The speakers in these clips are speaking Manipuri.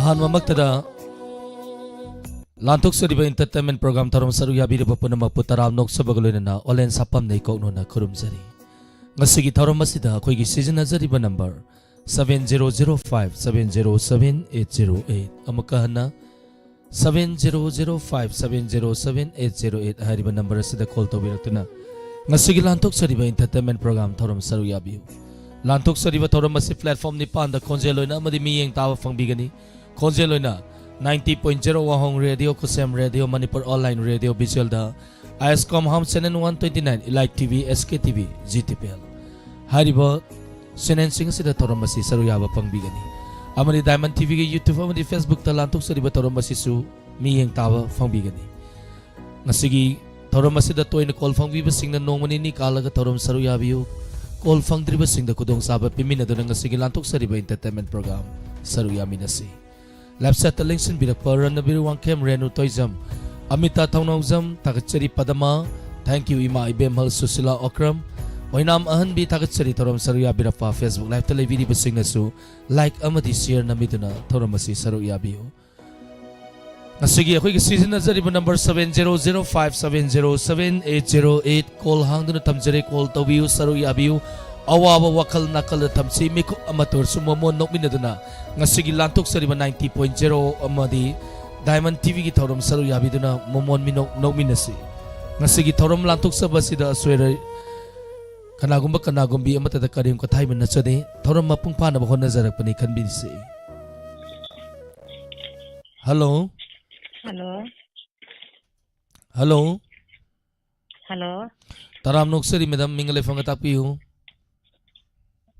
ꯑꯍꯥꯟꯕꯃꯛꯇꯗ ꯂꯥꯟꯊꯣꯛꯆꯔꯤꯕ entertainment program ꯊꯧꯔꯝ ꯁꯔꯨꯛ ꯌꯥꯕꯤꯔꯤꯕ ꯄꯨꯝꯅꯃꯛꯄꯨ ꯇꯔꯥꯝ ꯅꯣꯛꯆꯕꯒ ꯂꯣꯏꯅꯅ ꯑꯣꯂꯦꯟ ꯁꯥꯄꯝꯅ ꯏꯀꯣꯛꯅꯣꯅ ꯈꯨꯔꯨꯝꯖꯔꯤ ꯉꯁꯤꯒꯤ ꯊꯧꯔꯝ ꯑꯁꯤꯗ ꯑꯩꯈꯣꯏꯒꯤ ꯁꯤꯖꯤꯟꯅꯖꯔꯤꯕ ꯅꯝꯕꯔ 7005707808 ꯑꯃꯨꯛꯀ ꯍꯟꯅ 7005707808 ꯍꯥꯏꯔꯤꯕ ꯅꯝꯕꯔ ꯑꯁꯤꯗ call ꯇꯧꯕꯤꯔꯛꯇꯨꯅ ngasi lanthokchariba entertainment program thoram saru yabiu lanthokchariba thoram asi platform nipan da khonjeloina amadi miyeng tawa fangbigani khonjeloina 90.0 wahong radio kusem radio manipur online radio visual da iscom ham channel 129 elite tv sk tv gtpl hariba channel sing sida thoram asi saru yaba fangbigani amani diamond tv ge youtube amadi facebook ta lanthokchariba thoram asi su miyeng tawa fangbigani ngasi gi thoram asida toina call phangbiba singna nongmani ni kalaga thoram saru yabiu call phangdriba singda kudong saba pimina dona ngasigi lantok sariba entertainment program saru yaminasi lapsat lengsin birak paran biru wangkem renu toizam amita thaunawjam takachari padama thank you ima ibem hal susila okram oinam ahan bi takachari thoram saru yabira pa facebook live tele video singna su like amadi share namiduna thoram asi saru yabiu Nasigi ako'y sisinazariba number 7005707808 call hangduna tamjare call tawiu saru yabiu awawa wakal nakal tamsi miku amateur sumamo nokminaduna ngasigi lantok sariba 90.0 amadi diamond tv gi thoram saru yabiduna momon minok nokminasi ngasigi thoram lantok sabasida aswera kanagumbi amatada karim kathai manachade thoram mapung pana bahon najarakpani khanbisi Hello Hello. Hello. Hello. Taram noksari madam mingale phanga tapiu.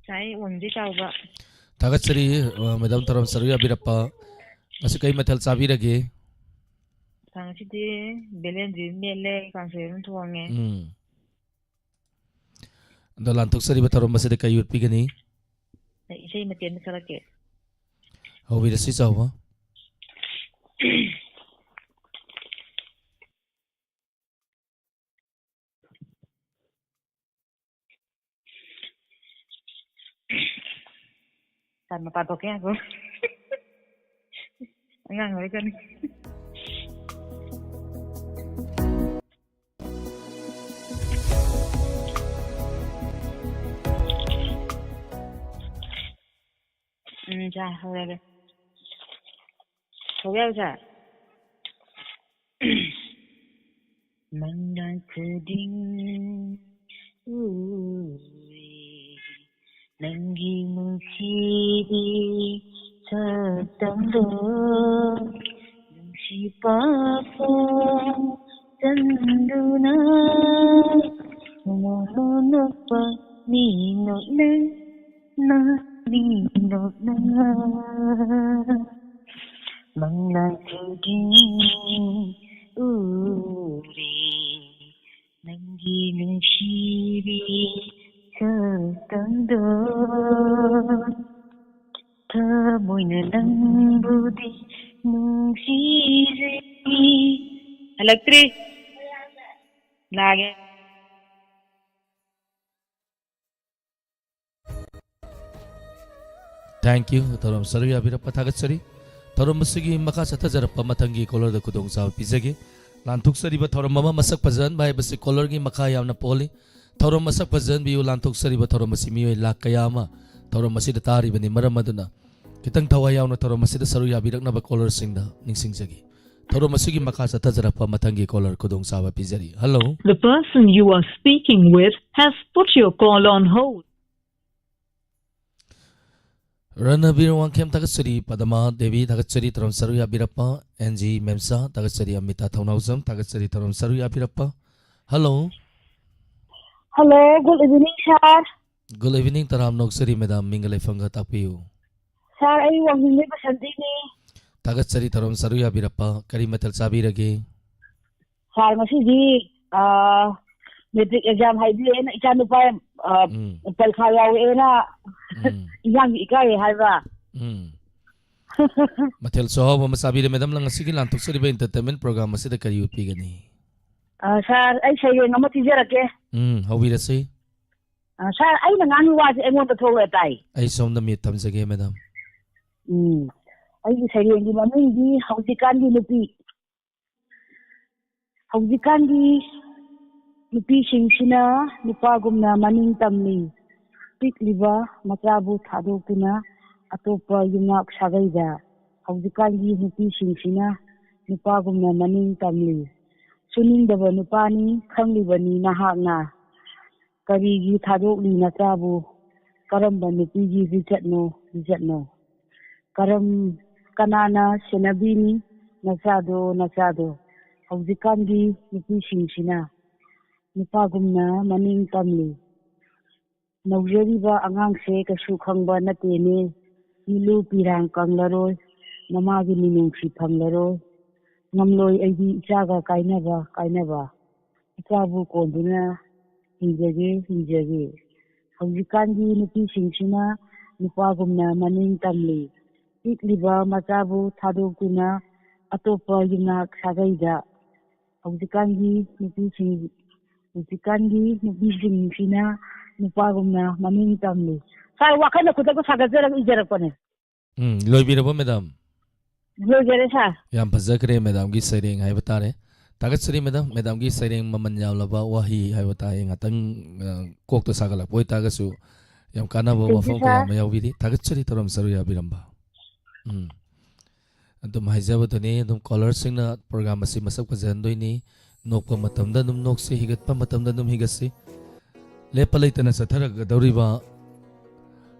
Sai undi tauba. Tagatsari madam taram saruya birappa. Asi kai mathal sabirage. Sangchidi belendri mele kanserun thuange. Dalan toksari bataram masade kai urpi gani. Isai maten sarake. Hobi rasi chawa. Sama patoknya aku. Enggak kan. 자, 그래. 소개하자. 만난 그딩 남김없이 섰던도 눈치 봐서 짠두나 모노노 오빠 니노네 나 니노나 만난 그긴 우리 남기는 시비 쳤던 돈 더 모이는 낭부디 뭉치지 알렉트리 나게 Thank you thoram saruya birappa thagatsari thoram masigi maka sathajarappa mathangi color da kudong sa pizage lantuk sariba thoram mama masak pajan bai basi color gi makha yamna poli thoram masak pajan biu lantuk sariba thoram masi mioi lak kayama thoram masi da tari bani maram aduna kitang thawa yawna thoram masi da saru yabirakna ba color singda ningsingjagi thoram masi gi makha sathajarappa mathangi color kudong sa pizari hello The person you are speaking with has put your call on hold Ranabir wangkem tagatsari padama devi tagatsari thoram saru yabirappa NG memsa tagatsari amita thaunawjam tagatsari thoram saru yabirappa hello Hello, good evening, sir. Good evening taram noksari madam mingale phanga tapiu Sir, ay wangin basanti ni. tagatsari thoram saru yabirappa kari mathal sabirage Sir, masidi metric exam haidi na ichanu pa palkha yawe na yang ikai haiba. Mathal so ho masabire madam lang asigi lantok sariba entertainment program asida kari upi gani Sir, ay sayo nga tijarake. Hawirasi Sir, ay nangani wasi ay mo to thole tai. Ay som na mute tamjage madam ꯑꯩꯒꯤ ꯁꯩꯔꯦꯡꯒꯤ ꯃꯃꯤꯡꯗꯤ ꯍꯧꯖꯤꯛꯀꯥꯟꯒꯤ ꯅꯨꯄꯤꯁꯤꯡꯁꯤꯅ ꯅꯨꯄꯥꯒꯨꯝꯅ ꯃꯅꯤꯡ ꯇꯝꯂꯤ ꯄꯤꯛꯂꯤꯕ ꯃꯆꯥꯕꯨ ꯊꯥꯗꯣꯛꯇꯨꯅ ꯑꯇꯣꯞꯄ ꯌꯨꯝꯅꯥꯛ ꯁꯥꯒꯩꯗ ꯍꯧꯖꯤꯛꯀꯥꯟꯒꯤ ꯅꯨꯄꯤꯁꯤꯡꯁꯤꯅ ꯅꯨꯄꯥꯒꯨꯝꯅ ꯃꯅꯤꯡ ꯇꯝꯂꯤ ꯁꯨꯅꯤꯡꯗꯕ ꯅꯨꯄꯥꯅꯤ ꯈꯪꯂꯤꯕꯅꯤ ꯅꯍꯥꯛꯅ ꯀꯔꯤꯒꯤ ꯊꯥꯗꯣꯛꯂꯤ ꯅꯆꯥꯕꯨ ꯀꯔꯝꯕ ꯅꯨꯄꯤꯒꯤ ꯂꯤꯆꯠꯅꯣ ꯀꯅꯥꯅ ꯁꯦꯟꯅꯕꯤꯅꯤ ꯅꯆꯥꯗꯣ ꯍꯧꯖꯤꯛꯀꯥꯟꯒꯤ ꯅꯨꯄꯤꯁꯤꯡꯁꯤꯅ ꯅꯨꯄꯥꯒꯨꯝꯅ ꯃꯅꯤꯡ ꯇꯝꯂꯤ ꯅꯧꯖꯔꯤꯕ ꯑꯉꯥꯡꯁꯦ ꯀꯩꯁꯨ ꯈꯪꯕ ꯅꯠꯇꯦꯅꯦ ꯃꯤꯂꯨ ꯄꯤꯔꯥꯡ ꯀꯪꯂꯔꯣꯏ ꯃꯃꯥꯒꯤ ꯃꯤꯅꯨꯡꯁꯤ ꯐꯪꯂꯔꯣꯏ ꯉꯝꯂꯣꯏ ꯑꯩꯗꯤ ꯏꯆꯥꯒ ꯀꯥꯏꯅꯕ ꯏꯆꯥꯕꯨ ꯀꯣꯟꯗꯨꯅ ꯍꯤꯡꯖꯒꯦ ꯍꯧꯖꯤꯛꯀꯥꯟꯒꯤ ꯅꯨꯄꯤꯁꯤꯡꯁꯤꯅ ꯅꯨꯄꯥꯒꯨꯝꯅ ꯃꯅꯤꯡ ꯇꯝꯂꯤ ꯄꯤꯛꯂꯤꯕ ꯃꯆꯥꯕꯨ ꯊꯥꯗꯣꯛꯇꯨꯅ ꯑꯇꯣꯞꯄ ꯌꯨꯝꯅꯥꯛ ꯁꯥꯒꯩꯗ ꯍꯧꯖꯤꯛꯀꯥꯟꯒꯤ ꯅꯨꯄꯤꯁꯤꯡꯁꯤꯅ ꯅꯨꯄꯥꯒꯨꯝꯅ ꯃꯅꯤꯡ ꯇꯝꯂꯤ ꯁꯥꯔ ꯋꯥꯈꯜꯅ ꯈꯨꯗꯛꯇ ꯁꯥꯒꯠꯆꯔꯒ ꯏꯖꯔꯛꯄꯅꯦ ꯂꯣꯏꯕꯤꯔꯕꯣ ꯃꯦꯗꯥꯝ ꯂꯣꯏꯖꯔꯦ ꯁꯥꯔ ꯌꯥꯝ ꯐꯖꯈ꯭ꯔꯦ ꯃꯦꯗꯥꯝꯒꯤ ꯁꯩꯔꯦꯡ ꯍꯥꯏꯕ ꯇꯥꯔꯦ ꯊꯥꯒꯠꯆꯔꯤ ꯃꯦꯗꯥꯝꯒꯤ ꯁꯩꯔꯦꯡ ꯃꯃꯜ ꯌꯥꯝꯂꯕ ꯋꯥꯍꯩ ꯍꯥꯏꯕ ꯇꯥꯏ ꯉꯥꯛꯇꯪ ꯀꯣꯛꯇ ꯁꯥꯒꯠꯂꯛꯄ ꯑꯣꯏꯇꯥꯔꯒꯁꯨ ꯌꯥꯝ ꯀꯥꯟꯅꯕ ꯋꯥꯐꯝ ꯀꯌꯥ ꯑꯃ ꯌꯥꯎꯕꯤꯔꯤ ꯊꯥꯒꯠꯆꯔꯤ ꯇꯧꯔꯝ ꯁꯔꯨ ꯌꯥꯕꯤꯔꯝꯕ ꯑꯗꯨꯝ ꯍꯥꯏꯖꯕꯗꯨꯅꯤ ꯑꯗꯨꯝ ꯀꯣꯂꯔꯁꯤꯡꯅ ꯄ꯭ꯔꯣꯒ꯭ꯔꯥꯝ ꯑꯁꯤ ꯃꯁꯛ ꯐꯖꯍꯟꯗꯣꯏꯅꯤ ꯅꯣꯛꯄ ꯃꯇꯝꯗ ꯑꯗꯨꯝ ꯅꯣꯛꯁꯤ ꯍꯤꯒꯠꯄ ꯃꯇꯝꯗ ꯑꯗꯨꯝ ꯍꯤꯒꯠꯁꯤ ꯂꯦꯞꯄ ꯂꯩꯇꯅ ꯆꯠꯊꯔꯛꯀꯗꯧꯔꯤꯕ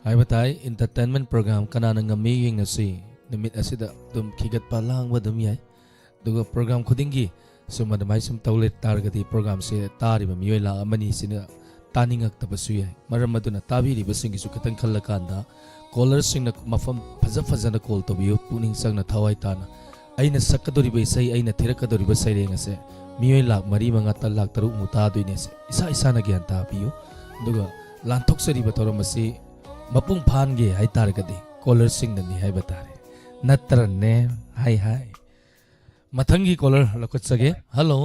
ꯍꯥꯏꯕ ꯇꯥꯏ ꯏꯟꯇꯔꯇꯦꯟꯃꯦꯟ ꯄ꯭ꯔꯣꯒ꯭ꯔꯥꯝ ꯀꯅꯥꯅ ꯉꯝꯃꯤ ꯌꯦꯡꯉꯁꯤ ꯅꯨꯃꯤꯠ ꯑꯁꯤꯗ ꯑꯗꯨꯝ ꯈꯤꯒꯠꯄ ꯂꯥꯡꯕ ꯑꯗꯨꯝ ꯌꯥꯏ ꯑꯗꯨꯒ ꯄ꯭ꯔꯣꯒ꯭ꯔꯥꯝ ꯈꯨꯗꯤꯡꯒꯤ ꯁꯨꯝ ꯑꯗꯨꯃꯥꯏꯅ ꯁꯨꯝ ꯇꯧ ꯇꯥꯔꯒꯗꯤ ꯄ꯭ꯔꯣꯒ꯭ꯔꯥꯝꯁꯦ ꯇꯥꯔꯤꯕ ꯃꯤꯑꯣꯏ ꯂꯥꯛ ꯑꯃꯅꯤ ꯁꯤꯅ ꯇꯥꯅꯤꯡꯉꯛꯇꯕꯁꯨ ꯌꯥꯏ ꯃꯔꯝ ꯑꯗꯨꯅ ꯇꯥꯕꯤꯔꯤꯕꯁꯤꯡꯒꯤꯁꯨ ꯈꯤꯇꯪ ꯈꯜꯂꯀꯥꯟꯗ ꯀꯣꯂꯔꯁꯤꯡꯅ ꯃꯐꯝ ꯐꯖꯅ ꯀꯣꯜ ꯇꯧꯕꯤꯌꯨ ꯄꯨꯛꯅꯤꯡ ꯆꯪꯅ ꯊꯋꯥꯏ ꯇꯥꯅ ꯑꯩꯅ ꯁꯛꯀꯗꯧꯔꯤꯕ ꯏꯁꯩ ꯑꯩꯅ ꯊꯤꯔꯛꯀꯗꯧꯔꯤꯕ ꯁꯩꯔꯦꯡ ꯑꯁꯦ ꯃꯤꯑꯣꯏ ꯂꯥꯛ 4-5 ꯂꯥꯛ 6 ꯇꯥꯗꯣꯏꯅꯦ ꯏꯁꯥꯅ ꯒ꯭ꯌꯥꯟ ꯇꯥꯕꯤꯌꯨ ꯑꯗꯨꯒ ꯂꯥꯟꯊꯣꯛꯆꯔꯤꯕ ꯊꯧꯔꯝ ꯑꯁꯤ ꯃꯄꯨꯡ ꯐꯥꯍꯟꯒꯦ ꯍꯥꯏꯇꯥꯔꯒꯗꯤ ꯀꯣꯂꯔꯁꯤꯡꯅꯅꯤ ꯍꯥꯏꯕ ꯇꯥꯔꯦ ꯅꯠꯇ꯭ꯔꯅꯦ ꯍꯥꯏ ꯃꯊꯪꯒꯤ ꯀꯣꯂꯔ ꯂꯧꯈꯠꯆꯒꯦ ꯍꯜꯂꯣ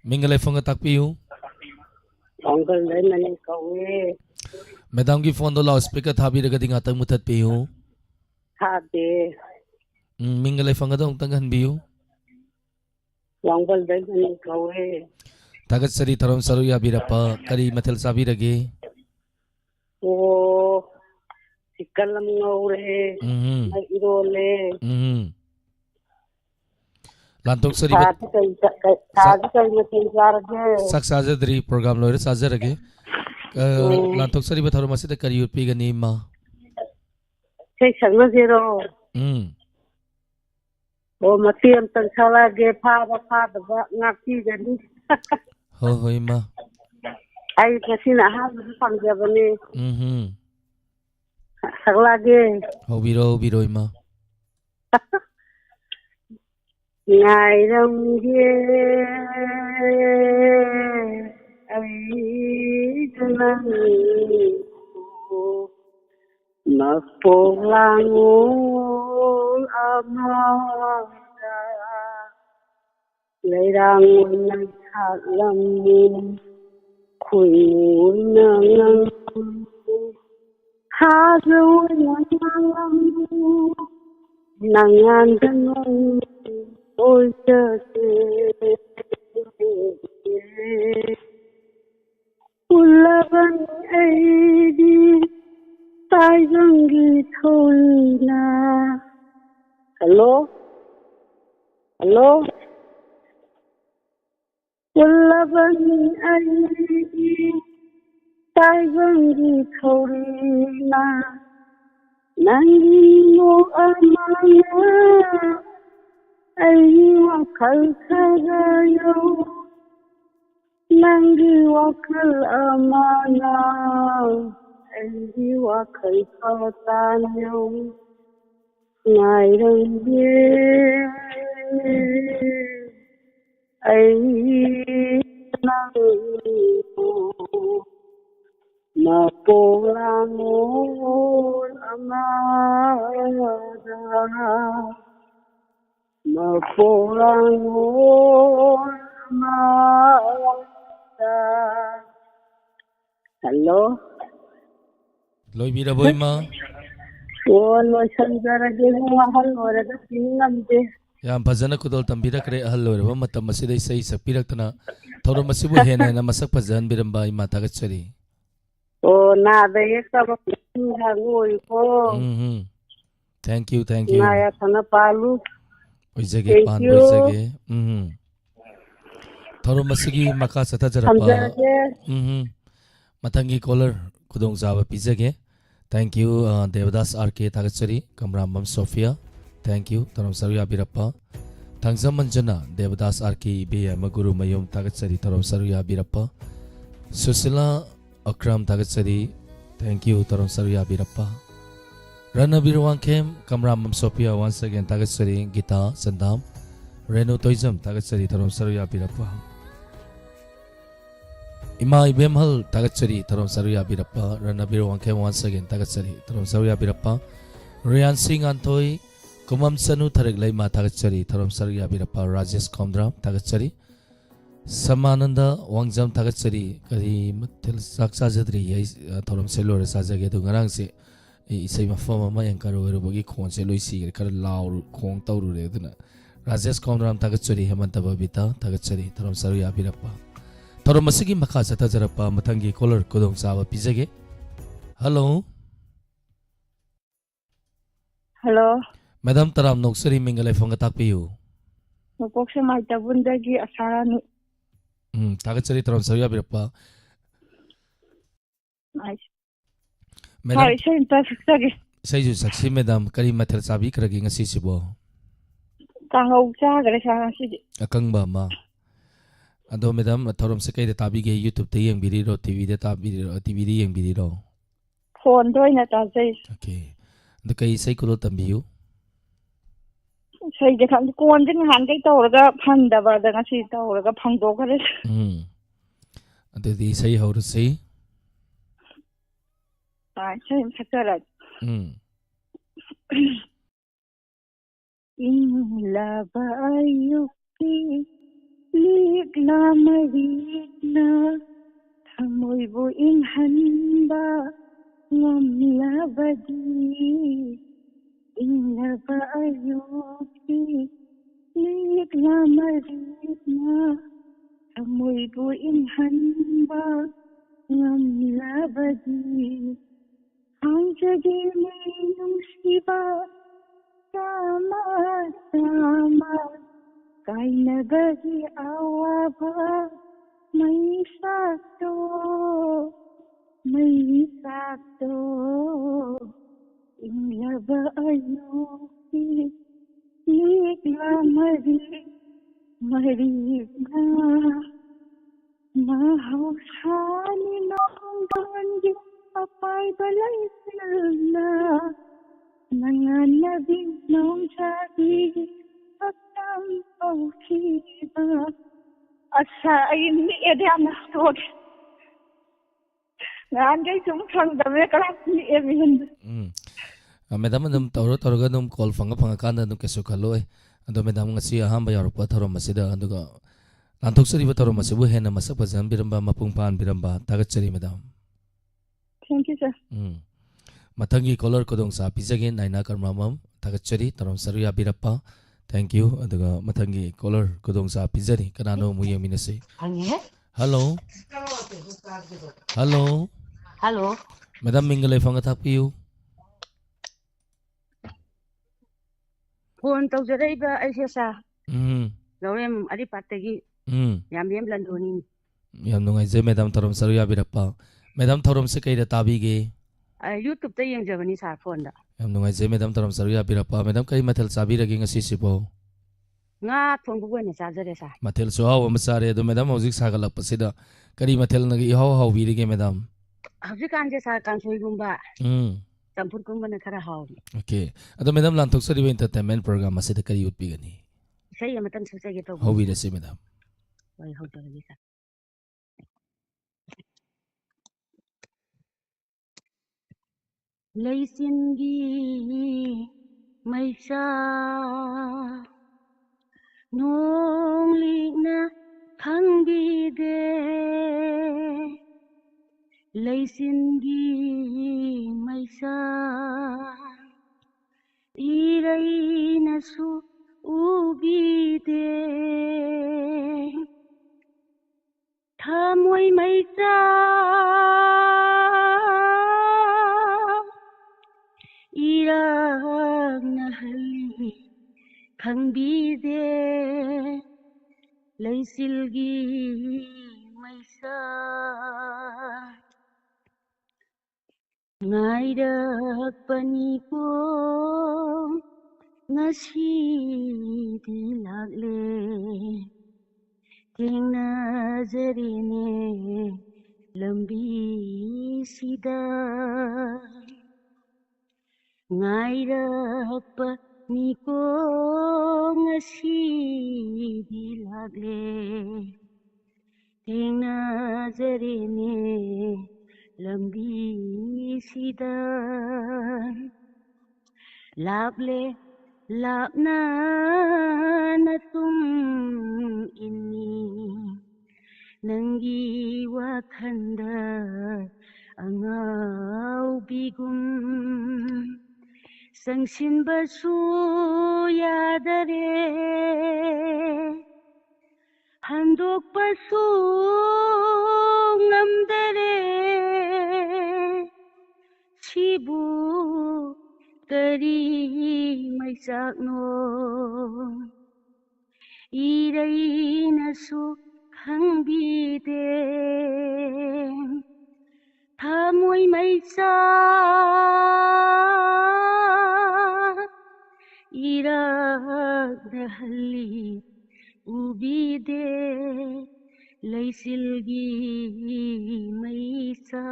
ꯃꯤꯡꯒ ꯂꯩꯐꯝꯒ ꯇꯥꯛꯄꯤꯌꯨ ꯃꯦꯗꯥꯝꯒꯤ ꯐꯣꯟꯗꯣ ꯂꯥꯎꯠ ꯁ꯭ꯄꯤꯀꯔ ꯊꯥꯕꯤꯔꯒꯗꯤ ꯉꯥꯛꯇꯪ ꯃꯨꯊꯠꯄꯤꯌꯨ ꯊꯥꯗꯦ ꯃꯤꯡꯒ ꯂꯩꯐꯝꯒꯗꯣ ꯑꯃꯨꯛꯇꯪ ꯍꯟꯕꯤꯌꯨ ꯋꯥꯡꯕꯜꯗꯩ ꯀꯧꯋꯦ ꯊꯥꯒꯠꯆꯔꯤ ꯊꯧꯔꯝ ꯁꯔꯨꯛ ꯌꯥꯕꯤꯔꯛꯄ ꯀꯔꯤ ꯃꯊꯦꯜ ꯆꯥꯕꯤꯔꯒꯦ ꯆꯤꯛꯀꯟ ꯑꯃ ꯉꯧꯔꯦ ꯏꯔꯣꯜꯂꯦ ꯂꯥꯟꯊꯣꯛꯆꯔꯤꯕ ꯀꯩ ꯃꯊꯦꯜ ꯆꯥꯔꯒꯦ ꯆꯥꯛ ꯆꯥꯖꯗ꯭ꯔꯤ ꯄ꯭ꯔꯣꯒ꯭ꯔꯥꯝ ꯂꯣꯏꯔ ꯆꯥꯖꯔꯒꯦ ꯂꯥꯟꯊꯣꯛꯆꯔꯤꯕ ꯊꯧꯔꯝ ꯑꯁꯤꯗ ꯀꯔꯤ ꯎꯠꯄꯤꯒꯅꯤ ꯏꯃꯥ ꯏꯁꯩ ꯁꯛꯅꯁꯤꯔꯣ ꯃꯇꯦꯛ ꯑꯃꯇꯪ ꯁꯛꯂꯛꯑꯒꯦ ꯐꯥꯗꯕ ꯉꯥꯛꯄꯤꯒꯅꯤ ꯍꯣꯏ ꯏꯃꯥ ꯑꯩ ꯉꯁꯤꯅ ꯑꯍꯥꯟꯕꯁꯨ ꯐꯪꯖꯕꯅꯤ ꯁꯛꯂꯛꯑꯒꯦ ꯍꯧꯕꯤꯔꯣ ꯏꯃꯥ ꯉꯥꯏꯔꯝꯒꯦ ꯑꯩꯁꯨ ꯅꯪꯕꯨ ꯃꯄꯣꯛꯂꯥꯡꯉꯣꯜ ꯑꯃꯗ ꯂꯩꯔꯥꯡ ꯑꯣꯏꯅ ꯁꯥꯠꯂꯝꯃꯤ ꯈꯨꯅꯨꯅ ꯉꯪꯉꯝꯃꯤ ꯍꯥꯖ ꯑꯣꯏꯅ ꯉꯪꯉꯝꯃꯤ ꯅꯉꯥꯟꯗ ꯑꯣꯏꯖꯒꯦ ꯎꯜꯂꯕꯅꯤ ꯑꯩꯗꯤ ꯇꯥꯏꯕꯪꯒꯤ ꯊꯧꯔꯤꯅ ꯍꯜꯂꯣ ꯎꯜꯂꯕꯅꯤ ꯑꯩꯗꯤ ꯇꯥꯏꯕꯪꯒꯤ ꯊꯧꯔꯤꯅ ꯅꯪꯒꯤ ꯅꯣꯛ ꯑꯃꯅ ꯑꯩꯒꯤ ꯋꯥꯈꯜ ꯈꯔꯌꯧ ꯅꯪꯒꯤ ꯋꯥꯈꯜ ꯑꯃꯅ ꯑꯩꯒꯤ ꯋꯥꯈꯜ ꯈꯔꯌꯧ ꯉꯥꯏꯔꯝꯒꯦ ꯑꯩ ꯅꯪꯕꯨ ꯃꯄꯣꯛꯂꯥꯡꯉꯣꯜ ꯑꯃꯗ ꯍꯜꯂꯣ ꯂꯣꯏꯕꯤꯔꯕꯣ ꯏꯃꯥ ꯑꯣ ꯂꯣꯏꯁꯤꯟꯖꯔꯒꯦ ꯑꯍꯜ ꯑꯣꯏꯔꯒ ꯄꯤꯅꯤꯡ ꯉꯝꯗꯦ. ꯌꯥꯝ ꯐꯖꯅ ꯈꯨꯗꯣꯜ ꯇꯝꯕꯤꯔꯛꯈ꯭ꯔꯦ ꯑꯍꯜ ꯑꯣꯏꯔꯕ ꯃꯇꯝ ꯑꯁꯤꯗ ꯏꯁꯩ ꯁꯛꯄꯤꯔꯛꯇꯅ ꯊꯧꯔꯝ ꯑꯁꯤꯕꯨ ꯍꯦꯟꯅ ꯍꯦꯟꯅ ꯃꯁꯛ ꯐꯖꯍꯟꯕꯤꯔꯝꯕ ꯏꯃꯥ ꯊꯥꯒꯠꯆꯔꯤ. ꯑꯣ ꯅꯥꯗ ꯌꯦꯛꯇꯕ ꯑꯣꯏꯀꯣ. Thank you, thank ꯅꯥ you. ꯌꯥꯊꯪꯅ ꯄꯥꯜꯂꯨ. ꯑꯣꯏꯖꯒꯦ ꯊꯦꯡꯛ ꯄꯥꯟꯕ ꯌꯨ. ꯑꯣꯏꯖꯒꯦ. ꯊꯧꯔꯝ ꯑꯁꯤꯒꯤ ꯃꯈꯥ ꯆꯠꯊꯖꯔꯛꯄ ꯊꯝꯖꯔꯒꯦ. ꯃꯊꯪꯒꯤ ꯀꯣꯂꯔ ꯈꯨꯗꯣꯡꯆꯥꯕ ꯄꯤꯖꯒꯦ. Thank you, Devadas RK Thagatsari, Kamrambam Sophia. Thank you, Taram Saru Yabirappa. Thangzamanjana, Devadas RK Ibe Maguru Mayum Thagatsari, Taram Saru Yabirappa. Susila Akram Thagatsari, thank you, Taram Saru Yabirappa. Ranabir Wankem, Kamrambam Sophia, once again Thagatsari, Gita, Sandam. Renu Toizam, Thagatsari, Taram Saru Yabirappa. Ima Ibemhal Thagatsari, Taram Saru Yabirappa. Ranabir Wankem, once again Thagatsari, Taram Saru Yabirappa. Rian Singh Antoi, Kumam Sanu Tharik Laima Thagatsari, Taram Saru Yabirappa. Rajesh Komdram Thagatsari. Samananda Wangjam Thagatsari, Kari Matil Saksajadri, Taram Selor Sajage Dungarangsi. Isai Mafama Mayankaro Rubogi Konse Luisi, Kar Lau Kong Tauru Reduna. Rajesh Komdram Thagatsari, Hemanta Babita, Thagatsari, Taram Saru Yabirappa. Taram Masigi Makasa Tajarappa, Matangi Kolar Kodong Sava Pizage. Hello. Hello. Madam Taram Noksari Mingalai Fongatakpiu. Mapoksa Maitabundagi Asarani. Thagatsari, Taram Saru Yabirappa. Nice. Madam, Sorry, say Sayu Saksi, Madam, Kari Matel Sabi Kragging a Sisibo. Kangau Chagre Sidi. Akangba Ma. Ado Madam, Taram Sakai the Tabige, YouTube, the Yang Bidiro, TV, the TVD Yang Bidiro. Phone doing it as they Okay. The Kai Saikulo Tambiu. say the Kondin Handi Torga, Pandava, the Nasita, or the Pandogaris. Ado the say how to say. I say, Sakarat. In love, Ayuki, Ligla Marina, Tamoibo in Hanba, Lamlavadi, in love, Ayuki, Ligla Marina, Tamoibo in Hanba, Lamlavadi. Anjali Nusiba Sama Sama Kainagari Awaba Mai Sato Inlava Ayuki Ligla Marina Mahausani Nongganji Apai balai silna Nanganabi nong jadi Atam aukiba Asa ini edam stot Nganjay sumsang dame kalak ni emin Madam Tauroganum call Fangapangakanda Nukasukaloi, and the Madam Gasia Hamba Yarpa Masida and the Lantoksari Masibu Hena Masapazan Biramba Mapumpan Biramba Tagatsari Madam. Thank you, sir. Matangi Kolar Kodong Sa Pizagin, Naina Karmamam, Tagatsari, Taram Saru Yabirappa. Thank you. And the Matangi Kolar Kodong Sa Pizari, Kanano Muya Minasi. Hello. Hello. Hello. Madam Mingalay Fangatapiu. Phone tawjaraiba aisha Lorem Adipatagi Yam Landoni. Yamnungai Madam Taram Saru Yabirappa. Madam Taram Sekai the Tabige. YouTube the young Japanese are fond. Yamnungai Madam Taram Saru Yabirappa. Madam Kai Matel Sabira Ging a Sisipo. Not from Buenos Aires. Matel Soa Masare, the Madam Mosik Sagala Pasida. Kari Matel Nagi how we again, Madam. Have you can't just cancel Gumba? Some put Gumba Karahaw. Okay. At the Madam Lantoksari entertainment program, Masita Kari would be any. Say a matan to say it over. How we the same, Madam. I hope to listen. Laisingi Maisa Nongli Kangide Laisingi Maisa 이랑나할리 강비대 ꯂꯩꯆꯤꯜꯒꯤ ꯃꯩꯁꯥ ꯉꯥꯏꯔꯛꯄꯅꯤꯀꯣ ꯉꯁꯤꯗꯤ ꯂꯥꯛꯂꯦ ꯊꯦꯡꯅꯖꯔꯦꯅꯦ ꯂꯝꯕꯤꯁꯤꯗ ꯉꯥꯏꯔꯛꯄꯅꯤꯀꯣ ꯉꯁꯤꯗꯤ ꯂꯥꯛꯂꯦ ꯊꯦꯡꯅꯖꯔꯦꯅꯦ ꯂꯝꯕꯤꯁꯤꯗ ꯂꯥꯞꯂꯦ ꯂꯥꯞꯅ ꯅꯇꯨꯡ ꯏꯟꯅꯤ ꯅꯪꯒꯤ ꯋꯥꯈꯜꯗ ꯑꯉꯥꯎꯕꯤꯒꯨꯝ ꯆꯪꯁꯤꯟꯕꯁꯨ ꯌꯥꯗꯔꯦ ꯍꯟꯗꯣꯛꯄꯁꯨ ꯉꯝꯗꯔꯦ 시부 그리 ꯃꯩꯆꯥꯛꯅꯣ 이래인하수 강비대 타모이 maysak 이락나할리 우비대 ꯂꯩꯆꯤꯜꯒꯤ ꯃꯩꯁꯥ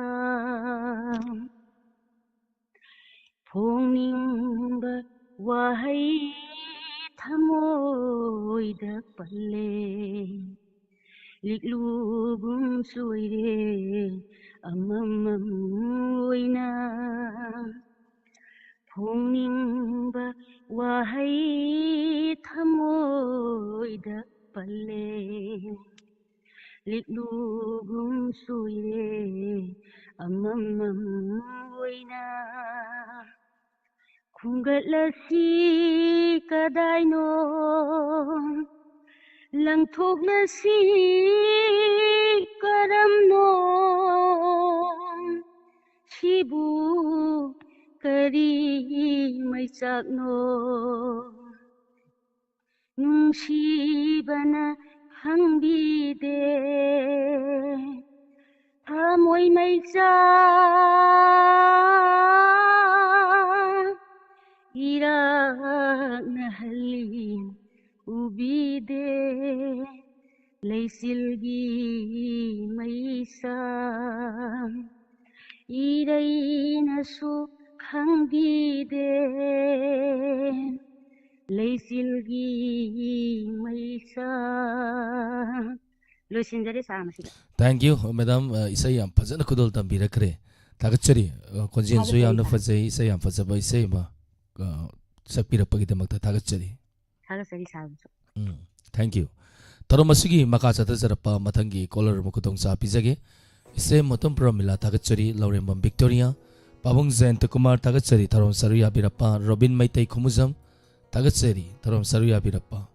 ꯐꯣꯡꯅꯤꯡꯕ ꯋꯥꯍꯩ ꯊꯃꯣꯏꯗ ꯄꯜꯂꯦ ꯂꯤꯛꯂꯨꯒꯨꯝ ꯁꯣꯏꯔꯦ ꯑꯃꯃꯝ ꯑꯣꯏꯅ ꯐꯣꯡꯅꯤꯡꯕ ꯋꯥꯍꯩ ꯊꯃꯣꯏꯗ ꯄꯜꯂꯦ ꯂꯤꯛꯂꯨꯒꯨꯝ ꯁꯣꯏꯔꯦ ꯑꯃꯃꯝ ꯑꯣꯏꯅ ꯈꯨꯡꯒꯠꯂꯁꯤ ꯀꯗꯥꯏꯅꯣ ꯂꯪꯊꯣꯛꯂꯁꯤ ꯀꯔꯝꯅꯣ 시부 그리 maychakno 뭉시바나 항비대 타모이 maysak 이락나할리 우비대 ꯂꯩꯆꯤꯜꯒꯤ ꯃꯩꯁꯥ 이래인하수 강비대 ꯂꯩꯆꯤꯜꯒꯤ ꯃꯩꯁꯥ ꯂꯣꯏꯁꯤꯟꯖꯔꯦ ꯁꯥꯃꯁꯤꯗ Thank you, Madam. Isay yam fazana kudol tambirakre. Tagachari, konjensu yamna fazay isay yam fazaba isay ma sakpirapagidamagta tagachari. 사가서리 사무소 Thank you. Taromasugi makachata zarapa matangi color mukutong sa pizage. Isay motom pramila tagachari Laurembam Victoria. Pabong Zen Kumar tagachari tarom saruya birapa Robin Maitay Kumuzam tagachari tarom saruya birapa.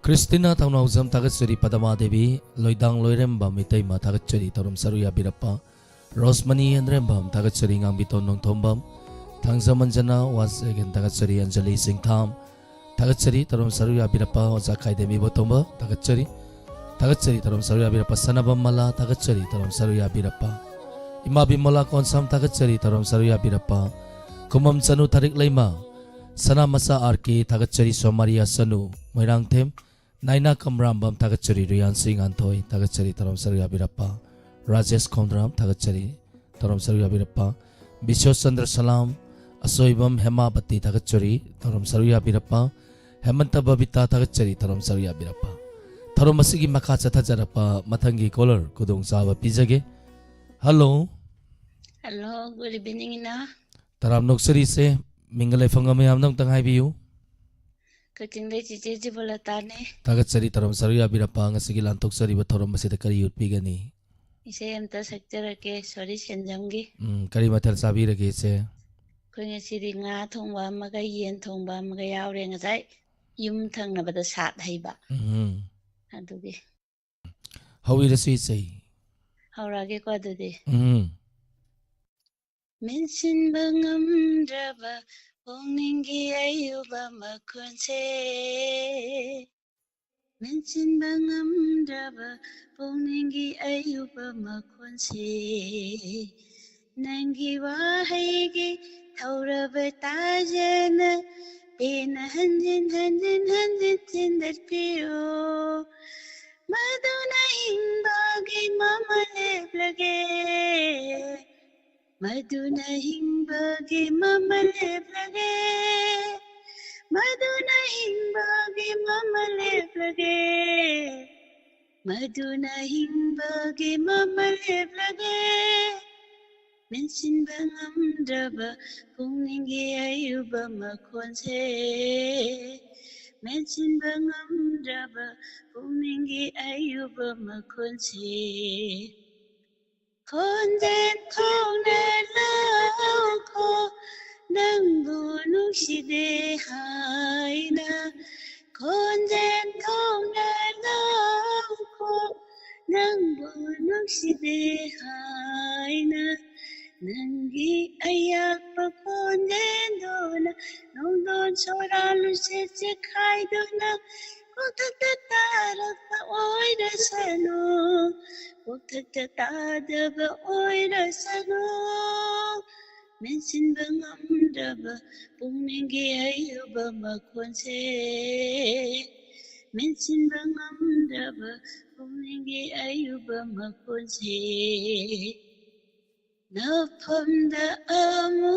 Christina Taunawzam tagachari Padama Devi Loidang Loirembam Mitay ma tagachari tarom saruya birapa. Rosmani and Rembam tagachari ngambiton nong tombam. Tangzamanjana was again tagachari Anjali Singh Tham tagachari tarom saruya birapa Zakai Demi Botomba tagachari tagachari tarom saruya birapa Sanabam Mala tagachari tarom saruya birapa Imabi Mala Konsam tagachari tarom saruya birapa Kumam Sanu Tarik Laima Sana Masa Arki tagachari Somaria Sanu Moirang Them Naina Kamrambam tagachari Rian Singh Antoy tagachari tarom saruya birapa Rajesh Kondram tagachari tarom saruya birapa Bisho Chandra Salam Asoibam Hemabati tagachari tarom saruya birapa Hemanta Babita tagachari tarom saruya birapa Tarom masigi makacha tajarapa matangi color kudong sawa pizage. Hello. Hello, good evening na. Taram noksari se mingalay fangamayam nang tanghay biyu. Katingday chichi balatane. Tagachari tarom saruya birapa nga sige lantok sari ba tarom masida kariyut pigani. Isayamta sakjarake sorry senjamgi. Kari matal sabi rage se. Kunya siri nga thongba maga yen thongba maga yaure ngasai yum thangnabada sat haiba. Adugi. Hawi rasi say. ꯍꯧꯔꯛꯑꯒꯦꯀꯣ ꯑꯗꯨꯗꯤ ꯎꯝ ꯃꯦꯟꯁꯤꯟꯕ ꯉꯝꯗ꯭ꯔꯕ ꯄꯨꯛꯅꯤꯡꯒꯤ ꯑꯌꯨꯕ ꯃꯈꯣꯟꯁꯦ ꯃꯦꯟꯁꯤꯟꯕ ꯉꯝꯗ꯭ꯔꯕ ꯄꯨꯛꯅꯤꯡꯒꯤ ꯑꯌꯨꯕ ꯃꯈꯣꯟꯁꯦ ꯅꯪꯒꯤ ꯋꯥꯍꯩꯒꯤ ꯊꯧꯔꯕ ꯇꯥꯖꯅ ꯄꯦꯟꯅ ꯍꯟꯖꯤꯟ ꯍꯟꯖꯤꯟ ꯍꯟꯖꯤꯟ ꯊꯤꯟꯗꯠꯄꯤꯌꯣ ꯃꯗꯨꯅ ꯍꯤꯡꯕꯒꯤ ꯃꯃꯜ ꯂꯦꯞꯂꯒꯦ ꯃꯗꯨꯅ ꯍꯤꯡꯕꯒꯤ ꯃꯃꯜ ꯂꯦꯞꯂꯒꯦ ꯃꯗꯨꯅ ꯍꯤꯡꯕꯒꯤ ꯃꯃꯜ ꯂꯦꯞꯂꯒꯦ ꯃꯗꯨꯅ ꯍꯤꯡꯕꯒꯤ ꯃꯃꯜ ꯂꯦꯞꯂꯒꯦ ꯃꯦꯟꯁꯤꯟꯕ ꯉꯝꯗ꯭ꯔꯕ ꯄꯨꯛꯅꯤꯡꯒꯤ ꯑꯌꯨꯕ ꯃꯈꯣꯟꯁꯦ ꯃꯦꯟꯁꯤꯟꯕ ꯉꯝꯗ꯭ꯔꯕ ꯄꯨꯛꯅꯤꯡꯒꯤ ꯑꯌꯨꯕ ꯃꯈꯣꯟꯁꯦ ꯈꯣꯟꯖꯦꯜ ꯊꯣꯛꯅ ꯂꯥꯎꯈꯣ ꯅꯪꯕꯨ ꯅꯨꯡꯁꯤꯗꯦ ꯍꯥꯏꯅ khonjen thongna lawko nangbu nukside haina nangi ayakpa khonjen dona nongdon soralu se khaidona kokthakta tarakpa oirasanu kokthakta tadaba oirasanu mensinba ngamdaba pungningi ayuba makhonse mensinba ngamdaba pungningi ayuba makhonse nafamda amu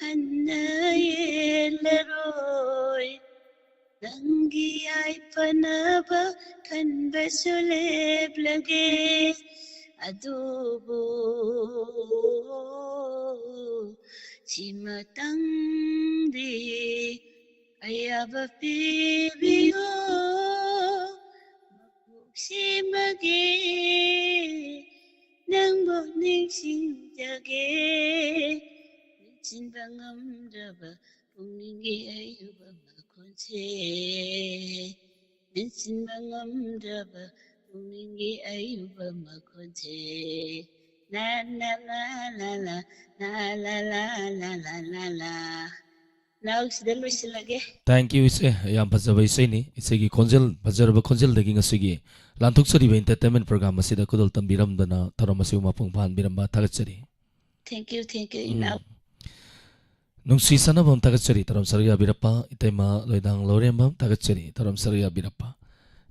hanna yelaroi nangi ay panaba kanbasu leblage adubo simatangdi ayaba pibiyo magsimage nang boning singjage minsin bangamdaba pungningi ayuba makhonse minsin bangamdaba pungningi ayuba makhonse la la la la la la la la la la la la now sida loisilage Thank you ise yam phajaba ise ni ise gi khonjel bhajaraba khonjel dagi ngasigi lanthok sari entertainment program asida kudol tambiram dana tharam asiu mapung phan biramba thagachari thank you enough nungsi sanabam thagachari taram sarya birappa itaima loidang lorembam thagachari taram sarya birappa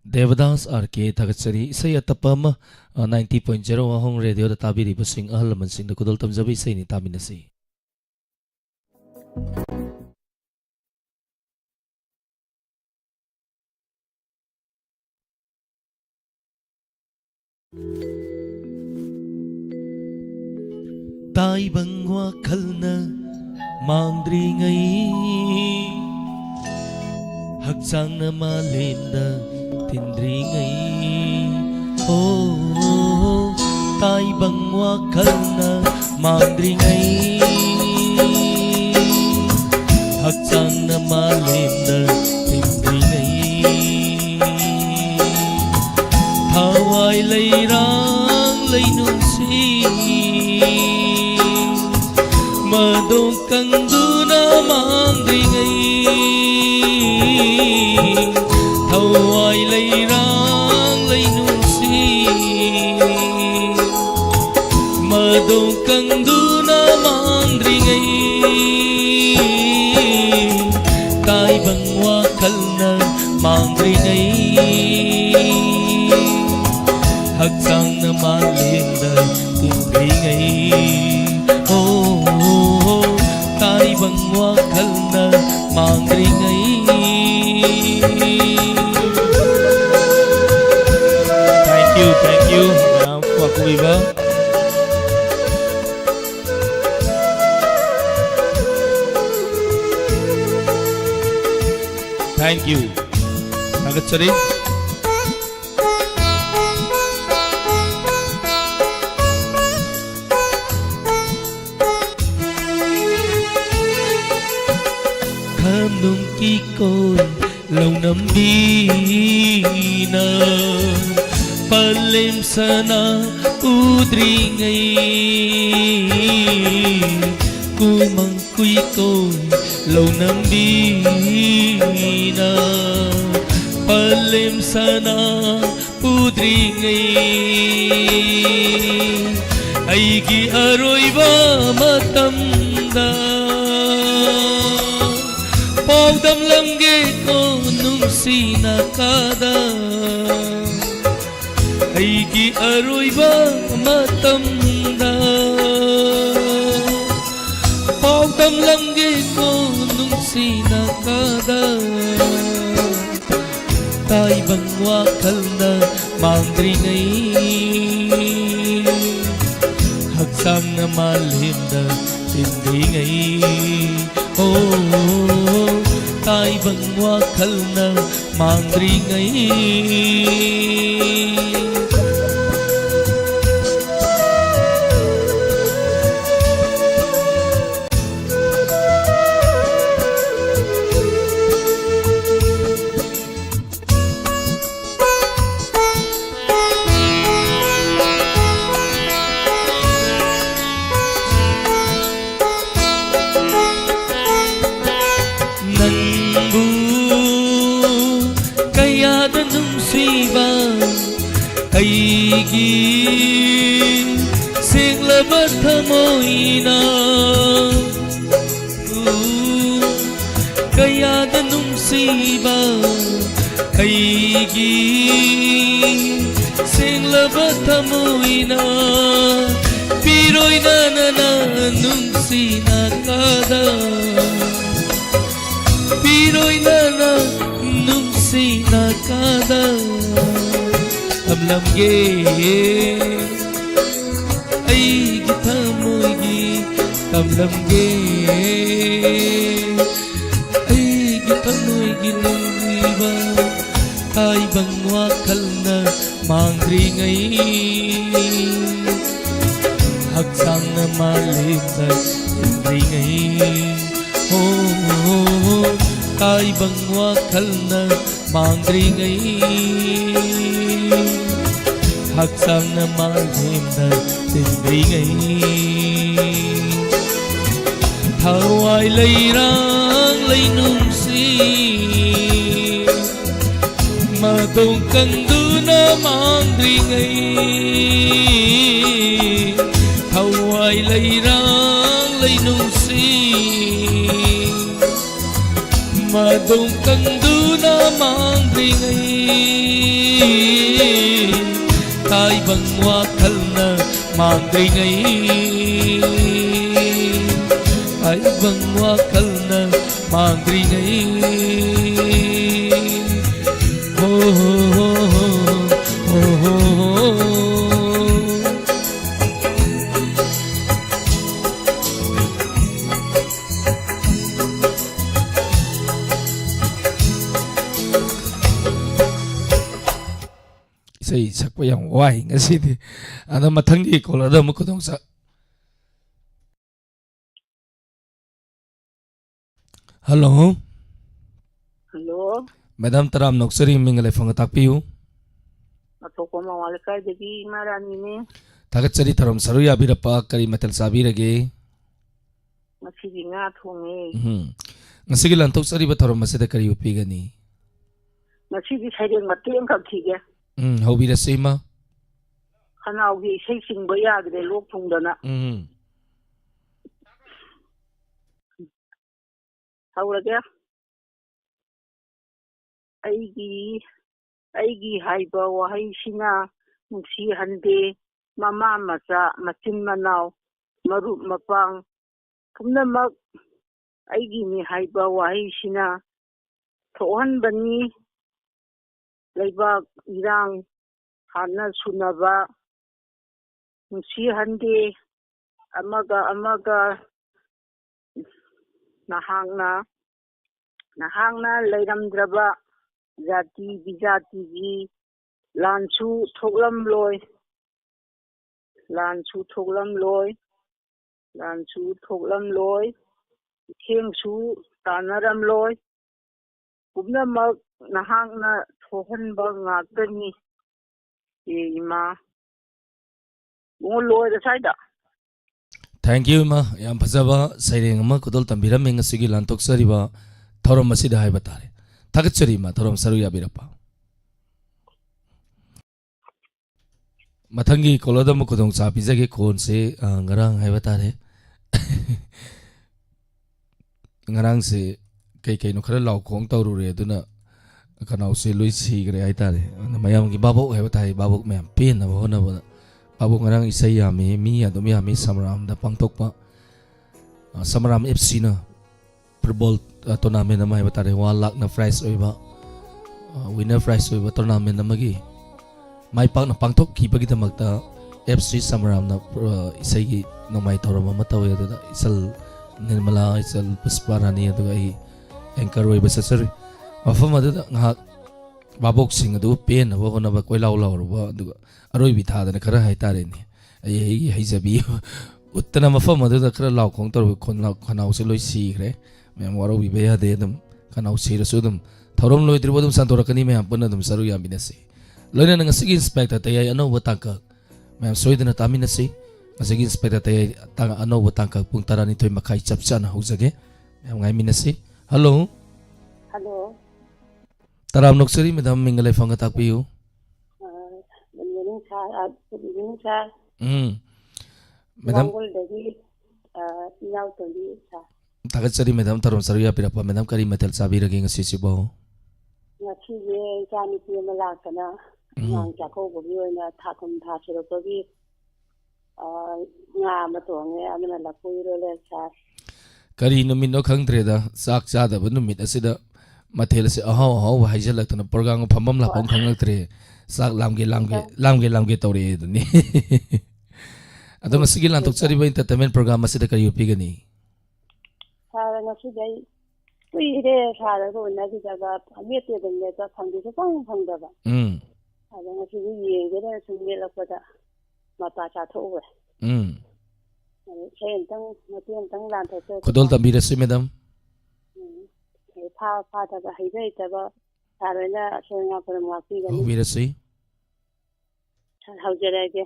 Devadas RK thagachari isai atapama 90.0 ahong radio da tabiri basing ahal mansing da kudol tamjabi isai ni taminasi Tai bangwa khalna mangdri ngai hakchang na malemda tindri ngai oh tai bangwa khalna mangdri ngai hakchang na malemda tindri ngai thawai leirang leinungsi madong kangduna mangdri ngai thawai leirang leinungsi madong kangduna mangdri ngai tai bangwa khalna mangdri ngai hakchang na malemda tindri ngai oh tai bangwa khalna mangdri ngai thank you Wakuiba thank you Nagachari nung ki côi lâu năm đi nơ Palim sana udringai Kumang kui tôi lâu năm đi na Palim sana udringai Aigi aroiba matamda Paudam lamge ko nung sinakada Aigi aroiba matamda Paudam lamge ko nung sinakada Tai bang wakal na mandringay Hagsang na malim na tindingay Oh, tai bang wakal na mandringay Aigi singlabat hamoina Kaya danung siba Aigi singlabat hamoina Piroy na nung sinakada Piroy na nung sinakada Lamge ay kita mo'y tamlamge ay kita mo'y giluliba ay bang wakal na mangringay hagsang na malim na ringay oh ay bang wakal na mangringay Hagsang na malim na tindingay Thawai layrang laynumsi Madong kandu na mangringay Thawai layrang laynumsi Madong kandu na mangringay Tai bang wakal na mangringay Tai bang wakal na mangringay Ho ho ho ho ho ho Say sakpa yang wai ngasi di ano matanggi ko lada mo kutong sa Hello Hello, Madam Taram Noksari Mingalay Fangatak Piyu ako ko mawalakay dagi marami ni Tagat sari taram saruya birapa kari matal sabi rage masigi nga thongi Ngasigi lantok sari ba taram masida kari upi gani masigi sayreng mateng kakige Hau bira sema khanaw gi isay singba yagre lok thungdana hawrage aigi haiba wahai sina nungsi hande mama macha machin manaw marup mapang pumnamak aigi ni haiba wahai sina thohanbani leibak irang hana sunaba nungsi hande amaga nahangna leiramdraba jati bijati gi lanchu thoklam loi thengsu tanaram loi pumnamak nahangna thohanba ngakani Ima. Bungo loy da saida. Thank you ma yam phajaba saireng ama kudol tambiram menga sigi lantok sariba thorom masida hai batare thagat chari ma thorom saru ya birapa mathangi koloda mu kudong cha pijage kon se ngarang hai batare ngarang se kai no khara law khong tawru re aduna kanau se lui si gre hai tare mayam gi babok hai batai babok me pin na bona bona babok ngarang isai ya mi adum ya mi samram da pangtokpa Samaram FC na football tournament na mai batare 1 lakh na prize oiba winner prize oiba tournament na magi mai pak na pangtok ki bagi damakta FC Samaram na isai gi no mai thorama mataw ya da isal nirmala isal pusparani adu ai anchor oiba sasari mafam adu nga babok sing adu pen na hona ba koilaw law ro adu aroi bi tha da khara hai tare ni ai hai jabi uttana mafam adu da khara law khong tor khanaw se loi si gre mem waro bi be ya de dum khanaw si ra su dum thorom loi dir bodum santora kani me apna dum saru ya binase loina nga sigi inspector tayai ano wataka mem soidana taminase asigi inspector tayai tang ano wataka pung tarani thoi makai chapchana hujage mem ngai minase hello Hello. taram noksari madam mingalai fanga takpiu Good evening, sir. Good evening, sir. madam Mongol dari Iau Toli, sir. tagat sari madam tarom saru ya pirapa madam kari matel sabirage ngasi sibo Ngasi ye jani pi malakana ngang jako bobi oina thakum thasiro bobi nga matonge amana lapuiro le sir. kari numit no khangdre da sak cha da numit asida mathel se ahaw ahaw haijalak tana program phamam la pom khanglaktre sak lamge tawre duni adama sigil lantok chari ba entertainment program asida kari upigani Sir ngasi dai tuire sir ro na ji daga amete denge ta phangdi se phang da ba. Ada ngasi ye gere sungge lapada mata cha thowe. Chen tang matien tang lan tho khodol tambira se madam pha ta ba hai dai ta ba sarena songa par ma pi ga ni ubira se hau jere ge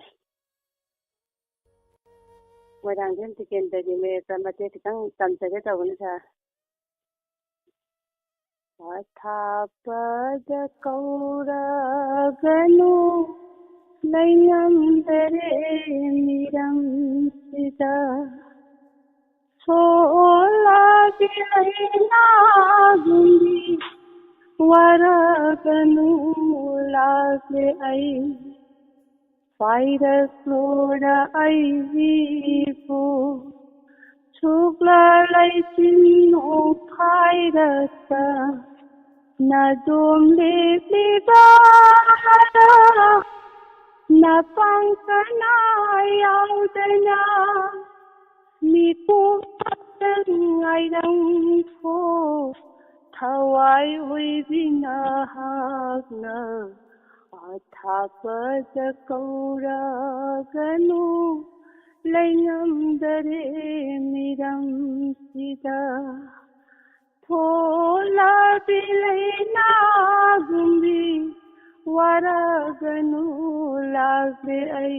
wadang den tiken da ge me ta ma te tang tan se ge ta woni sa tha pa da kaura ganu layam dere miram sita sola bilaina gundi waraganu lage ai fire flora ai vipu chukla lai chinno khairata na dom le ba na pangkana yaudana mi pu ngai dang pho thawai hui bina hagna atha pa kaura ganu layam dare miram sida thola bilaina gumbi waraganu lagre ai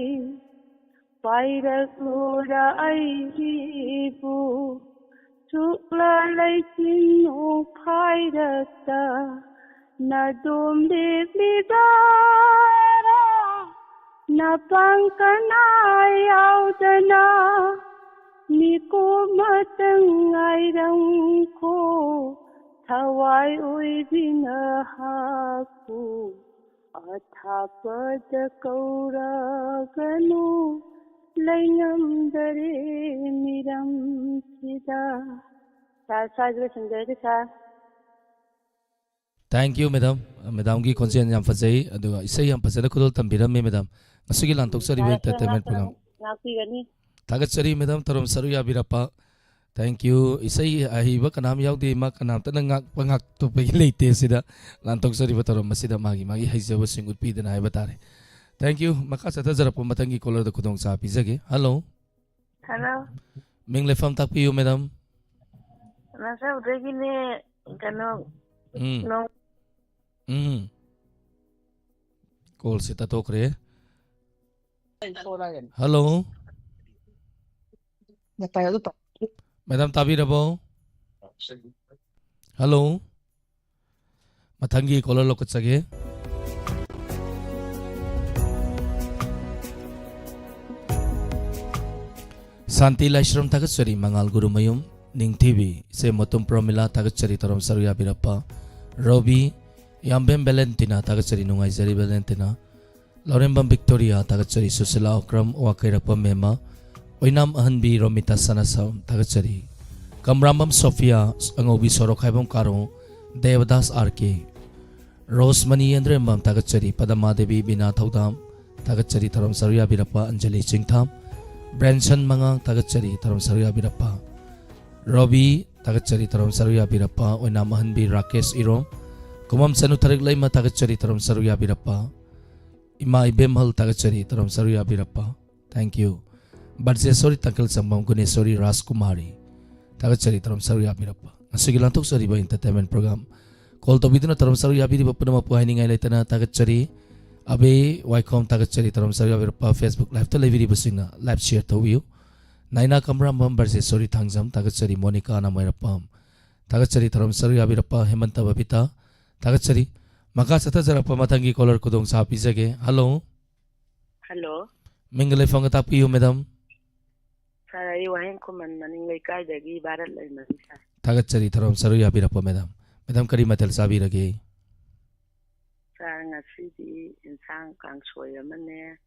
paira flora ai vipu chukla lai chinu khairata na dom de libara na pangkana yaudana ni ko matangai rang ko thawai oi bina haku atha pad kaura ganu layam dare miram sida sa singde sa thank you madam gi consent yam fazai aduga isai yam fazada kudol tambiram me madam asigi lantok sari ba entertainment program ngapi gani tagat sari madam tarom saru ya birapa thank you isai ahiba kanam yaudi ma kanam tan ngak to pe leite sida lantok sari ba tarom masida magi haijaba singut pi dana hai batare thank you maka sata jara po matangi caller da kudong sa pizage hello ming le fam tak pi you madam nasa udegine kano no call se ta tokre Hello. Madam Tabirabo. Hello. Matangi caller lokot sage. Santi Laishram Tagatsari Mangal Guru Mayum Ning TV Se Motum Promila Tagatsari Taram Saruya Birapa Robi Yambem Valentina Tagatsari Nungai Zari Valentina Laurembam Victoria Tagatsari Susila Okram Wakairapa Mema Oinam Ahanbi Romita Sanasam Tagatsari Kamrambam Sofia Angobi Sorokhaibam Karo Devadas RK Rosemani Andrembam Tagatsari Padama Devi Bina Thaudam Tagatsari Taram Saruya Birapa Anjali Chingtham Branson Mangang Tagatsari Taram Saruya Birapa Robi Tagatsari Taram Saruya Birapa Oinam Ahanbi Rakesh Irom Kumam Sanu Tarik Laima Tagatsari Taram Saruya Birapa Ima Ibemhal Tagatsari Taram Saruya Birapa. Thank you. Badsesori Tangkal Sambam Gunesori Raskumari Tagatsari Taram Saruya Birapa. Nasigilantok sa Riba Entertainment Program. Call to Biduna Taram Saruya Birapa Puna Mapuhaini Ngay Laitana Tagatsari Abe Waikom Tagatsari Taram Saruya Birapa Facebook Live to Live Basina Live Share to View Naina Kamram Badsesori Tangzam Tagatsari Monica Namayapam Tagatsari Taram Saruya Birapa Hemanta Babita Tagatsari Maka Sata Zarapa Matangi Caller Kudong Sapi Zage. Hello. Hello. Mingle Fangatapi you madam. Sara iwahin ko man maningay kay dagi barat lay man sa. Tagatsari Taram Saruya Birapa madam. Madam Kari Matel Sabi Rage. Sara nga sidi insang kang soya man ne.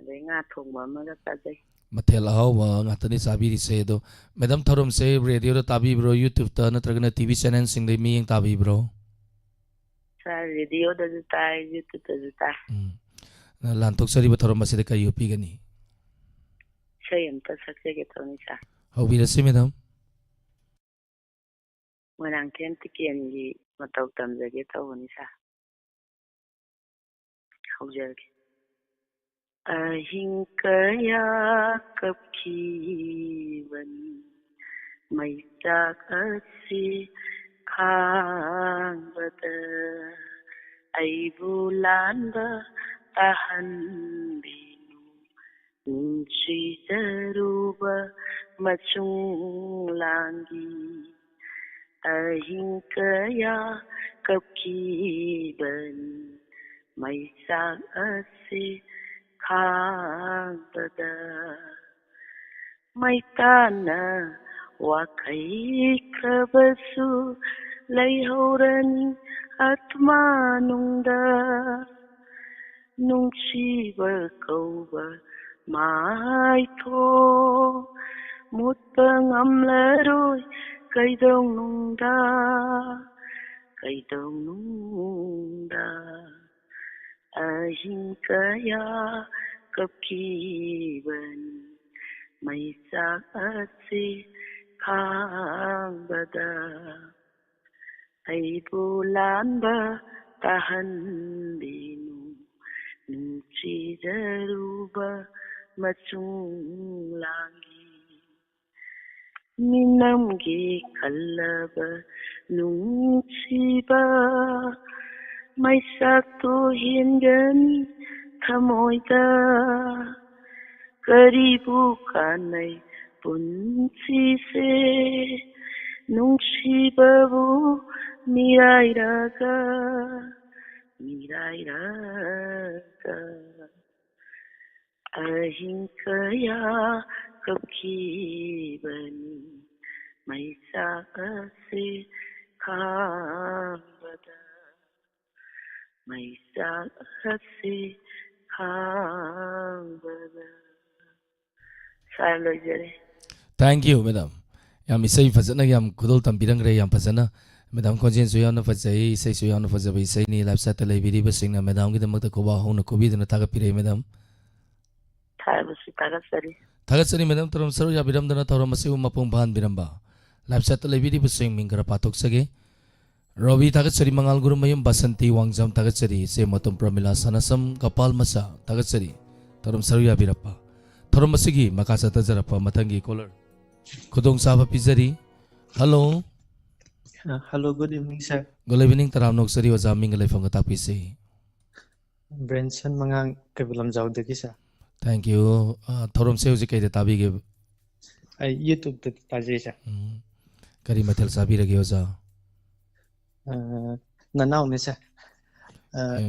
Aday nga thong ba magkatay. Matel ahaw nga tani sabi ri sedo. Madam Taram se radio da tabi bro YouTube ta natragana TV channel sing de miyeng tabi bro. Sa radio da jutay YouTube da jutay. Lantok sari Taram masida ka UP gani. Sayam ta sakse ke to ni sa. How be si madam? Manang ken tikian gi mataw tam jage to ni sa. Haujar ke. Ahing kaya kapkiwan may takasi kang bata ay bulan ba tahan binu nunci daruba macung langgi ahing kaya kapkiban may takasi kang bata may tana wakay kabasu layhoran at manungda nung siba kauba may to mutpangam laroy kay dong nungda ahing kaya kapkiban may sakasi kang bada ay bulan ba tahan binu nunci daruba macung langgi minamgi kalaba nunci ba may sakto hinggan kamoyda karibu kanay punsise nungsibabu mirairaga ahing kaya kapkiban may sakasi kang bada may sakasi kang bada. Salo jare. Thank you madam. Yam isay fazana yam kudol tampirang re yam fazana. Madam Konjen suya na fazai isay suya na fazai isay ni lapsa talay biri basing na madam kita magta kuba hong na kubi na taga pire madam. Tagatsari madam taram Saruya biram dana taram masi umapong bahan biramba. Lapsa talay biri basing mingkara patok sage. Robi Tagatsari Mangal Guru Mayum Basanti Wangjam Tagatsari se Motum Pramila Sanasam Kapal Masa Tagatsari taram Saruya birapa. Taram masigi makasata zarapa matangi caller. Kudong Saba Pizari. Hello. Hello, good evening, sir. Good evening, Taramnog Sari was aming alay fang katapisi. Branson mga kabilam jawd daki, sir. Thank you. Thorom se uji kai de tabi ge. YouTube ꯇ ꯇꯥꯖꯩ ꯁꯥꯔ Kari mathel sabi rage oza. ꯅꯅꯥꯎꯅꯦ ꯁꯥꯔ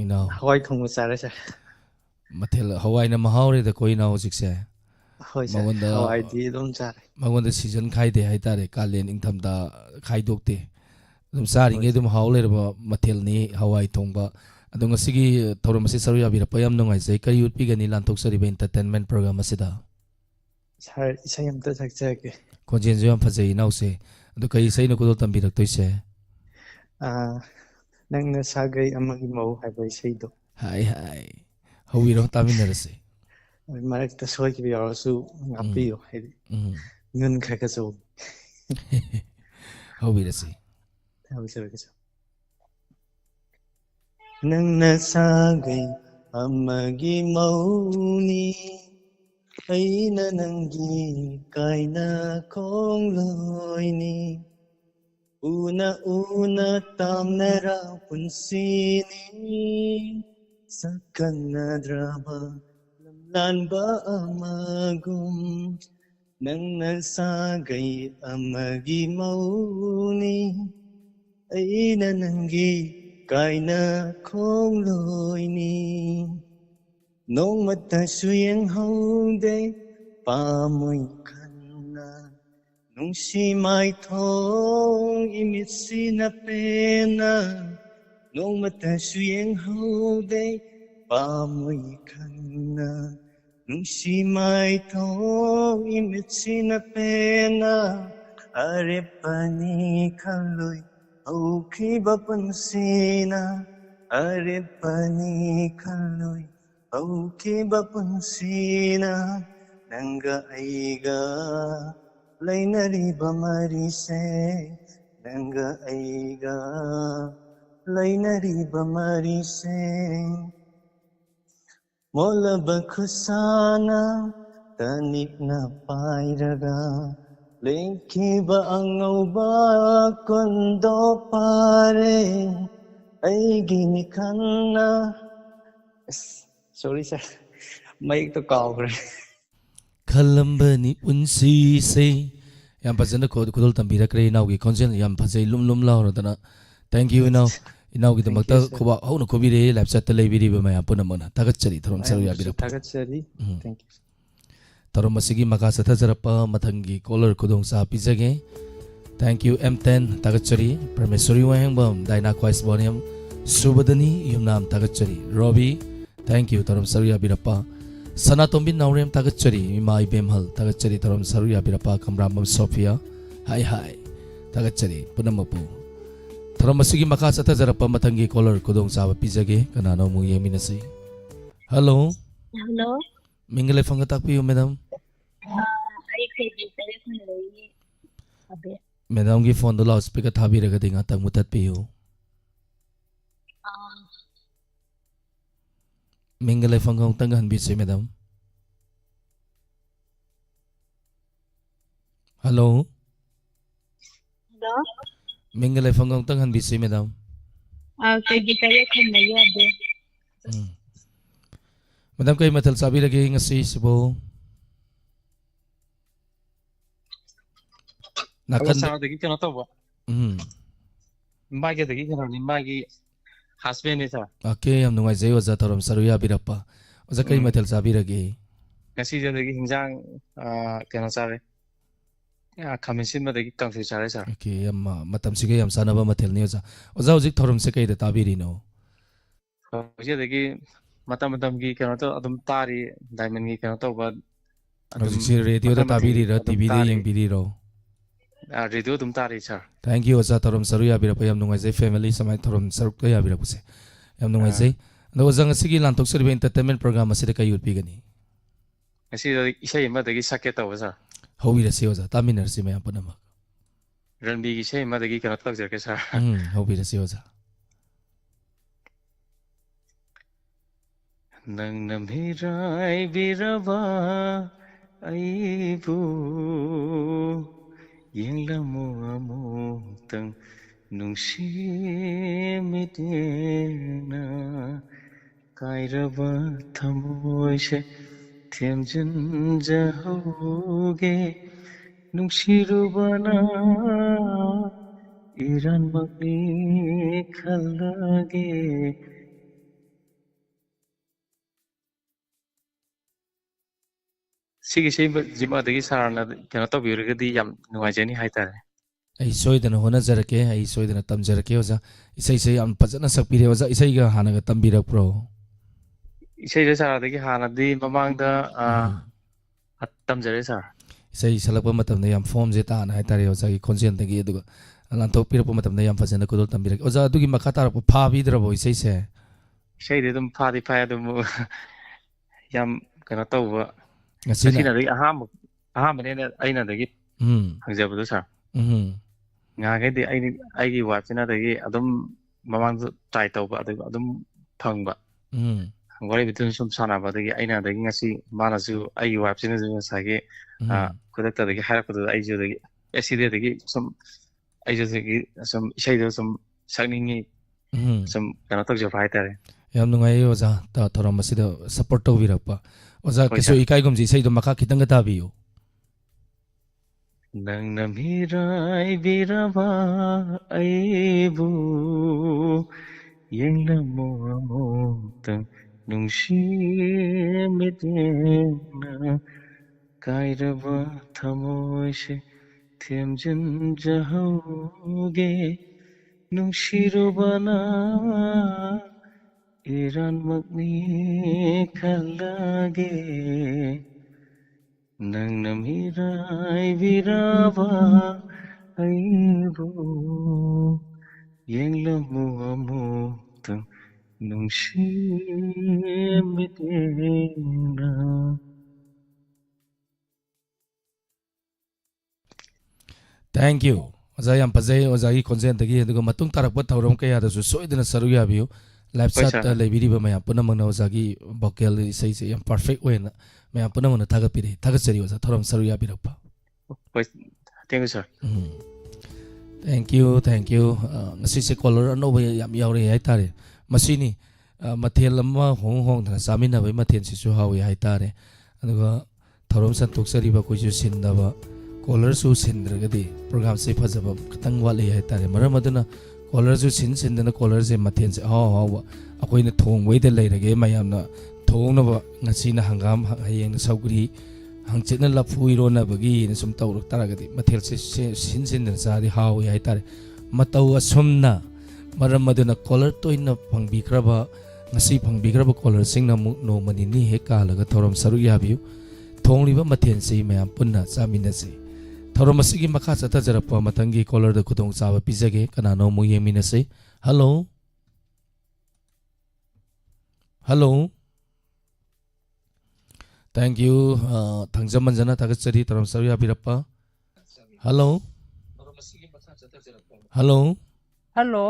Now ꯍꯋꯥꯏ ꯊꯣꯡꯕ ꯆꯥꯔꯦ ꯁꯥꯔ mathel hawai na mahawre da koi na hojik se. ꯍꯣꯏ ꯁꯥꯔ Magonda ꯍꯋꯥꯏꯗꯤ ꯑꯗꯨꯝ ꯆꯥꯔꯦ magonda season khai de hai tare kalen ingtham da khai dokte. Dum sari nge dum haw le ba mathel ni hawai thongba. Ado ngasigi thorom se saru ya bira payam nongai sai kari utpi gani lantok sari ba entertainment program asida. ꯁꯥꯔ ꯏꯁꯩ ꯑꯝꯇ ꯁꯛꯆꯒꯦ Konjen jo am phajai naw se. Ado kai sai no ko tam birak toise. ꯅꯪꯅ ꯁꯥꯒꯩ ꯑꯃꯒꯤ ꯃꯧ ꯍꯥꯏꯕ ꯏꯁꯩꯗꯣ Hai hai. Hawiro taminarase. ꯃꯔꯛꯇ ꯁꯣꯏꯈꯤꯕ ꯌꯥꯎꯔꯁꯨ ꯉꯥꯛꯄꯤꯌꯨ ꯍꯥꯏꯗꯤ ꯉꯟ ꯈꯔ ꯈꯔ ꯆꯧ Hawirase. ꯍꯧꯖꯔꯒꯦ ꯁꯥꯔ ꯅꯪꯅ ꯁꯥꯒꯩ ꯑꯃꯒꯤ ꯃꯧꯅꯤ ꯑꯩꯅ ꯅꯪꯒꯤ ꯀꯥꯏꯅ ꯈꯣꯡꯂꯣꯏꯅꯤ ꯎꯅ ꯎꯅ ꯇꯥꯝꯅꯔ ꯄꯨꯟꯁꯤꯅꯤ ꯁꯛꯈꯪꯅꯗ꯭ꯔꯕ ꯂꯝꯂꯥꯟꯕ ꯑꯃꯒꯨꯝ ꯅꯪꯅ ꯁꯥꯒꯩ ꯑꯃꯒꯤ ꯃꯧꯅꯤ ꯑꯩꯅ ꯅꯪꯒꯤ ꯀꯥꯏꯅ ꯈꯣꯡꯂꯣꯏꯅꯤ ꯅꯣꯡꯃꯇꯁꯨ ꯌꯦꯡꯍꯧꯗꯦ ꯄꯥꯝꯃꯣꯏ ꯈꯟꯅ ꯅꯨꯡꯁꯤ ꯃꯥꯏꯊꯣꯡ ꯏꯃꯤꯠꯁꯤꯅ ꯄꯦꯟꯅ ꯅꯣꯡꯃꯇꯁꯨ ꯌꯦꯡꯍꯧꯗꯦ ꯄꯥꯝꯃꯣꯏ ꯈꯟꯅ ꯅꯨꯡꯁꯤ ꯃꯥꯏꯊꯣꯡ ꯏꯃꯤꯠꯁꯤꯅ ꯄꯦꯟꯅ ꯑꯔꯦꯞꯄꯅꯤ ꯈꯜꯂꯣꯏ ꯍꯧꯈꯤꯕ ꯄꯨꯟꯁꯤꯅ ꯑꯔꯦꯞꯄꯅꯤ ꯈꯜꯂꯣꯏ ꯍꯧꯈꯤꯕ ꯄꯨꯟꯁꯤꯅ ꯅꯪꯒ ꯑꯩꯒ ꯂꯩꯅꯔꯤꯕ ꯃꯔꯤꯁꯦ ꯅꯪꯒ ꯑꯩꯒ ꯂꯩꯅꯔꯤꯕ ꯃꯔꯤꯁꯦ ꯃꯣꯜꯂꯕ ꯈꯨꯠꯁꯥꯅ ꯇꯅꯤꯛꯅ ꯄꯥꯏꯔꯒ ꯂꯦꯡꯈꯤꯕ ꯑꯉꯧꯕ ꯀꯨꯟꯗꯣ ꯄꯥꯔꯦ ꯑꯩꯒꯤꯅꯤ ꯈꯟꯅ ꯁꯣꯔꯤ ꯁꯥꯔ ꯃꯌꯦꯛꯇꯣ ꯀꯥꯎꯈ꯭ꯔꯦ Kalambani unsi se. Yang pasal ko kudol tambirakre inaw gi konjen yang pasal lum lauradana. Thank you inaw. Inaw gi Thank damakta you, sir. ko ba hau no ko bire lab chat tele biri ba maya puna mona. Tagat chari thorom saru ya bira. ꯊꯥꯒꯠꯆꯔꯤ thank you Thorom masigi maka satha jarapa mathangi caller kudong sa pizage. Thank you M10 tagat chari. Permesori waheng bam daina kwais boniam. Subadani yumnam tagat chari. Robi thank you thorom saru ya bira pa. Sanatombi Naurem Tagachari, Mai Bemhal, Tagachari Taram Saruya Birapa, Kamrambam Sophia, Hi Hi, Tagachari, Punamapu. Taramasugi Makasata Zarapa Matangi Color Kudong Sava Pizage, Kanano Muye Minasi. Hello, Hello. Mingale Fangatapi, madam. I could be telephone a bit. Madam give on the loudspeaker Tabi Regading at Mutat Pio. Mingale Fangong Tangan Bisi, madam. Hello, Hello. Mingale Fangong Tangan Bisi, madam. Could be telephone a bit. Madam kay matal sabi lagi ngasi sibo. Nakan. ꯁꯥꯔꯗꯒꯤ ꯀꯩꯅꯣ ꯇꯧꯕ ꯃꯥꯒꯤꯗꯒꯤ ꯀꯩꯅꯣꯅꯤ ꯃꯥꯒꯤ ꯍꯁꯕꯦꯟꯅꯤ ꯁꯥꯔ Okay, am nungay oza thorom saruya birapa. Oza kay matal sabi lagi. ꯉꯁꯤꯗꯒꯤ ꯍꯤꯟꯖꯥꯡ ꯀꯩꯅꯣ ꯆꯥꯔꯦ ꯈꯥꯃꯦꯟ ꯁꯤꯟꯕꯗꯒꯤ ꯀꯥꯡꯁꯣꯏ ꯆꯥꯔꯦ ꯁꯥꯔ Okay, am matam sige am sanaba matel ni oza. Oza hojik thorom se kay da tabiri no. ꯍꯧꯖꯤꯛꯗꯒꯤ ꯃꯇꯝ ꯃꯇꯝꯒꯤ ꯀꯩꯅꯣ ꯇꯧ ꯑꯗꯨꯝ ꯇꯥꯔꯤ ꯗꯥꯏꯃꯟꯒꯤ ꯀꯩꯅꯣ ꯇꯧꯕ Hojik si radio da tabiri ra TV da yang biri ro. Radio ꯑꯗꯨꯝ ꯇꯥꯔꯤ ꯁꯥꯔ Thank you oza thorom saruya birapa am nungay family samay thorom saruk kay birapa se. Am nungay zay. Ando oza ngasi gi lantok sariba entertainment program asida kay utpi gani. ꯉꯁꯤꯗꯒꯤ ꯏꯁꯩ ꯑꯃꯗꯒꯤ ꯁꯛꯀꯦ ꯇꯧꯕ ꯁꯥꯔ Hawi ra si oza taminar si mayam panama. ꯔꯟꯕꯤꯒꯤ ꯏꯁꯩ ꯑꯃꯗꯒꯤ ꯀꯩꯅꯣ ꯇꯧꯖꯔꯛꯀꯦ ꯁꯥꯔ Hawi ra si oza. ꯅꯪꯅ ꯃꯤꯔꯥꯏꯕꯤꯔꯕ ꯑꯩꯕꯨ ꯌꯦꯡꯂꯝꯃꯨ ꯑꯃꯨꯛꯇꯪ ꯅꯨꯡꯁꯤ ꯃꯤꯠꯌꯦꯡꯅ ꯀꯥꯏꯔꯕ ꯊꯃꯣꯏꯁꯦ ꯊꯦꯝꯖꯤꯟꯖꯍꯧꯒꯦ ꯅꯨꯡꯁꯤꯔꯨꯕꯅ ꯏꯔꯥꯟꯃꯛꯅꯤ ꯈꯜꯂꯒꯦ ꯁꯤꯒꯤ ꯏꯁꯩꯁꯤꯃꯗꯒꯤ ꯁꯥꯔꯅ ꯀꯩꯅꯣ ꯇꯧꯕꯤꯔꯒꯗꯤ ꯌꯥꯝ ꯅꯨꯡꯉꯥꯏꯖꯅꯤ ꯍꯥꯏꯇꯥꯔꯦ ꯑꯩ ꯁꯣꯏꯗꯅ ꯍꯣꯠꯅꯖꯔꯛꯀꯦ ꯑꯩ ꯁꯣꯏꯗꯅ ꯇꯝꯖꯔꯛꯀꯦ ꯑꯣꯖꯥ ꯏꯁꯩꯁꯦ ꯌꯥꯝ ꯐꯖꯅ ꯁꯛꯄꯤꯔꯦ ꯑꯣꯖꯥ ꯏꯁꯩꯒ ꯍꯥꯟꯅꯒ ꯇꯝꯕꯤꯔꯛꯄ꯭ꯔꯣ ꯏꯁꯩꯁꯦ ꯁꯥꯔꯗꯒꯤ ꯍꯥꯟꯅꯗꯤ ꯃꯃꯥꯡꯗ ꯇꯝꯖꯔꯦ ꯁꯥꯔ ꯏꯁꯩ ꯁꯛꯂꯛꯄ ꯃꯇꯝꯗ ꯌꯥꯝ ꯐꯣꯝꯁꯦ ꯇꯥꯅ ꯍꯥꯏꯇꯥꯔꯦ ꯑꯣꯖꯥꯒꯤ ꯈꯣꯟꯖꯦꯜꯗꯒꯤ ꯑꯗꯨꯒ ꯂꯥꯟꯊꯣꯛꯄꯤꯔꯛꯄ ꯃꯇꯝꯗ ꯌꯥꯝ ꯐꯖꯅ ꯈꯨꯗꯣꯜ ꯇꯝꯕꯤꯔꯛꯀꯦ ꯑꯣꯖꯥ ꯑꯗꯨꯒꯤ ꯃꯈꯥ ꯇꯥꯔꯛꯄ ꯐꯥꯕꯤꯗ꯭ꯔꯕꯣ ꯏꯁꯩꯁꯦ ꯏꯁꯩꯗꯤ ꯑꯗꯨꯝ ꯐꯥꯗꯤ ꯐꯥꯏ ꯑꯗꯨꯝ ꯌꯥꯝ ꯀꯩꯅꯣ ꯇꯧꯕ ꯉꯁꯤꯅ ꯉꯁꯤꯅꯗꯒꯤ ꯑꯍꯥꯟꯕꯅꯦꯅ ꯑꯩꯅꯗꯒꯤ ꯍꯪꯖꯕꯗꯣ ꯁꯥꯔ ꯉꯍꯥꯟꯈꯩꯗꯤ ꯑꯩꯒꯤ ꯋꯥꯏꯐꯁꯤꯅꯗꯒꯤ ꯑꯗꯨꯝ ꯃꯃꯥꯡꯗ ꯇ꯭ꯔꯥꯏ ꯇꯧꯕ ꯑꯗꯨꯒ ꯑꯗꯨꯝ ꯐꯪꯕ ꯋꯥꯔꯤꯕꯤꯗꯨꯅ ꯁꯨꯝ ꯁꯥꯟꯅꯕ ꯑꯗꯒꯤ ꯑꯩꯅꯗꯒꯤ ꯉꯁꯤ ꯃꯥꯅꯁꯨ ꯑꯩꯒꯤ ꯋꯥꯏꯐꯁꯤꯅꯁꯨ ꯉꯁꯥꯏꯒꯤ ꯈꯨꯗꯛꯇꯗꯒꯤ ꯍꯥꯏꯔꯛꯄꯗꯨꯗ ꯑꯩꯁꯨ ꯁꯤꯗꯒꯤ ꯁꯨꯝ ꯑꯩꯁꯨ ꯁꯨꯝ ꯏꯁꯩꯗꯣ ꯁꯨꯝ ꯁꯛꯅꯤꯡꯉꯤ ꯁꯨꯝ ꯀꯩꯅꯣ ꯇꯧꯖꯕ ꯍꯥꯏꯇꯥꯔꯦ ꯌꯥꯝ ꯅꯨꯡꯉꯥꯏꯌꯦ ꯑꯣꯖꯥ ꯊꯧꯔꯝ ꯑꯁꯤꯗ ꯁꯞꯄꯣꯔꯠ ꯇꯧꯕꯤꯔꯛꯄ ꯑꯣꯖꯥ ꯍꯣꯏ ꯀꯩꯁꯨ ꯁꯥꯔ ꯏꯀꯥꯏꯒꯨꯝꯁꯤ ꯏꯁꯩꯗꯣ ꯃꯈꯥ ꯈꯤꯇꯪꯒ ꯇꯥꯕꯤꯌꯨ ꯅꯪꯅ ꯃꯤꯔꯥꯏꯕꯤꯔꯕ ꯑꯩꯕꯨ ꯌꯦꯡꯂꯝꯃꯨ ꯑꯃꯨꯛꯇꯪ ꯅꯨꯡꯁꯤꯃꯤꯇꯦꯡꯅ ꯀꯥꯏꯔꯕ ꯊꯃꯣꯏꯁꯦ ꯊꯦꯝꯖꯤꯟꯖꯍꯧꯒꯦ ꯅꯨꯡꯁꯤꯔꯨꯕꯅ 이란막니 칼라게 낭남이라이비라바 아이고 옌라무아무땅 농심이되나 Thank you. Oza yam pazai oza gi konsen tagi aduga matung tarakpa thauram kaya dasu soidana saru yabiu live Hoi chat sir. laibiri ba mayam puna mangna oza gi vocal isai se yam perfect way na mayam puna mangna thagat piri thagat sari oza thauram saru yabirakpa. Hoi, thank you sir. Thank you, thank you. Ngasi se caller no ba yam yaure hai tare. Masini mathel amma hong hong thana samina bai mathen si su hawi hai tare. Aduga thauram santuk sari ba kuju sinda ba caller su sindragadi program se phajaba khatang wali hai tare. Maram aduna caller su sindana caller se mathen se haw haw akoina thong wai de leirage mayamna thong na ba ngasi na hangam hayeng na saugri hangchitna lafu irona bagi na sum tawruk taragadi mathel se sin sa di hawi hai tare. Matau asumna maram aduna caller toina phangbikraba ngasi phangbikraba caller singna mu no manini he kalaga thoram saru yabiu thongliba mathen se mayam punna chamina se thauram asigi makha chata jarappa matangi caller da khudong chaba pijage kanano mu yemina se hello hello thank you thangjaman jana thagachari thauram saru yabirappa hello hello Hello.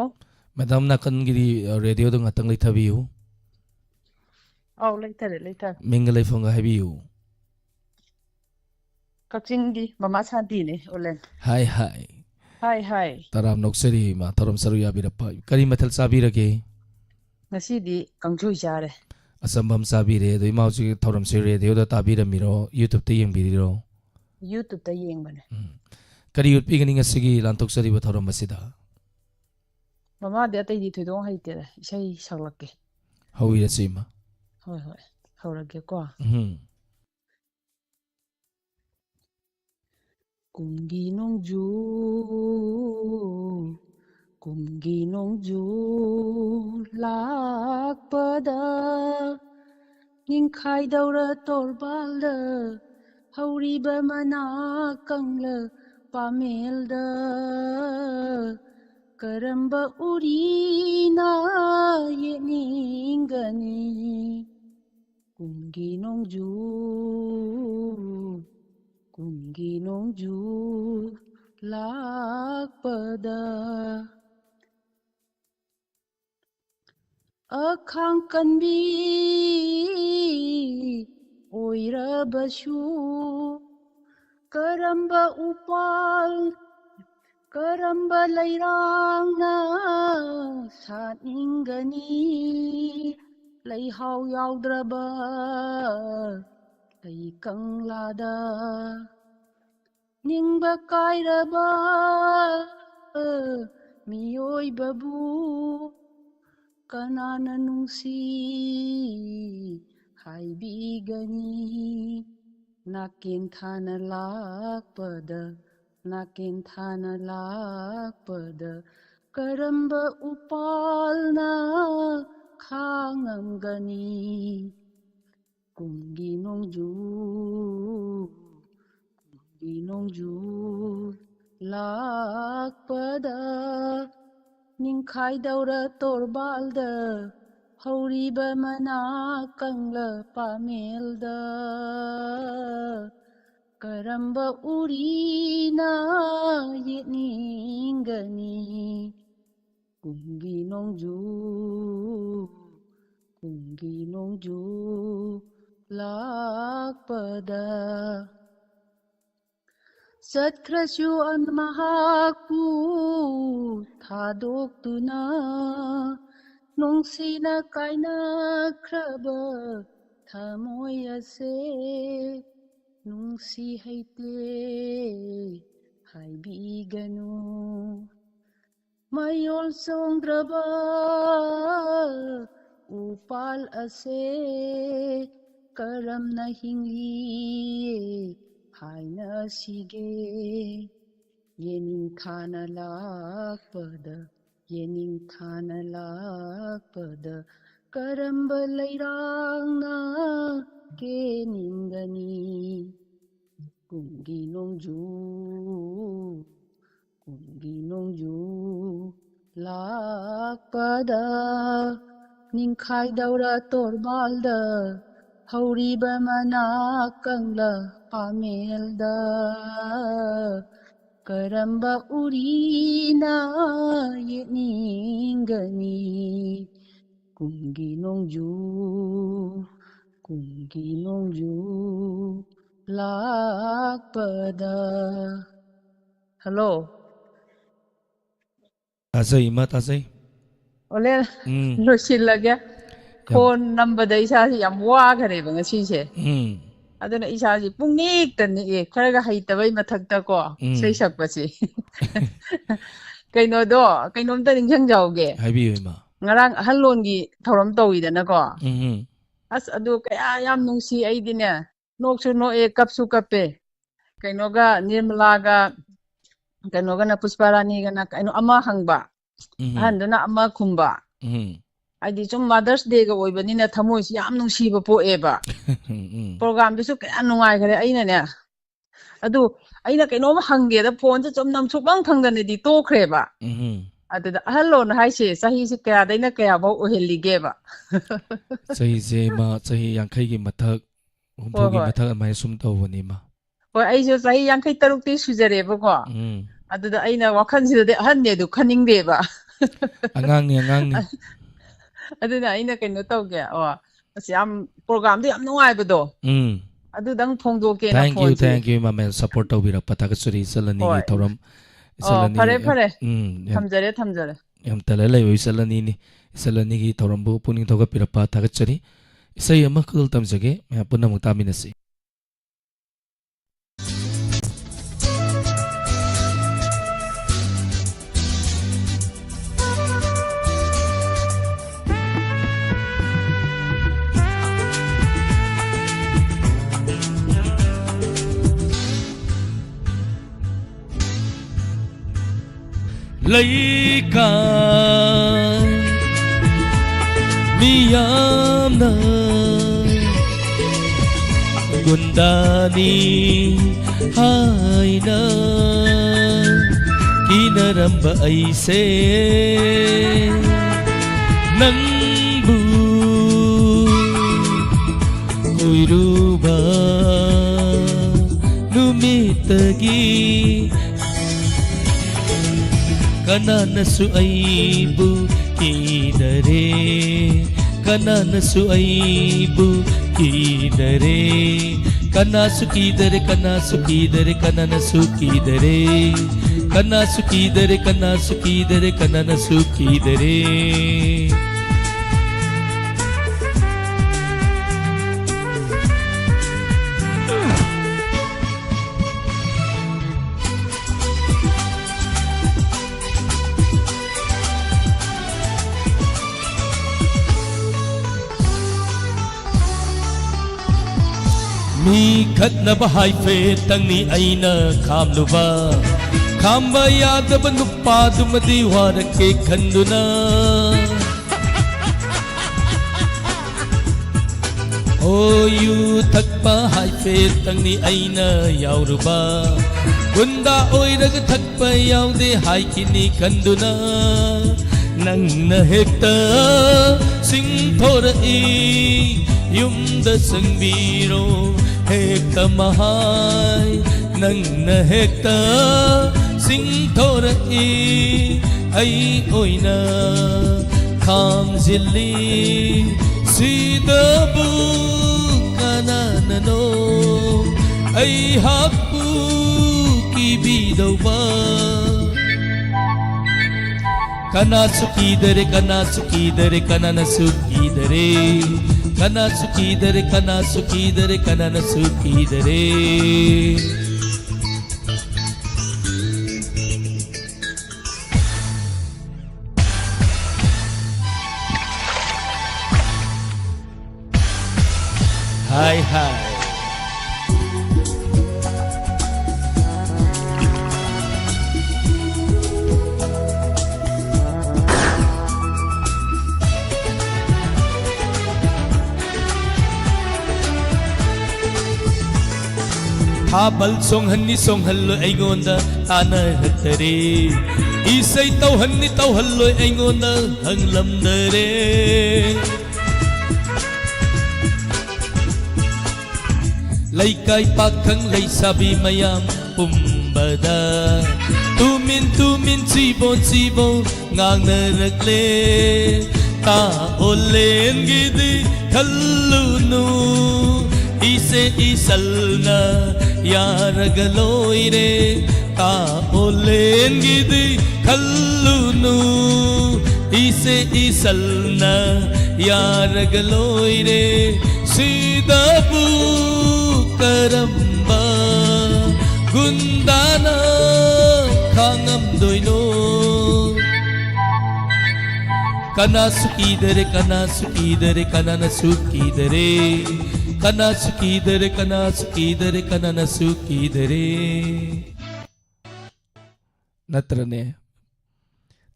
madam nakan giri radio do ngatang leithabiu Oh, later. mingalai fonga habiu Kachingdi, Mama Santi ne, Olen. hi Hi. taram noksari ma thauram saru yabirappa kari mathal sabirage Ngasi kangchui chare. asambam sabire do imauji thauram se radio da tabiramiro youtube te yengbiriro YouTube ta yengbane. kari utpi gani ngasigi lantok sari ba thauram basida Mama de atai di thidong haite isai saklakke. hawi rasima Hoi. Haurage ko. Kumgi nongju lakpada ningkhai daura torbalda hauriba mana kangla pamelda karamba urina yeningani kumgi nongju lakpada akhang kanbi oirabashu karamba upal karamba lairangna saningani laihau yaudraba ꯑꯩ ꯀꯪꯂꯥꯗ ꯅꯤꯡꯕ ꯀꯥꯏꯔꯕ ꯃꯤꯑꯣꯏꯕꯕꯨ ꯀꯅꯥꯅ ꯅꯨꯡꯁꯤ ꯍꯥꯏꯕꯤꯒꯅꯤ ꯅꯥꯀꯦꯟ ꯊꯥꯅ ꯂꯥꯛꯄꯗ ꯅꯥꯀꯦꯟ ꯊꯥꯅ ꯂꯥꯛꯄꯗ ꯀꯔꯝꯕ ꯎꯄꯥꯜꯅ ꯈꯥꯡꯉꯝꯒꯅꯤ ꯀꯨꯝꯒꯤ ꯅꯣꯡꯖꯨ ꯂꯥꯛꯄꯗ ꯅꯤꯡꯈꯥꯏꯗꯧꯔ ꯇꯣꯔꯕꯥꯜꯗ ꯍꯧꯔꯤꯕ ꯃꯅꯥ ꯀꯪꯂ ꯄꯥꯃꯦꯜꯗ ꯀꯔꯝꯕ ꯎꯔꯤꯅ ꯌꯦꯠꯅꯤꯡꯒꯅꯤ ꯀꯨꯝꯒꯤ ꯅꯣꯡꯖꯨ ꯂꯥꯛꯄꯗ ꯆꯠꯈ꯭ꯔꯁꯨ ꯃꯍꯥꯛꯄꯨ ꯊꯥꯗꯣꯛꯇꯨꯅ ꯅꯨꯡꯁꯤꯅ ꯀꯥꯏꯅꯈ꯭ꯔꯕ ꯊꯃꯣꯏ ꯑꯁꯦ ꯅꯨꯡꯁꯤ ꯍꯩꯇꯦ ꯍꯥꯏꯕꯤꯒꯅꯨ ꯃꯌꯣꯜ ꯆꯣꯡꯗ꯭ꯔꯕ ꯎꯄꯥꯜ ꯑꯁꯦ ꯀꯔꯝꯅ ꯍꯤꯡꯂꯤ ꯍꯥꯏꯅ ꯁꯤꯒꯦ ꯌꯦꯅꯤꯡꯊꯥꯅ ꯂꯥꯛꯄꯗ ꯀꯔꯝꯕ ꯂꯩꯔꯥꯡꯅ ꯀꯦꯅꯤꯡꯒꯅꯤ ꯀꯨꯝꯒꯤ ꯅꯣꯡꯖꯨ ꯂꯥꯛꯄꯗ ꯅꯤꯡꯈꯥꯏꯗꯧꯔ ꯇꯣꯔꯕꯥꯜꯗ ꯍꯧꯔꯤꯕ ꯃꯅꯥ ꯀꯪꯂ ꯄꯥꯃꯦꯜꯗ ꯀꯔꯝꯕ ꯎꯔꯤꯅ ꯌꯦꯠꯅꯤꯡꯒꯅꯤ ꯀꯨꯝꯒꯤ ꯅꯣꯡꯖꯨ ꯂꯥꯛꯄꯗ. Hello. ꯇꯥꯖꯩ ꯏꯃꯥ ꯇꯥꯖꯩ. Olen losilage phone number da isaasi yam waaghareeba ngasise. Aduna isaasi pungnikta ni'e kharaga haitabay mathakta ko sei sakpasi. Kainodo kainomta ningsangjawge. Haibiyo ima. Ngarang ahalongi thoram tawidana ko. As adu kaya yam nungsi aidine noksu no'e kapsu kape. Kainoga Nirmalaga kainoga na Pusparani ga kaino ama hangba. Ahanduna ama khumba. Aidi sum Mother's Day ga oibanina thamoisi yam nungsiba po'eba. Program dusu kaya nungai khare aina ne. Adu aina kainoma hangge da phone se chum namsukbang phangdane di tokreba. Aduda ahalon haise sahi se kaya daina kaya bau oheligeba. Sahi se ma sahi yankai gi mathak humpugi mathak amai sum tawani ma. Hoi aisu sahi yankai tarukti sujareba ko. Aduda aina wakhansida de ahanne du khaningdeba. Angang ni. Aduna aina kaino tawge asi yam program de yam nungai bado. Adu dang phongdoke na phone. Thank you mama support tawbirak pataka suri salani gi thoram salani. Pare. Thamjare. Yam talalai oi salani gi thoram bu puning thoga pirapa thagachari. Isai ama khul tamjage me punna mutaminasi. Laika miyamna gundani haina kinaramba aise nangbu kuiruba numitagi kananasu aibu kinare kananasu aibu kinare kanasu kidare kananasu kidare kananasu kidare खत्नब हाइफे तंगनी अइना खामलुबा खांबा यादब नुपादुमदी वारके खंदुना ओ यू थकपा हाइफे तंगनी अइना याउरुबा गुंदा ओइरग थकपा याउदे हाइकिनी खंदुना नंगना हेक्ता सिंथोरई युमदा संगबीरो हेक्ता महाय नंगना हेक्ता सिंथोरई आई ओइना खामजिली सिदबु kananano ay hapu kibidawa kanasukidare kanasukidare kananasukidare kanasukidare kanasukidare kananasukidare Hi hi Habal songhanni songhallo aingonda tana hattare Isai tauhanni tauhallo aingonda hanglamdare Laikay pakhang laysabi mayam pumbada Tumin tumin sibon sibon ngang naragle Ta olen gidi kallunu Ise isalna yaragaloire Ta olen gidi kallunu Ise isalna yaragaloire Sidabu karamba gundana khangam doino kanasukidare kanasukidare kananasukidare kanasukidare kanasukidare kananasukidare natrane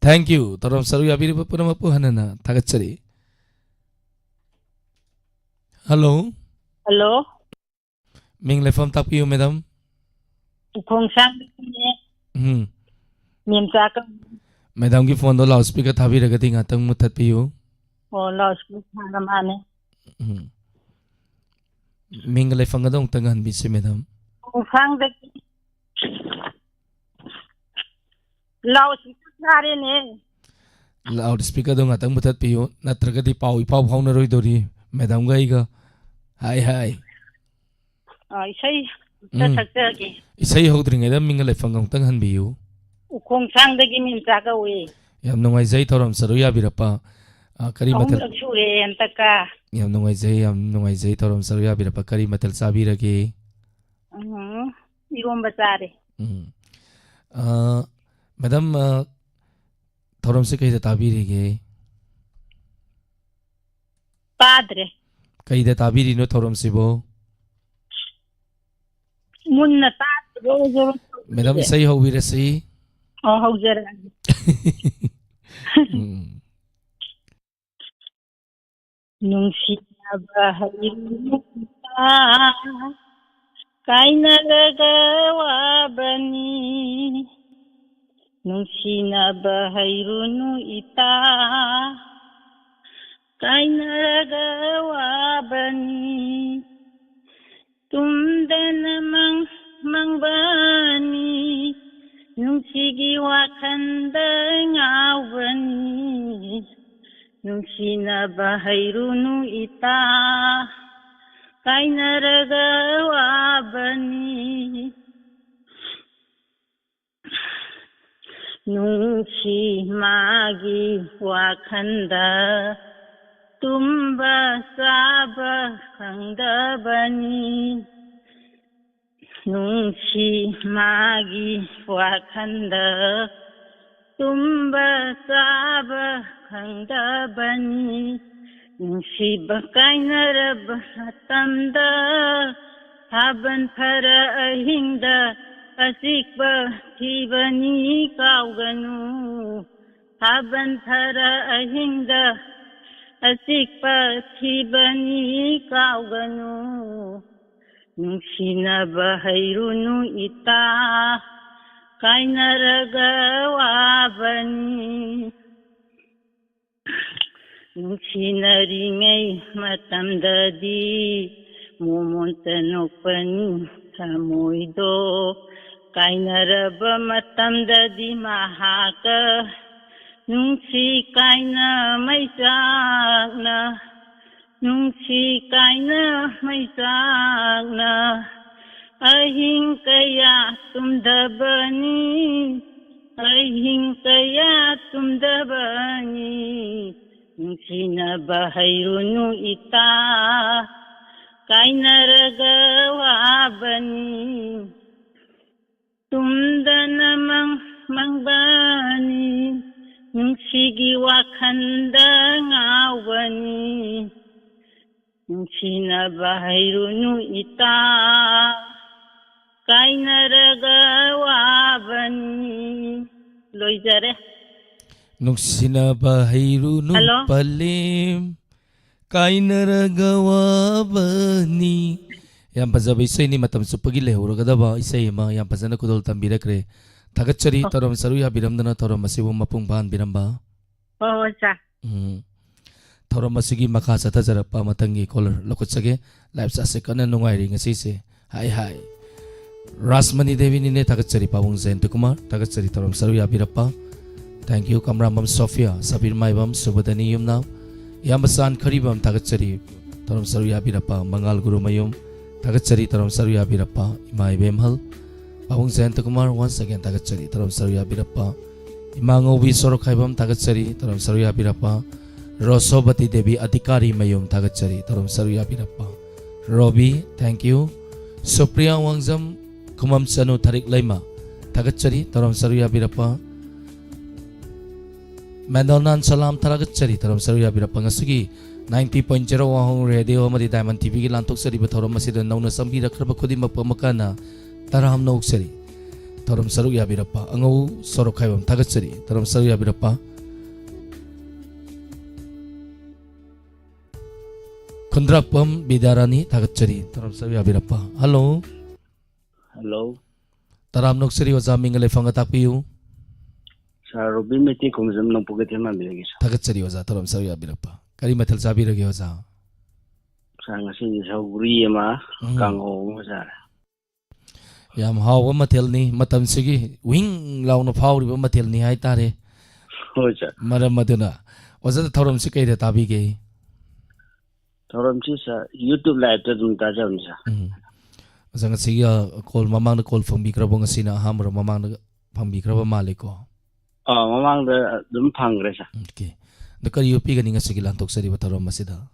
thank you taram saru yabiri puramapu hanana thagachari hello hello Ming lefam tapiyo madam khong sang miem cha ka madam ki phone do loudspeaker thabi ragati ngatang muthat piyo o loudspeaker na mane Ming lefam ngadong tangan bi se madam khong sang de loudspeaker sare ne loudspeaker do ngatang muthat piyo natragadi pau ipau phau na roi dori madam ga iga hi hi isai sakjage isai hodring edam minga lefam ngong tang han biyu khong sang de gi miem cha ka we yam nungai jai thoram saru ya birapa kari mathal sure antaka yam nungai jai thoram saru ya birapa kari mathal sabi rage iromba chare madam thoram se kaida tabiri ge padre kaida tabiri no thoram se bo munna ta rojo madam sai ho wirasi hojara nungsinaba hayrunuta kainaragawabani nungsinaba hayrunu ita kainaragawabani tumdana mangbani nungsigi wakanda ngawani nungsinaba hayrunu ita kainaragawabani nungsi magi wakanda tumba saba khangdabani nungsi magi wakanda tumba saba khangdabani nungsi bakainarab tamda Haban phara ahinda asikba thibani kauganu Haban phara ahinda asikba thibani kauganu Nungsinaba hayrunu ita kainaraga wabani Nungsinaringay matamdadi mumuntanokpani samoydo kainaraba matamdadi mahaka Nungsi kaina maisakna Nungsi kaina maisakna Ahing kaya tumdabani Ahing kaya tumdabani Nungsina bahayrunu ita Kainaraga wabani Tumda namang mangbani Nungsigi wakanda ngawani Nungsina bahayrunu ita Kainaraga wabani Loizare Nungsina bahayrunu palim Kainaraga wabani Yang pazaba isay ni matam supagile huragada isay ma yang pazana kudol tambirakre Tagachari torom saruya biramdana torom masibum mapung bahan biramba Oo sa Torom masigi makasa tajarapa matangi caller lokot sage live sa sekana nungairi ngasi se hai hai Rasmani Devi nine tagachari pawung Zaintu Kumar tagachari torom saruya birappa Thank you Kamramam Sophia Sabir Maibam Subadani Yumna Yamasan Karibam tagachari torom saruya birappa Mangal Guru Mayum tagachari torom saruya birappa Imai Bemhal Pawung Zaintu Kumar once again tagachari torom saruya birappa Imangowi Sorokhaibam tagachari torom saruya birappa Rosobati Devi Adhikari Mayum tagachari torom saruya birappa Robi thank you Supriya Wangzam Kumam Sanu Tarik Laima tagachari torom saruya birappa Mandonan Salam tagachari torom saruya birappa ngasugi 90.0 wahong radio amadi Diamond TV gi lantok sari bathorom masida nauna sambi rakraba khudima pamakana taraham nok sari torom saruya birappa angau sorokhaibam tagachari torom saruya birappa Kundrapam Bidarani tagachari torom saruya birappa hello Hello taram nok sari oza mingale fanga takpiu Sir Robin meti kumzam nang pugatima bilagi sa tagachari oza torom saruya birappa kari mathal sabirage oza sa ngasi saugri ama kango sa Yam hawa mathel ni matam sigi wing launa phawri ba mathel ni hai tare ho sa maram maduna oza thorom si kai da tabi ge thorom chi sa YouTube live ta dum ta jam sa oza ngasi ya call mamang na call phangbi krabo ngasi na hamro mamang na phangbi krabo maliko mamang da dum phangre sa okay da kari UP ga ninga sigi lantok sari ba thorom masida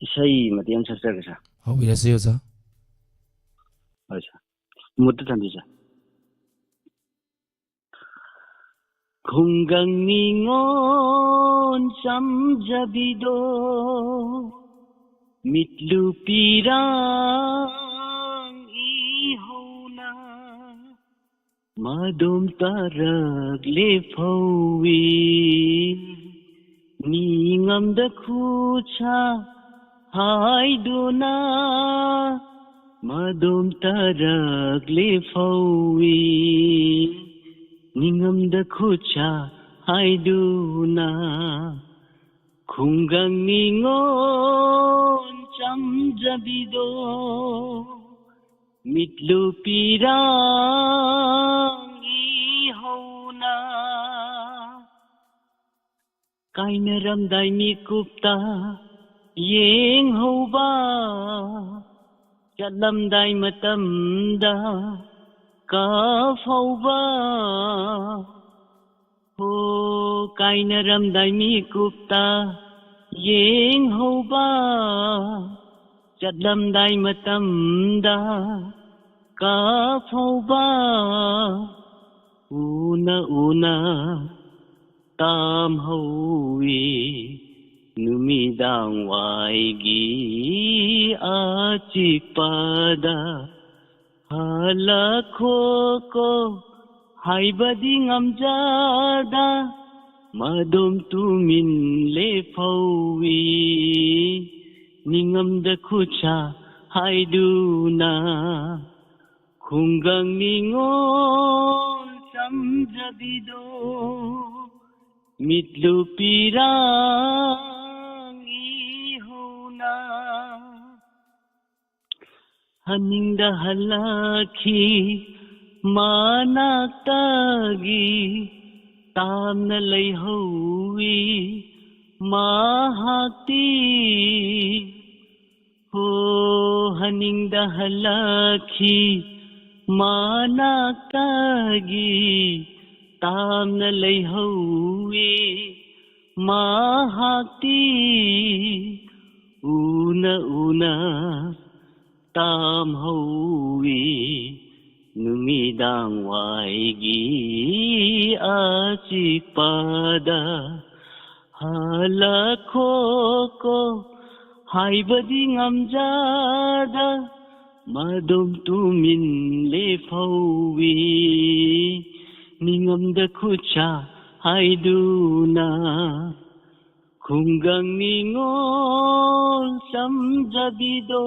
isai matiam sa sa sa ho ira se oza Acha. Mutu tandi sa. Khungang ningon samjabido mitlu pirang ihona madom tarak lefawi ningam da khucha haiduna Madum tarak lefawi Ningam da khucha haiduna Khungang ningon chamjabido Mitlu pirang ihona Kainaram daini kupta Yeng hoba Chalamdai matamda ka phauba ho kainaramdai mi kupta yeng hoba chalamdai matamda ka phauba una tam howi num ꯅꯨꯃꯤꯗꯥꯡ ꯋꯥꯏꯒꯤ ꯑꯆꯤꯛꯄꯗ ꯍꯜꯂꯛꯈꯣꯀꯣ ꯍꯥꯏꯕꯗꯤ ꯉꯝꯖꯗ ꯃꯗꯨꯝ ꯇꯨꯃꯤꯟ ꯂꯦꯞꯍꯧꯏ ꯅꯤꯡꯉꯝꯗ ꯈꯨꯠꯁꯥ ꯍꯥꯏꯗꯨꯅ ꯈꯨꯡꯒꯪ ꯅꯤꯉꯣꯜ ꯆꯝꯖꯕꯤꯗꯣ ꯃꯤꯠꯂꯨ ꯄꯤꯔꯥꯡꯒꯤ ꯍꯧꯅ ꯍꯟꯅꯤꯡꯗ ꯍꯜꯂꯛꯈꯤ ꯃꯅꯥꯛꯇꯒꯤ ꯇꯥꯝꯅ ꯂꯩꯍꯧꯏ ꯃꯍꯥꯛꯇꯤ ꯍꯣ ꯍꯟꯅꯤꯡꯗ ꯍꯜꯂꯛꯈꯤ ꯃꯅꯥꯛꯇꯒꯤ ꯇꯥꯝꯅ ꯂꯩꯍꯧꯏ ꯃꯍꯥꯛꯇꯤ ꯎꯅ ꯎꯅ ꯇꯥꯝꯍꯧꯏ ꯅꯨꯃꯤꯗꯥꯡ ꯋꯥꯏꯒꯤ ꯑꯆꯤꯛꯄꯗ ꯍꯜꯂꯛꯈꯣꯀꯣ ꯍꯥꯏꯕꯗꯤ ꯉꯝꯖꯗ ꯃꯗꯨꯝ ꯇꯨꯃꯤꯟ ꯂꯦꯞꯍꯧꯏ ꯅꯤꯡꯉꯝꯗ ꯈꯨꯠꯁꯥ ꯍꯥꯏꯗꯨꯅ ꯈꯨꯡꯒꯪ ꯅꯤꯉꯣꯜ ꯆꯝꯖꯕꯤꯗꯣ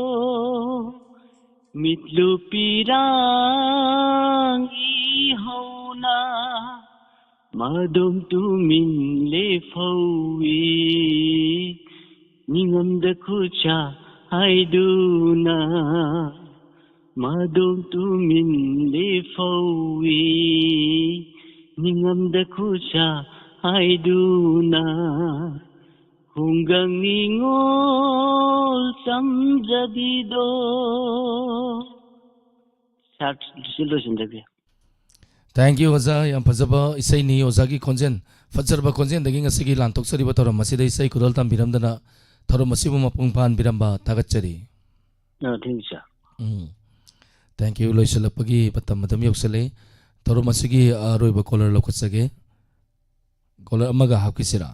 ꯃꯤꯠꯂꯨ ꯄꯤꯔꯥꯡꯒꯤ ꯍꯧꯅ ꯃꯗꯨꯝ ꯇꯨꯃꯤꯟ ꯂꯦꯞꯍꯧꯏ ꯅꯤꯡꯉꯝꯗ ꯈꯨꯠꯁꯥ ꯍꯥꯏꯗꯨꯅ ꯃꯗꯨꯝ ꯇꯨꯃꯤꯟ ꯂꯦꯞꯍꯧꯏ ꯅꯤꯡꯉꯝꯗ ꯈꯨꯠꯁꯥ ꯍꯥꯏꯗꯨꯅ ꯈꯨꯡꯒꯪ ꯅꯤꯉꯣꯜ ꯆꯝꯖꯕꯤꯗꯣ ꯂꯣꯏꯁꯤꯟꯖꯒꯦ Thank you Oza yam fazaba isai ni Oza gi khonjen fazarba khonjen dagi ngasigi lantoksariba thoram masida isai kudal tam biramdana thoram masibu mapung phan biramba thagachari Thank you. Thank you loisalapagi patam madam yoksale thoram masigi aroiba caller lokatsage caller amaga hakisira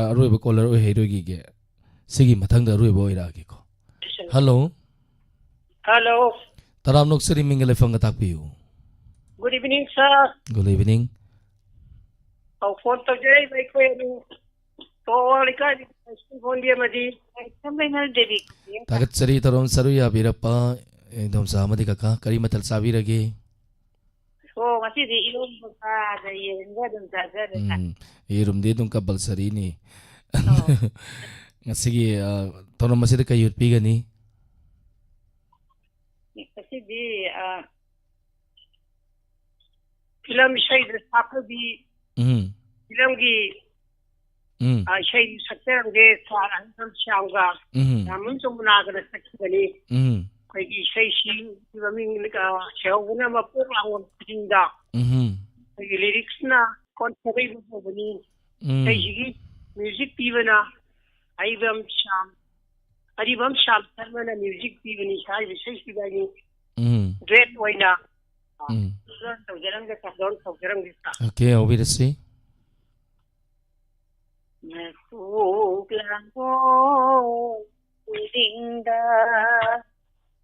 aroiba caller oi herogi ge sigi mathangda aroiba oiragi ko Hello Hello. Taram noksari mingale fanga takpiu Good evening, sir. Good evening Phone to Jay, my friend. To all the guys, phone dia madi. Something else, Devi. Tagatsari thoram saruya birappa edom samadi kaka kari matal sabirage So, masih di ilmu buka dari enggak dan jaga. irum de dum kabal sari ni ngasigi thoram masida kayut pigani Masih di film Syed Safavi. Film di Syed Sattar de Saran Syamga. Namun semua agak sakit ni. Kaya Syed si kami siapa guna mapur langon pinda. Kaya lyrics na konserai buat bani. Kaya sigi music pivana. Ayam Syam. Ayam Syam sama na music pivani Syed Syed bani. Dread wina. Okay, obviously. Dinda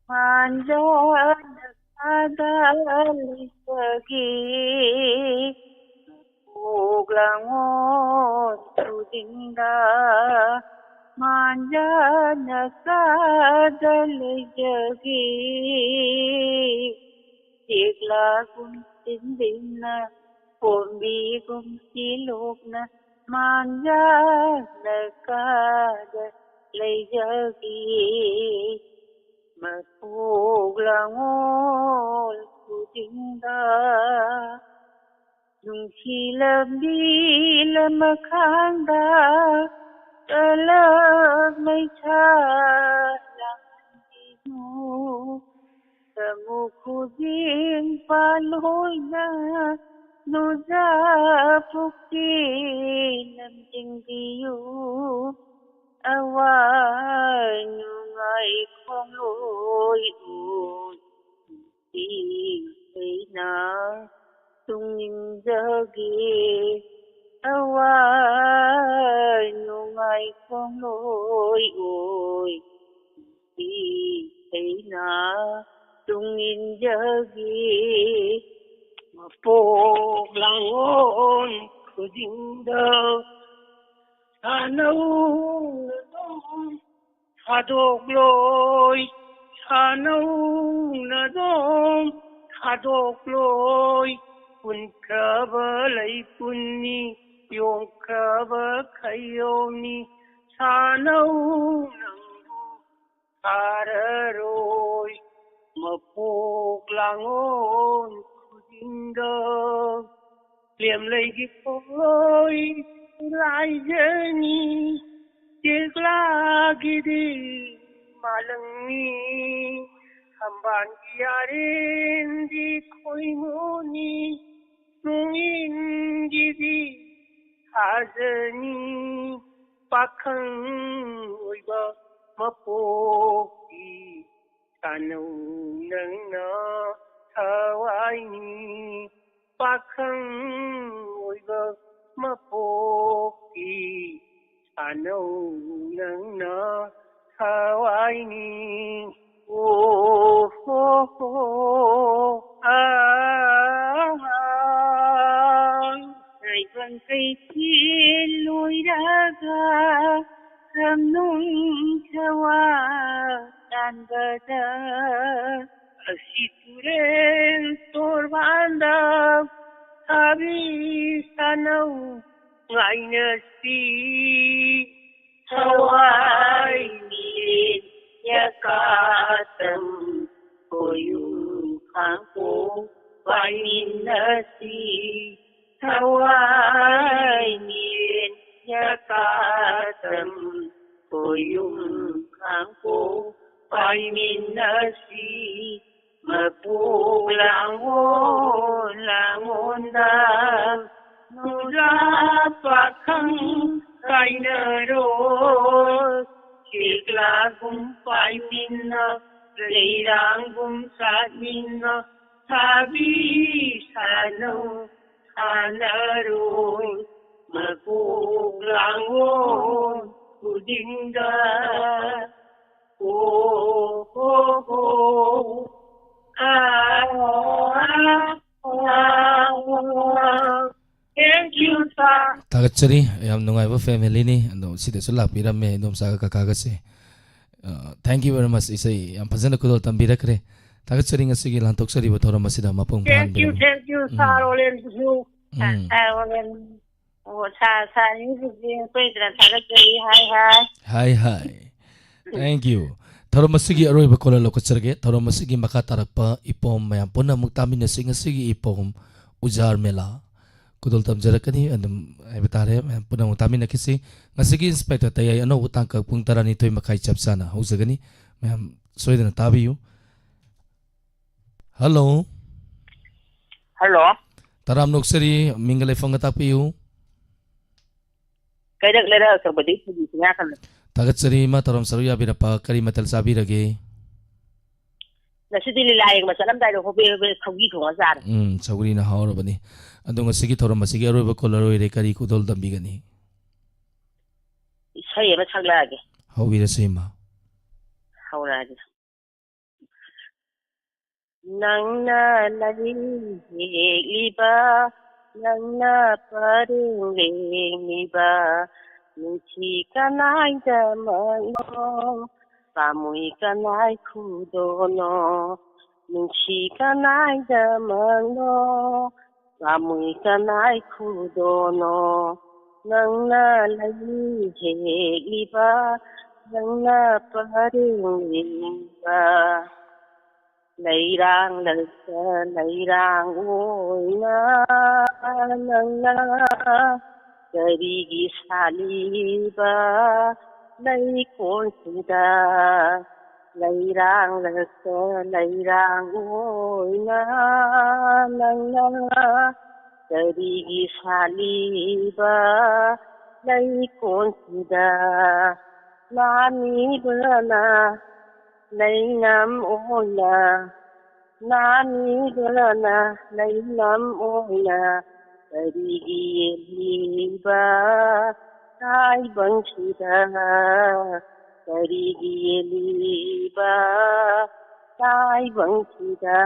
manjana sadali pagi uglangon dinda manjana sadali jagi Tikla kum tindina pombi kum silokna manja nakada lejagi mapuglangon kudinda nung silam makanda talag may chalang dinu Samukudin paloy na nuza pukin ng tingdiyo awan yung ay kong loy uti na tunging jagi awan yung ay phong lôi ôi đi thấy na tung in giờ gì mà phố làng ôn cứ dính đâu ta nâu ta đục lôi ta nâu na dom ta đục lôi kun ka ba lấy kun ni yong ka ba khayo ni sa nâu nang ta rồi mà phố làng ôn cứ dính đâu liềm lấy cái phôi lại dễ ni tiếc lagi di malangi hamban kiarin di koi moni nungin di hazani pakhang oiba mapoki tanu nang na thawai ni pakhang oiba mapoki tanu nang na thawai ni oh oh oh ngày vàng cây thiên lối đã ga thơm nung chawa dan bada asituren torbanda abi sanau ngai nasi Hawaii miền yakatam koyum kangko vain nasi Hawaii miền yakatam koyum kangko vain nasi langon da nula pakhang kainaro chikla gum pai minna leirang sa minna sabi sano sanaro mapulangon kudinda oh oh oh thank you sir Tagachari yam nungai ba family ni ando sida sula pirame dom sa ka ka se thank you very much isai yam phajana kudol tambira kare tagachari ngasi gi lantok sari ba thoram masida mapung thank you sir olen su olen o sa ni ji pedra tagachari hi thank you thoram masigi aroi ba kola lokacharge thoram masigi makha tarakpa ipom mayam puna muktamina singasigi ipom ujar mela kudol tamjarakani andum aibtare puna muktamina kisi ngasigi inspector tayai ano utang ka pung tarani thoi makai chapsana hausagani mayam soidana tabiyu hello taram noksari mingale fonga tapiyu kaidak lera sa badi pudi nya kan tagachari ma taram saruya birapa kari matal sabirage nasidi lilayang masalam dai ro be khawgi thonga jar chawri na hawra bani adunga sigi thoram masigi aroba koloroi re kari kudol dambigani sai ma chaglage hawira sima hawraji nangna lagi liba nangna paring liba nuchi kanai damang pamui kanai kudono nuchi kanai damang pamui kanai kudono nangna lagi liba nangna paring liba leirang oina nangna garigi saliba lei kon sida leirang oina nangna garigi saliba lei kon sida nani bana Lainam ola, nani dolana, lainam ola, perigi liba, ताइबंशीदा करिगी येलिबा ताइबंशीदा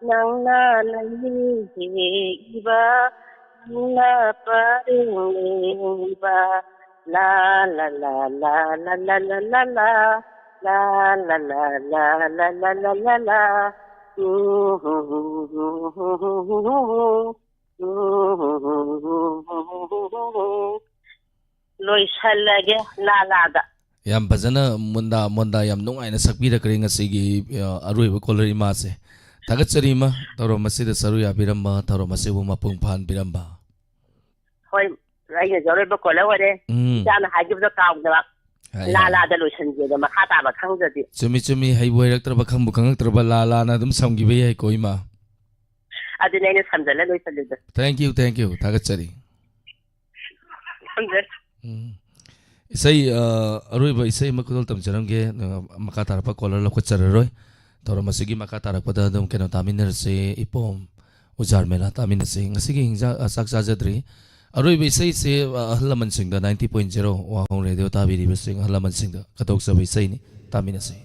नंगना लैहेगिबा नंगना पारेंलेबा La La La La La La La La La La La La La La La La La La लोइसल्लगे लालादा yam fazana munda yam nungaina sakbirakre ngasigi aruiba kolor ima se thagatsari ma toro masida saru ya biramba toro masibu mapung phan biramba hoi raina joreba kolawade jana hajibda kaawda लालादा लोइसनजेदा मखा ताबा खंगजदि chumi hai boiraktra khangbu khangaktra lala na dum samgi be hai koima adine ne samjala loisalida thank you thagatsari samjal isai aruiba isai makudol tamjaramge maka tarapa kolar lokochararoi toro masigi maka tarapada dum keno taminer se ipom ujar mela taminer se ngasigi hingja saksa jadri aruiba isai se halaman singda 90.0 wa hong radio tabiri besing halaman singda katok sabai isai ni taminer se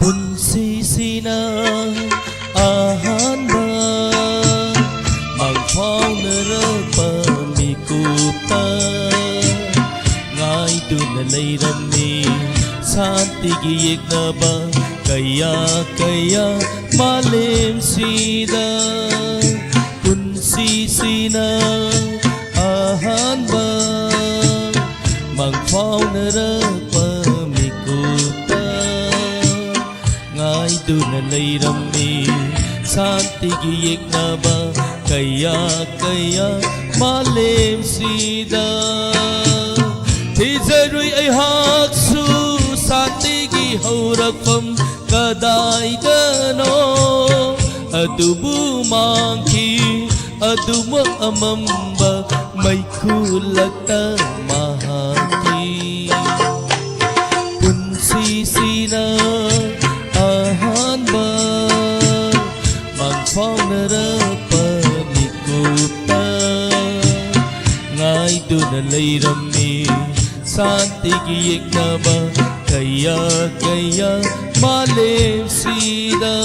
Punsisina ahanba magpawnara pamikupa ngai duna leiramni santigi yeknaba kaya malem sida punsisina ahanba magpawnara duna leiramni santigi yeknaba kaya malem sida tizarui ai haksu santigi haurakam kadaidano adubu mangki aduma amamba maikulakta mahati punsisina ahanba magpawnara pamikupa ngai duna leiramni santigi yeknaba kaya malem sida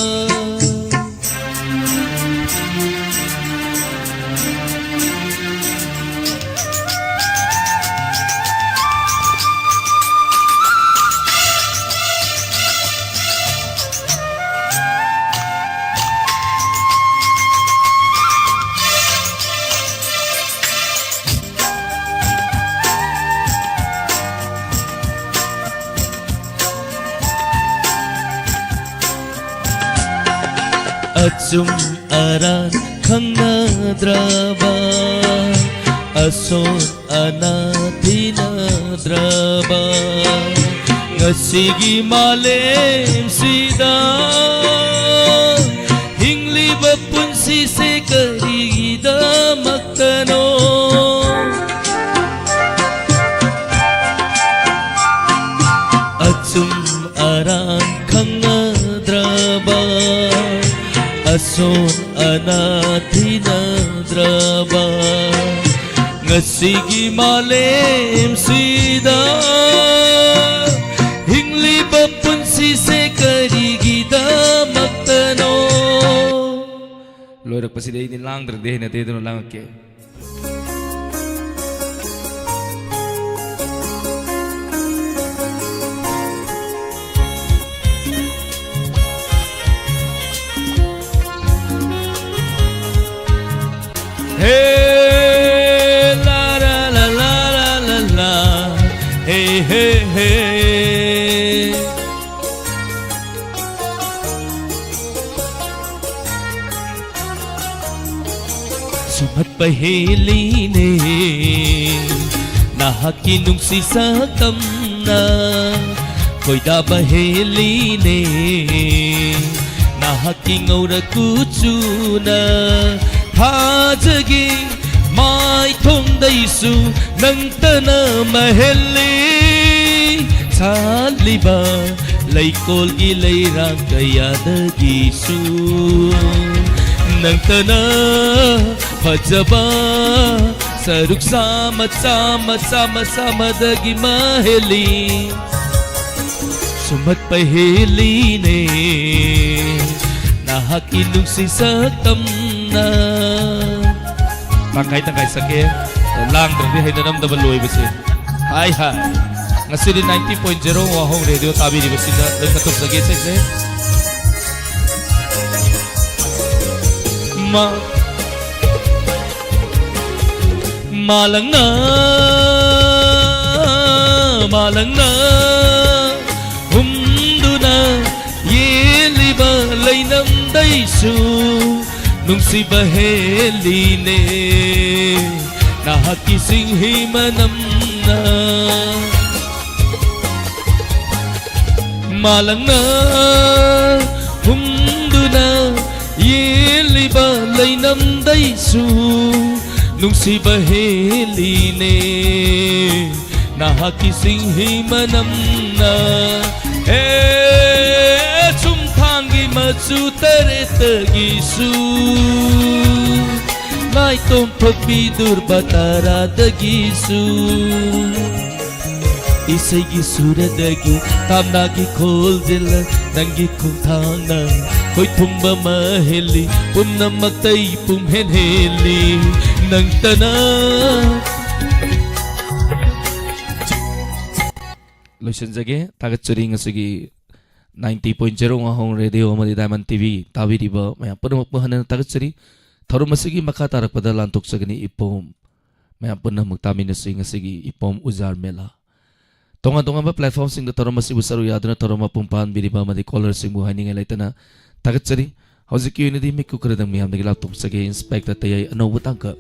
Achum aran khangadraba ason anatinadraba ngasigi malem sida hingliba punsi se karigida maktano achum aran khangadraba ason anatinadraba ngasigi malem sida hingliba punsi se karigida maktano loirak pasida ini lang deh na te dono lang ke hey la la la la la la hey Sumat paheline Nahaki nung sisakam na Koida paheline Nahaki ngaura kutsuna Hajagi Mai thong daisu Nang tana maheli Saliba Laikol gilayrang kayadagisu Nang tana Pajaba Saruk sama dagi maheli Sumat paheline Nahakinung sisatam na Pakay sakit lang dari hay nanam dabaluy basi Hai Ngasi di 90.0 Wahong radio tabi di basi na Nagkatog sakit sa Malang na Humdu na Yeli balay nam daisu Nung si baheline Nahakising himanam na Malang na Humdu na Yeli balay nam daisu Nung si baheline Nahakising himanam na Sumthangi matsu tagisu Nai tompak bidur batara dagisu Isai gisura dagi tamnagi khol dila Nangi kumthana Koi thumba maheli Pumna magtay pumhenheli Nang tana Loisanjage tagat churi ngasigi 90.0 Wahong radio amadi Diamond TV tabiriba maya punamak hanan tagat churi Thorum masigi makha tarakpada lantok sagani ipom maya punna magtami ngasigi ipom uzar mela Tonga ba platform sing da thorum masibu saru yadna thorum pumpan biriba madi caller sing buhay ni ngalaitana tagat churi hauzik unity mikku kredang miyam dagi laptop sage inspector tayay ano butangka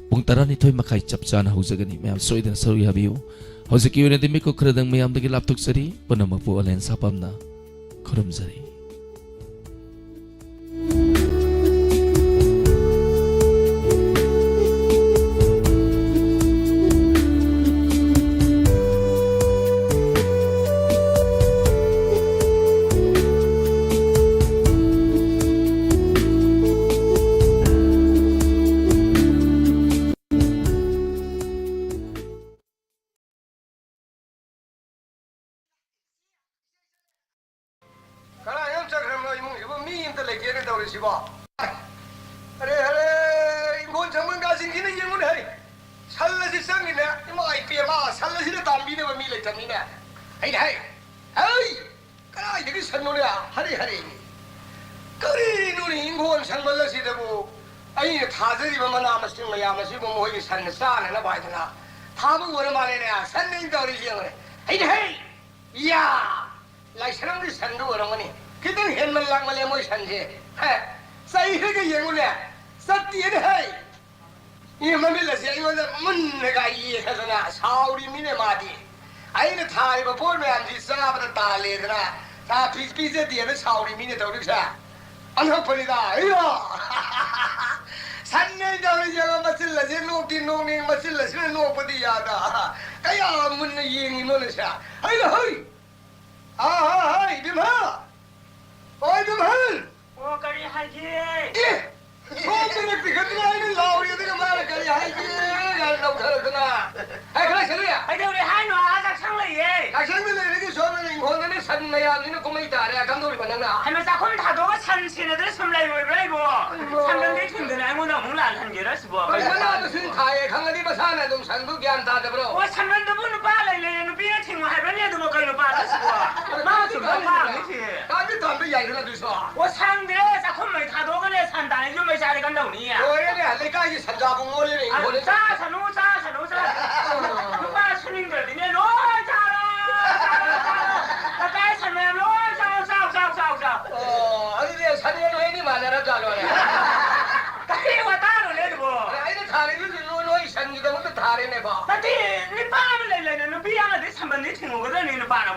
pung tarani thoy makai chapchana hauzagani miyam soidan saru yabiu Hauzik unity mikku kredang miyam dagi laptop sari punna magpu alen sapamna Khurum jari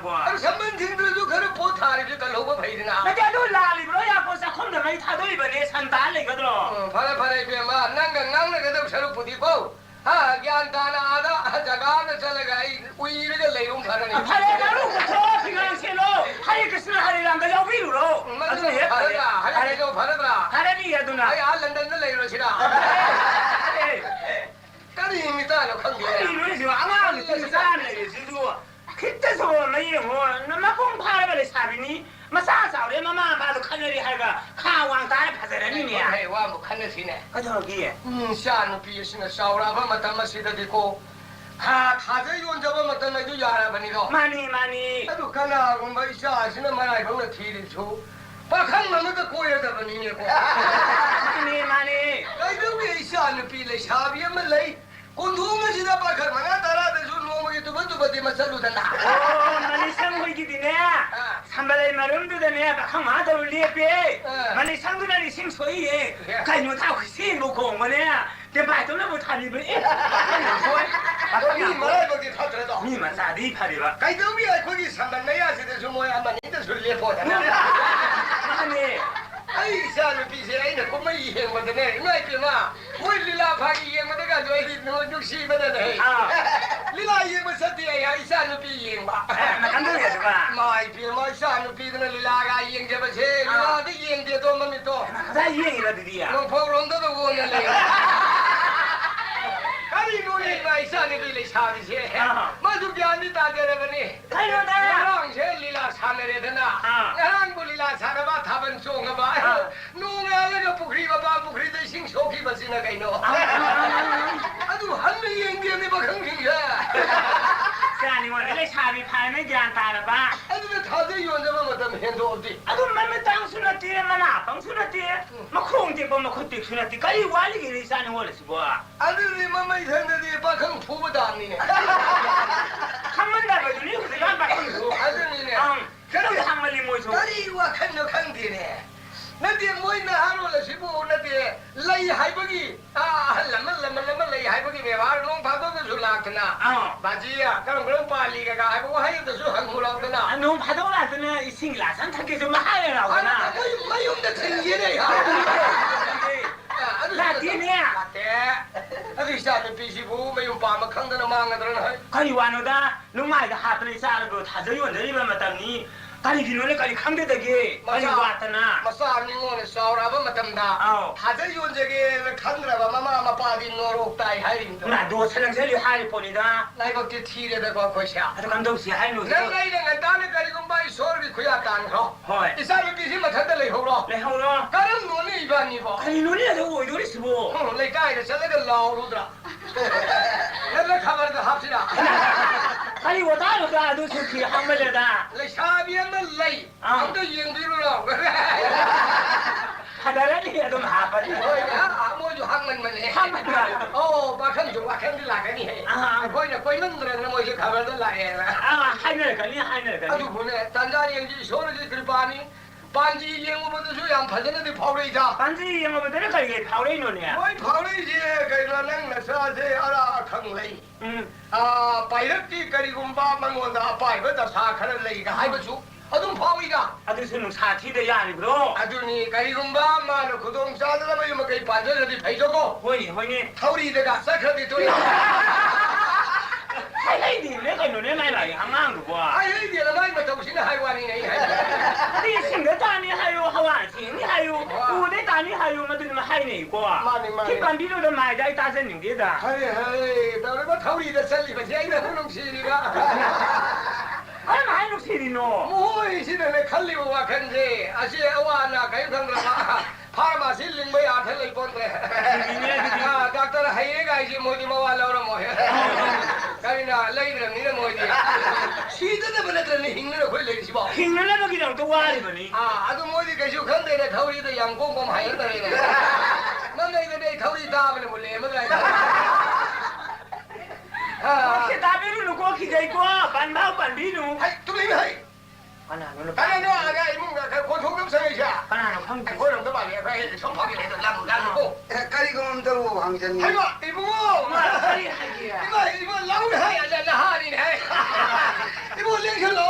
บ่ 선문 등들도 그런 보타리를 달라고 봐이나. แล้วจะดูลาลิบร้อยากสักคนทำไมท่าด้วยแบบนี้สันตาเลยก็ตลอด 파래 비마 난가 낭나 그도 서로 부디고. 하 얀다나 아다 자가나 살아가 이 우이르가 레용 가라니. พาเลนาลูกก็โทษที่กำลังเชโลให้กฤษณะให้รังก็ยาววิรุโล 맞아. 파래라. 하래도 파래라. พาเลนี่อย่าดูนะ 아이 알란단도 레이로시라. 까리 이미다 너 ไอ้ 칸게. รู้สิว่าอ้าวนี่คือซ่าเลยสิดูคิดแต่โซไม่ยังหัวน้ำมาคงพาไปเลยสาบินี้มาซ่าสาวเลยมาพาตัวคันเลยให้ก็ข้าวางตายภาษาเนี่ยเนี่ย 헤이 와 칸네시네. ก็เท่ากี้ 샤는 비시나 사우라바 마타마 시다디고. 하 타제 용자바 마타마 주 야라바니도. มานี่ 아주 가나 공부 이샤시나 말아이 공을 티리초. 박한 남도 고여다 버니고. มานี่ 아이도 이샤는 비레 샤비야 말레이. 곤두가 지나 박한 마가 따라데 주 노모기 두번두번디 마살루단다. โอ้มานี่ช่างคุยกี่ดีเนี่ยทำอะไรมาเริ่มดูแต่เนี่ยข้างมาตัวเรียบเป้มานี่ช่างดูนั่นนี่ชิงสวยเองใครหนูเท่าขี้บุกงมาเนี่ยเดี๋ยวไปตัวนั้นบุทันดีไปเอ๊ะสวย 이 말아보기 타더라도. นี่มันซาดีพาดีวะ 가이도비야 거기 산단내야 세대 주모야 한번 이들 소리 내보다. มานี่ 아이 샤는 비세라이네 꼬마 이행거든네. 너희 비마 뭐 릴라 파기 이행거든가 너희 너 육시거든네. 릴라 이행거 서디야 이 샤는 비 이행바. มากันด้วยใช่ป่ะ 마이 비마 샤는 비드는 릴라가 이행제버세. 릴라도 이행제도 뭡니까? ได้ยี่ยงแล้วดีอ่ะ 너 포그론도도 원을래. 아니 노래 마이 샤는 비리 샤비세. 마두기 아니 다데레버니. ใครรู้ได้ 나랑 제일 릴라 사내래 되나? 나랑 릴라 사나봐 답은 쏘가 봐. 누가가 부크리가 봐 부크리도 싱쇼기 버시나 가이노. 아주 한미 연기에 봐 강진가. ซานี่ว่าได้ชาบีพายไม่ยานตาละป่ะ 아주 다들 연자만 못하면 핸도 없지. อะดูมันไม่ตั้งสุนัตย์มันอ่ะตั้งสุนัตย์มาคงที่บ่มาคติสุนัตย์ก็อยู่ว่าลิกิริซานี่ว่าเลยสิบ่ 아들이 mamma 이상들이 박형 부부도 아니네. คำมันได้ไปดูนี่คือการไปดู 아들이네. ก็ต้องทำมันเลยมวยสู้ 다리와 칸노 칸디네. 나한테 뭐있나 하루를 쉬고 나한테 레이 하이버기 라만 레이 하이버기 왜 말을 롱 파도도 줄라크나. 맞지야. 그럼 빨리가 하이버고 하이도 줄 한국라크나. น้องพัดว่าตัวเนี่ยอีสิ่งหลายสันทักเกจะมาให้เรานะ 뭐 용도 생기네.ลาที่เนี่ย 맞대. 아들 시작은 비시고 매운 밤에 강다는 망가들은 해. ก็อยู่วันนู้นลุงไม้ก็หาปริศาลก็ถ้าจะอยู่ในนี้มาตอนนี้การกินวันนี้การขังเด็ดกี่ก็อยู่วันนั้น 마사니 오늘 싸우라고 맞답니다. 다들 윤적에 간드라가 마마 빠진 노로 따이 하림도. น่าดูเฉลิมเฉลียวให้ปนิดา 나이가 그 티레다가 거샤. อาจจะกันดูเสียให้หนู 내가 이래가 나는 가리고 마이 소리 그야 딴거. 이 사람이 비시면 탄달래 호로. เลยเขาเนาะ 가는 눈이 입안이고. ใครรู้เนี่ยจะโวยดูดิสิบ่ 레가이를 살래가 라오르더라. 내가 가버려도 합시다. ใครว่าตาหรือตาดูสุขีห้ามไม่เลยตา 레샤비안은 레이. 아무도 이행비로라. ถ้าได้แล้วเนี่ยต้องหาปฏิ 뭐죠 항만만해. 항만만. 박한 좀 박한 라가니 해. 거기는 거기는 그러는 뭐지 가면은 라해. ให้เลยกันนี่ให้เลยกัน 아주 보네. 단자리 연지 소리지 들바니. 반지 영어부터 줘야 안 파전에 파울이자. ปันจียังมาเป็นอะไรกันเผาได้หนูเนี่ย 뭐이 파울이지. 그러는 나사세 알아 강레이. 바이럭지 그리고 바만 온다. 바이버다 사카를 레이가 하이버주. 아주 파울이가. อาดูสนุกชาที่ได้ยากเลยบร 아주니 그리고 바만 구동 사들라면 뭐 거기 반전에 배저고. เฮ้ยเฮ้ยนี่ 타울이가 사카디 돌이. ให้ได้ดีเลยกันหนูเนี่ยไม่ไหลห้างง่างดูว่า 아이 이제는 많이 뭐 정신이 하이와니네. นี่สิ่งที่ตานี่ให้อยู่ฮาวาสิ่งนี่ให้อยู่กูได้ตานี่ให้อยู่มาดูมาให้เนี่ยกว่า 많이 ที่กันพี่เราจะมาได้ตาเส้นหนึ่งเดียว 하이 너네 뭐 타울이가 살리고 제이나 훈웅시리가. ไอ้มาให้ลูกศิษย์โน่ 뭐이 시대에 칼리고 와간지 아시아와나 가입한다가 파마 실링 뭐야 텔레 본데. 닥터 하이가 이제 뭐지 뭐 와라로 뭐해. 가리나 레이드는 니네 뭐지. 시대에 보내더니 힘내는 걸리지 뭐. หิงนั่นแล้วเมื่อกี้เราตัวว่าเลยแบบนี้ 아도 뭐지 계속 건데네 타울이도 양공공 하였다네. 너네 이제 타울이 다음에 몰래 뭐가. คิดตาไม่รู้หนูกลัวขี้ใจกลัวปันเบ้าปันพี่หนู 하이 뚫리면 하이. ปัญหาหนู 가는 거 아가 이문가 고통금 성이샤. ปัญหาหนูข้าง 고통금 말이야. 그 성파기 해도 나무고. 까리금 더 황전님. 아이고 이봉호. 이거 라운 하이 아니야 하리네. 이거 랭글로.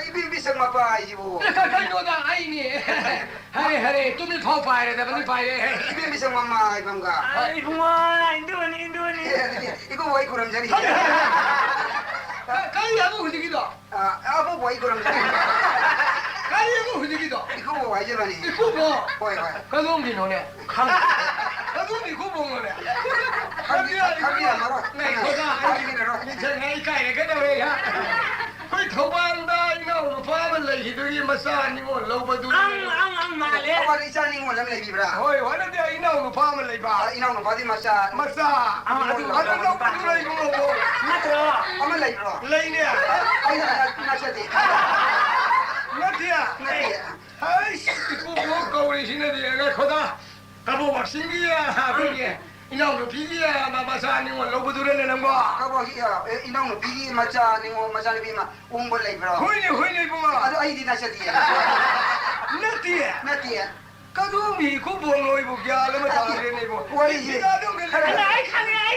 이비 비상 마파 이지보. 가까이로다 아이니. 하래 좀 더 봐야 돼. 빨리 봐야. 이비 비상 마마 이방가. 아이 붕어 인도니. 이거 와이 그럼자리. 가이 하고 흐지기다. 아보 와이 그럼자리. 가이 하고 흐지기다. 이거 와이 저라니. 이거 뭐? 와이. 가동기 노네. 가동기 고봉노네. 가비야 말아. 네, 거다. 괜찮아. 가이 그래야. 거의 더반다 이놈 파면 레히들이 마사니고 로바두. 앙 말해. 아빠 이사니 뭐 남래 비브라. 호이 와는데 이놈 파면 레바. 이나오는 바디 마사. 마사. 아주 로바두 이거 뭐. 맞아. 아마 레이브라. 레이네. 아이 나샤디. 나티야. 아이씨 이거 뭐 거리시네 내가 거다. 가보 막 신기야. 그게 이놈 비기야 마사니고 로바두래는 거. 가보 이나오는 비기 마차 니고 마차니 비마 웅벌 레이브라. 호이네 뭐. 아주 아이디 나샤디. 나티야. 가동이 고봉노 이거 야를 다르네 이거. 와이지. 아이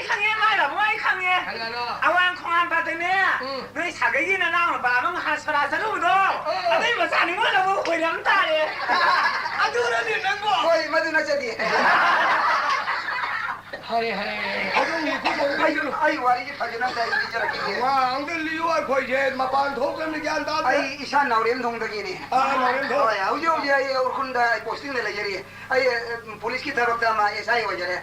강해 말아. 뭐 아이 강해. 하나나. 아왕 공안 받으네. 너희 사귀기는 나오는 밤은 하설하서도. 아니 뭐 사는 거라 뭐 회령 다래. 아주 그러는 거. 와이 맞아 나샤디. 하래. 가동이 고봉. 아이 와리지 파지나다 이저렇게. 와, 앙들리와 거이제 마반 도금이 안다. 아이 이산 나오렘 동덕이니. 나오렘 동. 아야 우지 아이 우르군다 포스팅 내려저리. 아이 police ki tarafta ma SI wajare.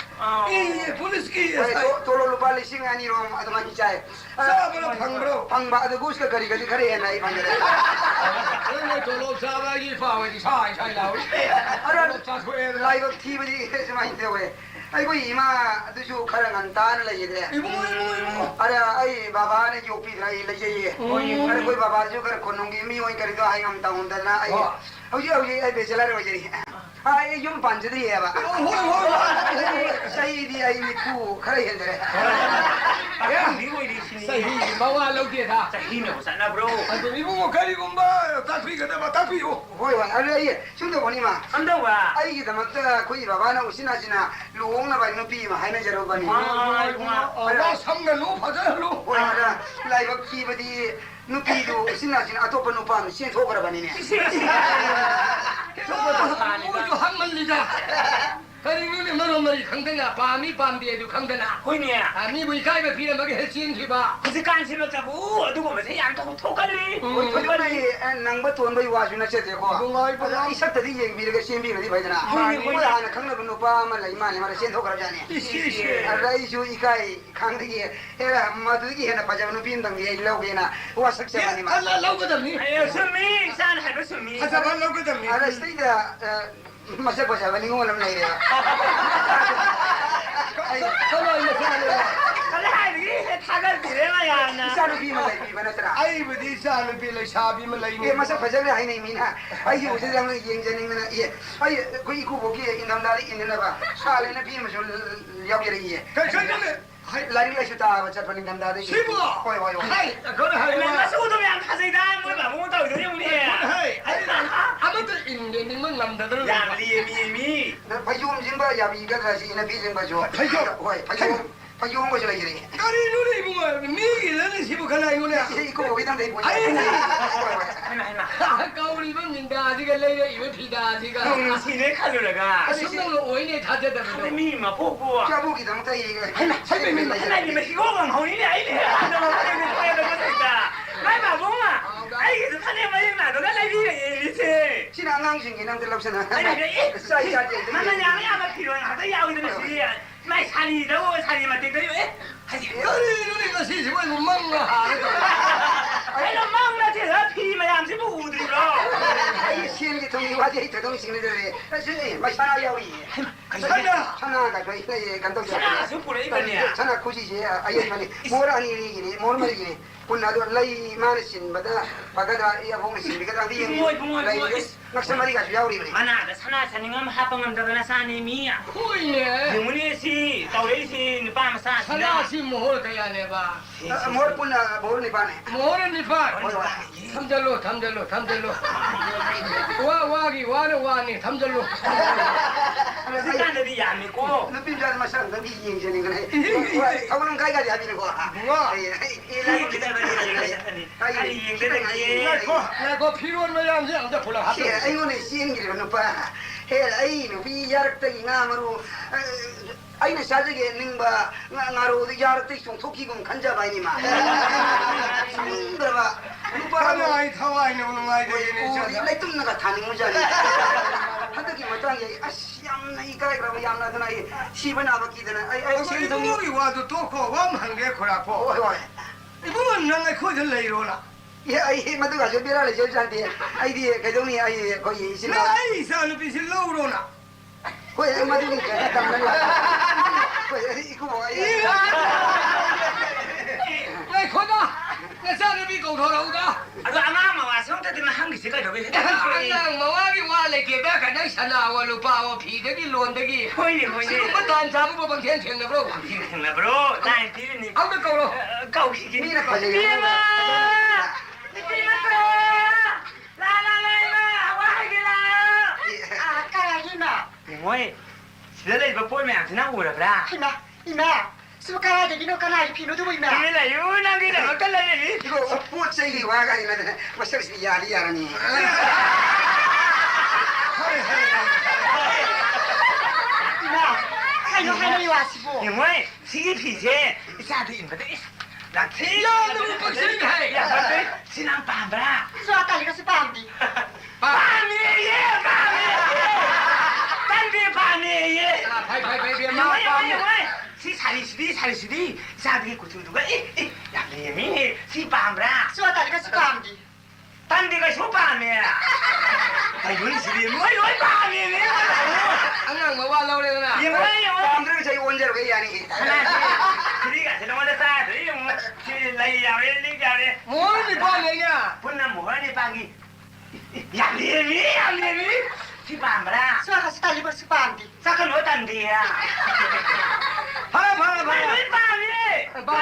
이 police 아이 tolo lupa lising ani rom adama kichai. 사브로 방브로. 방바 adu guska kari kari kari na i banjare. 그러면 돌로 사바기 파와지 사이 나오지. 아라 live TV semai tewe. ai ko ima adusu kharangan tan la yede ibu ara ai baba ne jo pi rai la ye ara koi baba jo kar konongi mi oi kar do ai ngam ta unda na ai auji ai be chala ro jeri ai yum panj di ya ba sai di ai mi ku khare hen dere ya mi ko di sini sai bawa lo de da sai ne sana bro ado mi mo kari gumba ta fi ga da ta fi yo hoi wa ara ai sung do bani ma am do wa ai gi da mat koi baba na usina sina luong na ba no pi ma hai na jaro bani ara sam na lo pha ja lo hoi ara lai ba ki ba di nu pi do usina sina atopa nu pa sin tho kara bani ne 뭐 한말리다. 그리고는 뭐로머리 강대나 밤이 밤비에도 강대나. 호이니야. 아미 뭐 이가이가 비는 먹게 해치인 봐. 그지 간신을 잡고 누구 뭐지 양통 토갈리. 토갈리 낭바 돈바이 와주나 쳇대 거. 이 삭다디 얘기 비르가 신비가 바이잖아. 뭐 하나 강나부 누파 말라 이만이 말아 신 토가라자니. 아라이주 이가이 강대기 해라 마두기 해나 바자는 빈당 게 일로게나 와삭자니 마. 알라 라고다니. 아유 숨이 산 하고 숨이. 하자바 라고다니. 아라 스테이다 masa ko sa baling ulam na ira ay kalo ay masala kala hari tagal direma yana isa no bi malay bi banatra ay budi sa no bi la sabi malay ni masa pajag na hay na mina ay yu sa jang yeng janing na ye ay ko iku boki indam dari inna ba sale na bi masul yaw yeri ye lari la shuta ba chat paning ganda de sibo hoy hoy hay ko hay na masudo yang khasida mo ba mo taw dori mo ni hay amat inde ning mang lam da ya mi na payum jingba ya bi ga si na bi jingba jo hoy payum ko jela yeri ari nuri bunga mi gi lani sibo kala ngone iku boki dang dei bo ay hay kauri bang ninda adiga leire iwe phida adiga sine khaluraga sumnang lo oine thaja da mi ma popo cha boki dang tai hay ni me higo bang honi ni ai le na ma ni ko da ma ta mai ba bong ma ai ki ta ne ma yin na do ga lai bi ye se sina ngang sing nang de lapsana ai sai ya de ma ma ya ma pi ro ha da ya wi de si ya mai sali da wo sali ma de de eh hai ari nuri ga si si mo manga ai lo mang na je ha pi ma yam si bu u de ro ai sien ki thong wa de ta dong sing ne de ai mai sana ya wi sana ga doi le kan to sana su pu le ba ni sana ku ji je ai mani mora ni ri ni mor mari ni kunna do lai man sin bada bagada ya bong sin bi ga dang di naksamari ga ya ri mana da sana saningam ha pangam da na sa ni mi ya hoine yumuni si tawle si ni pa ma sa sana si mohol kaya ne ba mor punna bor ni bane mohol ni ba tamjalo wa gi wa ni tamjalo ꯍꯧꯖꯤꯛꯀꯥꯟꯗꯗꯤ ꯌꯥꯝꯃꯤꯀꯣ nupi jan masa ngi yeng jeni ngane awang kai ga ya bi ko 아니 잉대대기 거 필요한 모양 이제 불러 하자. ai ngone sin gi no pa he ai no bi yarak ta nga maru ai na sa ge ning ba ngaro di yarak ta song thoki gum khanja bai ni ma ba nupa 나 아이 타와이 너무 많이 되네. lai tum na ga thani mu jani hada ki matang ye asyam na ikai ra yam na na si bana ba ki dana ai sin thong 이거 와도 또 거와 한게 거라고. oi oi 이거 나가 거기 레이로라. ye ai ma tu ga je bira le je jan de ai di ke dong ni ai ko yi sin 나 아이 사는 빛이 로로나. ko ma tu ni ka tam na la ko iku mo ai 내 거다. 내 사는 빛 고토로다. 아주 아마 와서 때문에 한 개씩 가지고 그냥 뭐하기 와래 개가 그냥 사나와 루파와 피대기 론대기. 호이니 지금 단 잡고 번 괜찮네 브로. 괜찮나 브로 나이 뒤니 아무 거로. 가우시기 ni na ka je 비마 라라라라 와하기라 까야기나 뭐해 지들이 이거 보면 지나 오라 그라 이나 이나 수카야 되기노 까나 피노도 보이나 이래라 유나기다 어떨래 iku put sai gi wa ga ni na masa si ya li ya ni 이나 하이노 이와시보 뭐해 시기 피제 이사도 인거든 나 야, 너무 빡세네. 야 근데 지난 밤라 수아까리가 수밤디 밤이에 딴데 밤이에 si sari sabi ko tuduga yami si pambra 수아까리가 수밤디 tandiga supame ayun si moy pame 안양 뭐와 나오래나. pamdre sai won jar ga ya ni 그리가 저놈한테 싸도 용 라이야를 리가래 뭐니 봐내냐. 분나 뭐하니 방이 야미미 si pambra 수아가 수달리고 수밤디 sakal mo tandiya 봐라.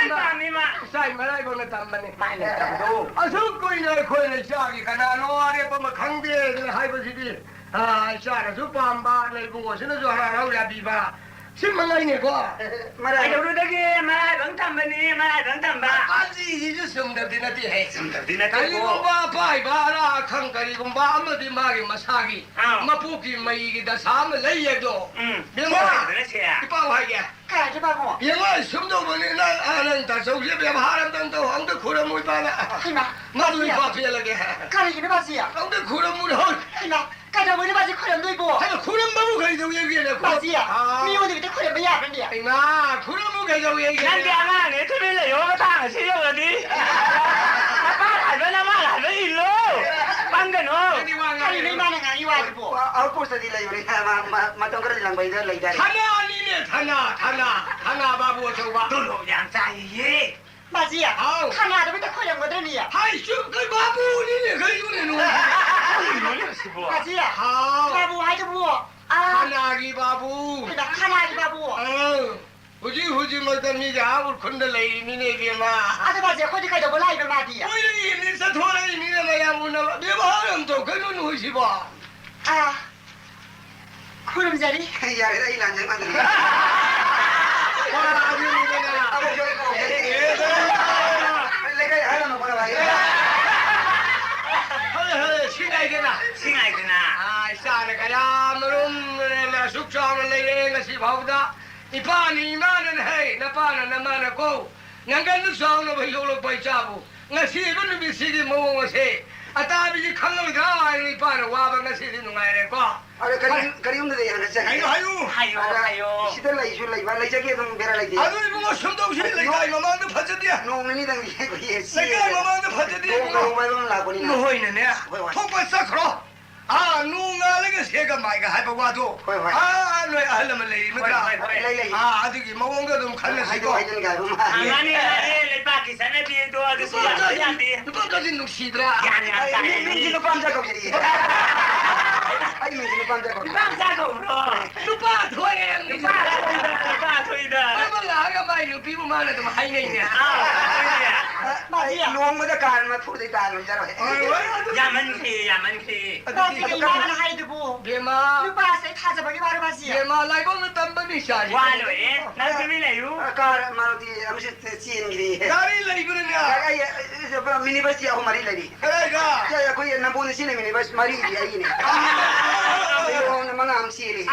밤이 마 사이 말아이 보면 담만이. 많이 냈다고 아수코이네 코이네 샤기 가나노 아래 보면 강비에 하이버시디 아 샤라 수밤바 레고 신의 하라라우야 비바 신망이네 거. ai đâu được mà vẫn thầm bên mà vẫn thầm bà 아지 이제 성답디나디 해. 성답디나 달리공바 바이바라 강가리공바 아무디 마기 마사기 마푸기 마이기다 삼을 레이에도 명화 이빠와게 까야기 바보 명화 숨도보니 나 아는 다 속세베 하람단도 황도 구름물 바나 이나 마두이 바피엘게 까야기는 바지야 황도 구름물 헐 이나 까야머리 바지 코렴 놀고 하나 구름 바부 가이도 얘기해 바지야 미워도 그때 코렴 뭐야 근데 이마 구름물 가이도 얘기해 난게 아마 내 틀릴래 요거다 시려거든 아빠 알면 일로 빵가노 까야기 많은 거 이와지보 au post di la yuri ma tong kra lang bai da lai da 하나 아니네 하나 바부 저와 돌로 양자이에 바지야 아우. 하나도 그때 코렴 거더니야 하이슈 그 바부니네 그 이거는 바지야 아 바보 하이도 부어 하나기 바부 그다 하나기 바보 후지 뭐든 이제 아울 건들레 미네게마 아들 바지야 거기까지 몰라 이거 마디야 오이리 민사 토라이 미네마야 무나 내바람도 그는 후시바 아 코렴 자리 ya re dai lang jang ma 와 아비니나 abu jo ko le ga hala ma ba 하이 신나이게나 싱아이구나 아 싸네 가야 무rum나 숙장을 내게 시 바우다 이파니 이만은 해 나파나 나마나 고 nangan nusang na bahiyolo pa isabu nga sigo na bisigi mo mo si atabi kangol ga ni para waba nga sidi nungay ko are kari um de ya na cha 하요 sidar lai su lai ba lai cha ke dum bera lai de 아도 이거 숨도 없이 내가 이마만도 파졌디야 no ni dang ye ko ye si 내가 이마만도 파졌디야 no ba long la ko ni 너 호이네 통과 싹으로 아 누가래가 새가 마이가 하고 와도 아 너희 알람을 내니까 아 아득이 먹은 좀 갈래시고 아니 레파키산에 비도 아저씨 야디 누가까지 눅시더라 야니 민지노 밤자 거 비리 아이 민지노 밤자 거 빵자고 울어 누가 도해 누가 토이다 얼마나 하가 ꯃꯥꯏ ꯅꯨꯄꯤꯕꯨ ꯃꯥꯅ ꯑꯗꯨꯝ ꯍꯥꯏꯅꯩꯅꯦ ꯂꯨꯍꯣꯡꯕꯗ ꯀꯥꯔ ꯃꯊꯨꯗꯩ ꯀꯥꯔ ꯉꯝꯖꯔꯣꯏ 야만키 이만한 하이드고 베마 누빠세 타자박이 바로 봤지 베마 라이벌은 땀바니 샤지 와로에 나 재미나요 कार मारुति हमसे चीन गिरी है गाड़ी लई बरना ये मिनी बस या हमारी लड़ी करेगा क्या कोई नंबून सी मिनी बस मारी दी आई ने ये न मंगा हम सीरी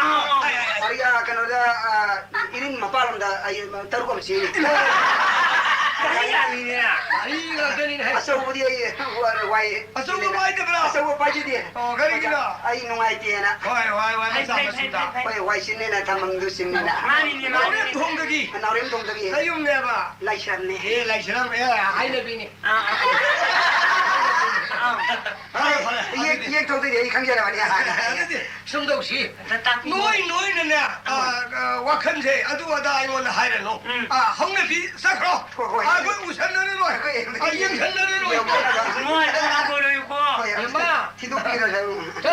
और या कनोदा इरिन मपालम दा तरुकम सीरी 아이가 되는 해 असोबुदी वाई असो부 वाई दब라 असोबु पा지दी 가리기라 आई नुंगाई तेना वाई 맞습니다 वाई वाई 신내나 담망도 신내나 마니니 나름 동덕이 나름 동덕이 사용내봐 라이샤네 예 라이샤람 예 하이레비니 ये तो ये 강제라 아니야 성덕 씨 노이는 와칸제 아두와다 이원 하이레노 아 홍내비 사크로 아 그 우산나는 너 아, 영산나는 너 뭐 나보러 있고 엄마 티도피가 잘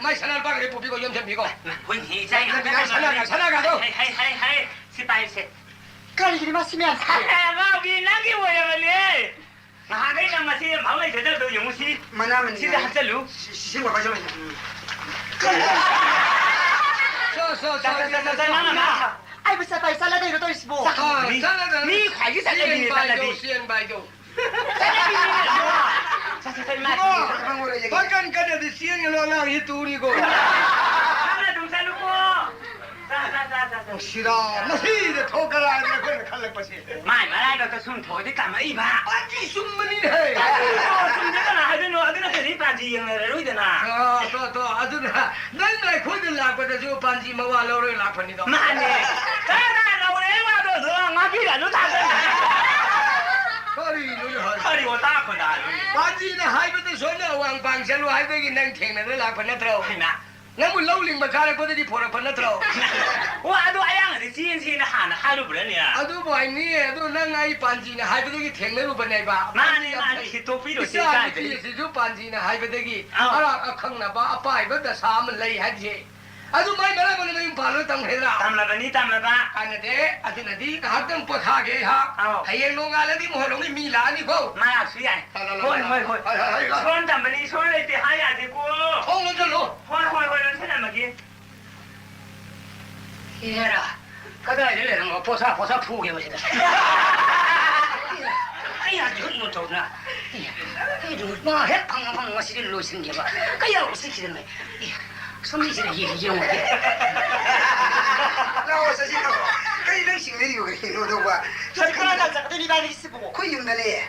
마이사날 바그레 뽑히고 염전 비고 본히 자이가 사나가도 하이 시바이세 까리기리 맞으면 아 비나기 뭐야말래 나가이 남마시 마음에 제대로 용시 만나면 진짜 합절루 신고 가져면 저 ai bữa sao phải sao lại đây rồi tôi xù mi khoái cái salad đi salad đi xiên bài đâu Bahkan kada di siang yang orang itu ni ko. Mana dong saya lupa. Sira, masih dah thokara ni ko khalak pasi. Mai malai dah sun thoi di kam ai ba. Panji sum mani hai. Sum dia kan ada no tadi panji yang leroi dah na. To aduna. Nai nai khod la pada jo panji mawa loroi la phani do. Mane. Kada loroi ma do do ngapi dah lu tak. Kari wo ta ko da. Panji na hai betul soalnya uang bangsa lu hai bagi nang theng na la phana tro. Namun lauling bakar ko di phora phana tro. Wah aduh ayang di sini na hana halu bulan ya. Aduh boy ni aduh nang ai panji na hai betul theng na lu banai ba. Mane topi do sih kan. Si jo panji na hai betul ki. Ara akhang na ba apa ai betul sam lai haji. Aduh mai bala bala mai palo tang hela. Tam la ba. Anade adinadi kahadang potha ge ha. Hayeng no ngala di mohlong ni mila ni ko. Ma sui ai. Hoi. Son tam bani son le ti hai ya di ko. Hong lo lo. Hoi lo thế nào mà kia. Hera. Kada ile ngo potha phu ge wasi. Ai ya ju no to na. Ai ju ma het phang wasi di lo sin ge ba. Kai ya usi chi de. 손이 지네 이용. 나와 사실 그이 랭싱 내리고 그래 너도 봐. 저 그러나 저도 니 바리 있어 보고. 그 용달에.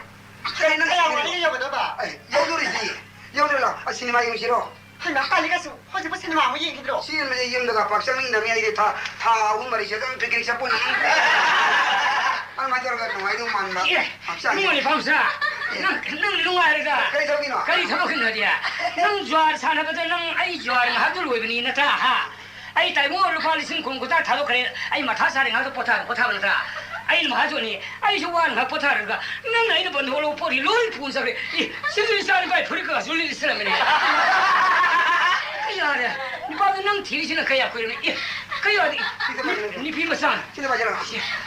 그래는 그야 우리 여보도 봐. 여도리지. 여도라. 아 시네마 용 싫어. 하나 빨리 가서 어제 무슨 시네마 아무 얘기 들어. 시네마 용도가 박상민 남이 이게 다 우마리 저건 되게 잡고 아 맞아 가지고 와이도 만나. 이모니 밤사. nang lungai ga kai thalo khin dia nang juar sana ba nang ai juar ha du loi bani na ta ha ai tai mo lu pali sin kong ko ta thalo kare ai ma tha sa ring ha to potha na ta ai ma ha jo ni ai jo wan ha potha ga nang ai no ban holo pori loi phun sa re si si sa ni bai phuri ka sul ni sra me ni ai ya re ni ba nang thiri sin ka ya ko ni kai ya ni pi ma sa 진짜 맞아.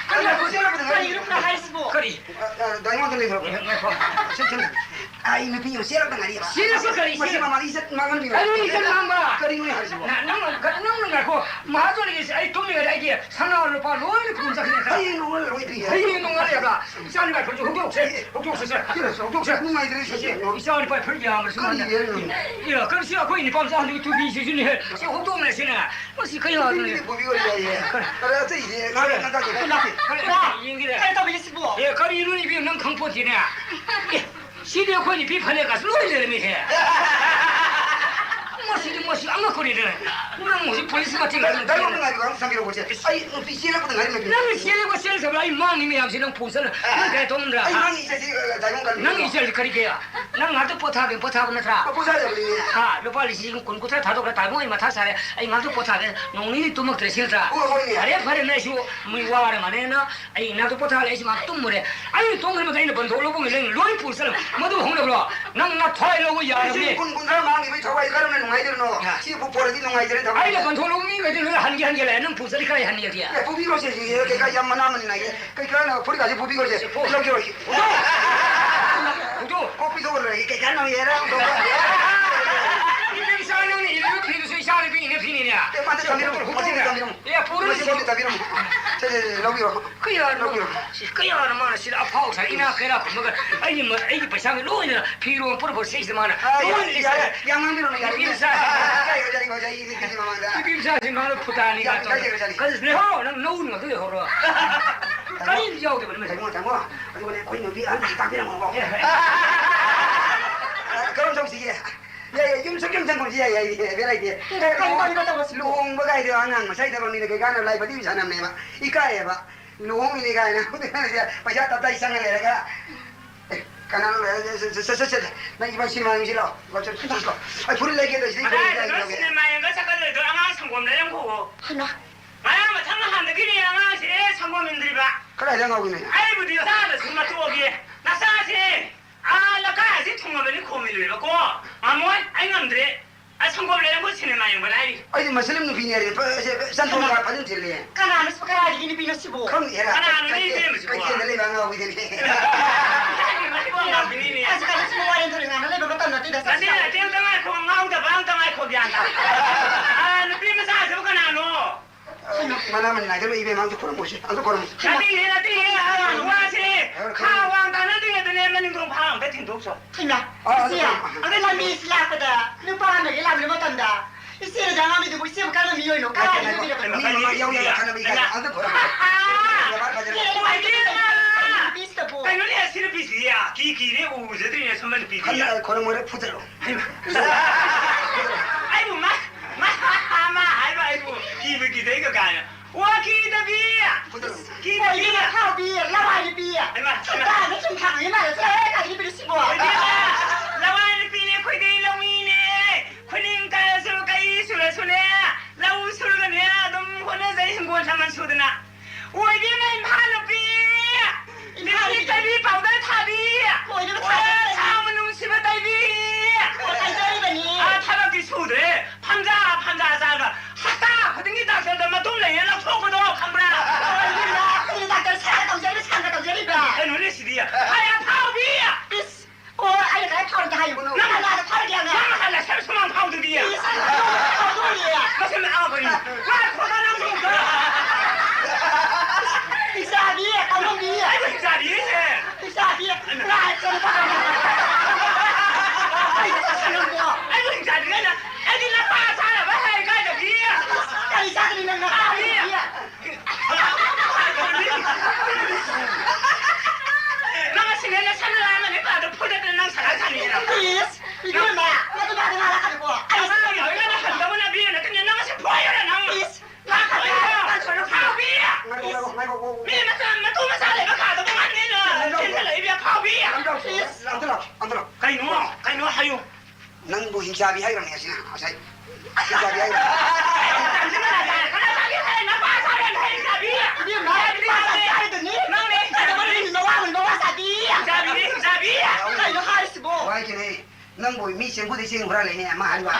그래 고생하거든. 아니 이렇게 하이스보 그리 다이몬드 리버. 아이 누피 요 세라도 말이야. 세라서 그리 마마 이제 마간 비가. 아니 이제 망가. 그리 뭐 하지 뭐. 나는 가고 마존이 아이 돈이가 이게 상나로 봐 로이 분자 그냥. 아이 농을 로이 비. 아이 농을 해봐. 산이가 그저 혹독세. 혹독세. 농아이 들으시지. 이상이 봐 풀기야 무슨 말이야. 야 그렇지 않고 이 밤새 한두 두비 시즌이 해. 혹독네 시나. 무슨 그야. 보비거리야 예. 그래 저 이제 나가 나가게. 인기래. 그래 또 비스 뭐. 예, 거리 이론이 비能扛破体呢。시대 권이 비판에 가서 로이를 미해. 뭐시 아무 거리를. 우리는 뭐지 폴리스 같은 거. 다이몬드 가지고 항상 이러고 있지. 아이 너 시에라거든 아니면. 나는 시에라고 시에서 아이 망님이 함시는 부서는 그게 돈다. 아이 망이 이제 다이몬드 가지고. 난 이제 그렇게야. 난 나도 포타게 나더라. 포타게 버리네. 아, 로팔리 지금 군고타 다도 그래 다이몬이 마타사래. 아이 나도 포타게 농민이 또 먹들 싫다. 아래 파래 내쇼 무이와라 마네나. 아이 나도 포타게 이제 막 뚱무래. 아이 뚱무면 가이는 번도로 보면 로이 풀서 모두 홍로 ꯅꯪꯅ ꯊꯋꯥꯏ ꯂꯧꯕ ꯌꯥꯔꯕꯅꯤ ꯀꯨꯟ ꯀꯨꯟꯊ꯭ꯔꯥ ꯃꯥꯡꯈꯤꯕꯩ ꯊꯋꯥꯏ ꯀꯔꯝꯅ ꯅꯨꯡꯉꯥꯏꯗꯣꯏꯅꯣ ꯁꯤ ꯄꯨꯄꯣꯔꯗꯤ ꯅꯨꯡꯉꯥꯏꯖꯔꯦ ꯊꯕꯛ ꯑꯩꯅ ꯕꯟꯊꯣꯛ ꯂꯧꯕ ꯃꯤꯈꯩꯗꯤ ꯂꯣꯏꯅ ꯍꯟꯒꯦ ꯂꯩ ꯅꯪ ꯄꯨꯁꯤꯗꯤ ꯈꯔ ꯍꯟꯒꯦ ꯄꯨꯕꯤꯈ꯭ꯔꯣꯁꯦ ꯀꯩꯀꯥ ꯌꯥꯝ ꯃꯅꯥ ꯃꯅꯤꯅ ꯀꯩꯀꯥꯅ ꯐꯨꯔꯤꯠꯀꯥꯁꯦ ꯄꯨꯕꯤꯈ꯭ꯔꯣꯁꯦ ꯂꯧꯖꯔꯣ ꯀꯣꯛ ꯄꯤꯊꯣꯛꯑ ꯂꯣꯏꯔꯦ ꯀꯩꯀꯥꯅ 얘ꯔ 이사 형님 이리로 피두수 이사를 비네 피니냐 만데 담비로 예 포르는 담비로 저 러비로 그야 뭐 실 아파오 자기나 그라 뭐가 아니 뭐 아이 배상이 로이나 피로 포르포 세이스만 양만비로는 이사 이사 지만을 푸다니가 그래서 내가 난 노는 거 그래 허러 까인 지역에 버리면 잘못 이번에 거의 비 안에 담비로 먹어 그럼 좀 시기야 야, 윤석열 장군이 야, 베라이디. luong ba kayo angang masay daw ni nagagana live ba di sana na ba. Ikay ba. Luong ni kay na. Pasya tatay isang nila ka. Kanang na iba sinimang sila. What's it? Ay puri lagi ito sila. Ay, sinimang ka sa kanila ang sangkom na lang ko. Ano? Ay, matamahan na gini ang sangkom hindi ba? Kaya lang ako na. Ay, budi sa sumatuogi. Nasasi. Laka si tunga bani komili ba ko. Amoy ay ngamdre. Sangkom na lang ko sinimang ba lai. Ay, masalim no pineri. Santo ka pa din sila. Kana mas pakara gini pinasibo. Kam era. Kana ni pinasibo. Kaya dali ba nga within. Kasi kasi mo warin tuloy nga nalay ba natin da. Kasi tiyan tangay ko ngau da bang tangay ko diyan. Nabi masahe mo kana no. Malaman na pero ibe mang kurang mo siya. Ang kurang mo. Nabi wasi. Kawang tanan din ito na maning dong pang betin dokso. Tingnan. Siya. Ang lami sila ko da. Nung parang nag-ilam mo tanda. Isiya na dami dito siya makana miyo no. Kaya ni yaw kana biga. Ang kurang mo. Ay no niya sila bisiya. Kiki ne uze din ya saman bisiya. Kaya kurang mo re putero. Ay mo ma. Ay mo. Kibe kide ka kana. Wa kide biya. Kide biya. Kau biya. Lawai biya. Ay ma. Ba na chung kang ma sa ka ni bi sibo. Lawai biya ko de lawine. Kuning ka so kai sura sune. Law sura ne dum hone zai ngo saman sudna. Wa bi mai mhalo biya. Ni bi bao da tha biya. Ko ni ba tha. Sa mun si ba dai biya. Ko kai zai ba ni. Tha ba ki sude. 판자 사가 하다 거든지 닥터들 마동래 연락 초고도 캄브라 이 닥터 사가 동전이 산가 동전이 봐 눈에 시리야 하야 파우비야 비스 아니 가 파우드 하요 나가 파우드 하나 나가 살수만 파우드비야 이 파우드야 무슨 아버지 와 코다랑 좀 이사비야 감동비야 아이고 이사비야 나 저리 봐 아이고 이사비야 아니 나 빠사라 왜 해? 가자 비야. 아니 자들이 나 비야. 나가 시내에 산을 하면 내가 포대들 난 살아가니라. Please. 이거 나. 나도 말을 하라 가지고. 아니 얼마나 한다고나 비야. 그냥 나가서 보여라 나. Please. 나 저런 파비야. 미만 또 마살에 가도 뭐 안되나. 진짜 이비야 파비야. Please. 안 들어. 가이 노 하요. nang bu hinsabi hay rang yasina asay hinsabi hay wai kene nang boy mi sing bu de sing bra le ne ma halwa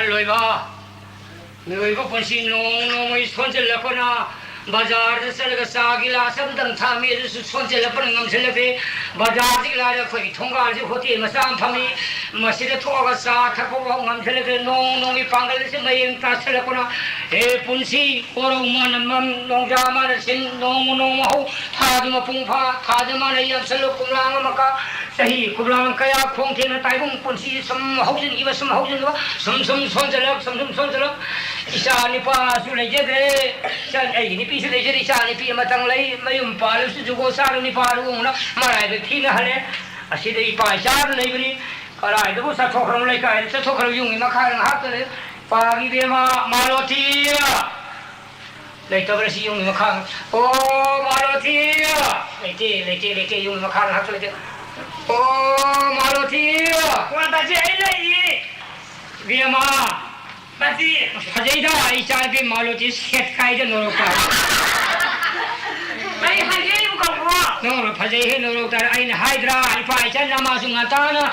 loiba loiba ponsi nong nong sonjel lakona bazar de sel ga sa gila sam dang tha mi su sonjel lakon ngam sel be bazar ji la khoi thonga ji hotel ma sam phami masjid tho ga sa tha ko ngam sel ge nong nong i pangal se mai ta sel lakona e ponsi oro man mam nong ja ma sin nong nong ho tha ji ma pung pha tha ji ma nei sel kumlang ma ka सही कुबलांग कया खोंग थे न ताइबुंग पुंसी सम हाउसिंग इवा सम हाउसिंग इवा सम सोंजलक सोंजलक इसा निपा सु लेजे दे सन ए निपी सु लेजे इसा निपी मतंग लई मयुम पालु सु जुगो सारु निपा रु न माराय बे थी न हले असि दे इपा सार नै बनी कराय दबो सा थोखरम लै काय सा थोखरम युंग इ मखा हाक ले पागी बे मा मालोती लेतो बरसी युंग मखा ओ मालोती लेते युंग मखा हाक ले Oh, Maluti! What does it say? Viema! Bati! Hajida, I shall be Maluti, set kind of no. I had you come no, Paje, no, that I Hydra, if I send Namazungatana,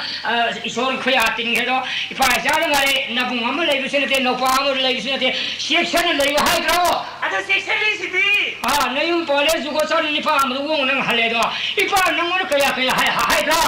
it's all creating it. If I send Nabuma, legislative, no farmer, legislative, she sent a Hydra. At the 6 city. Ah, no, police who goes on in the farm, the woman and Haledo. If I know what Hydra,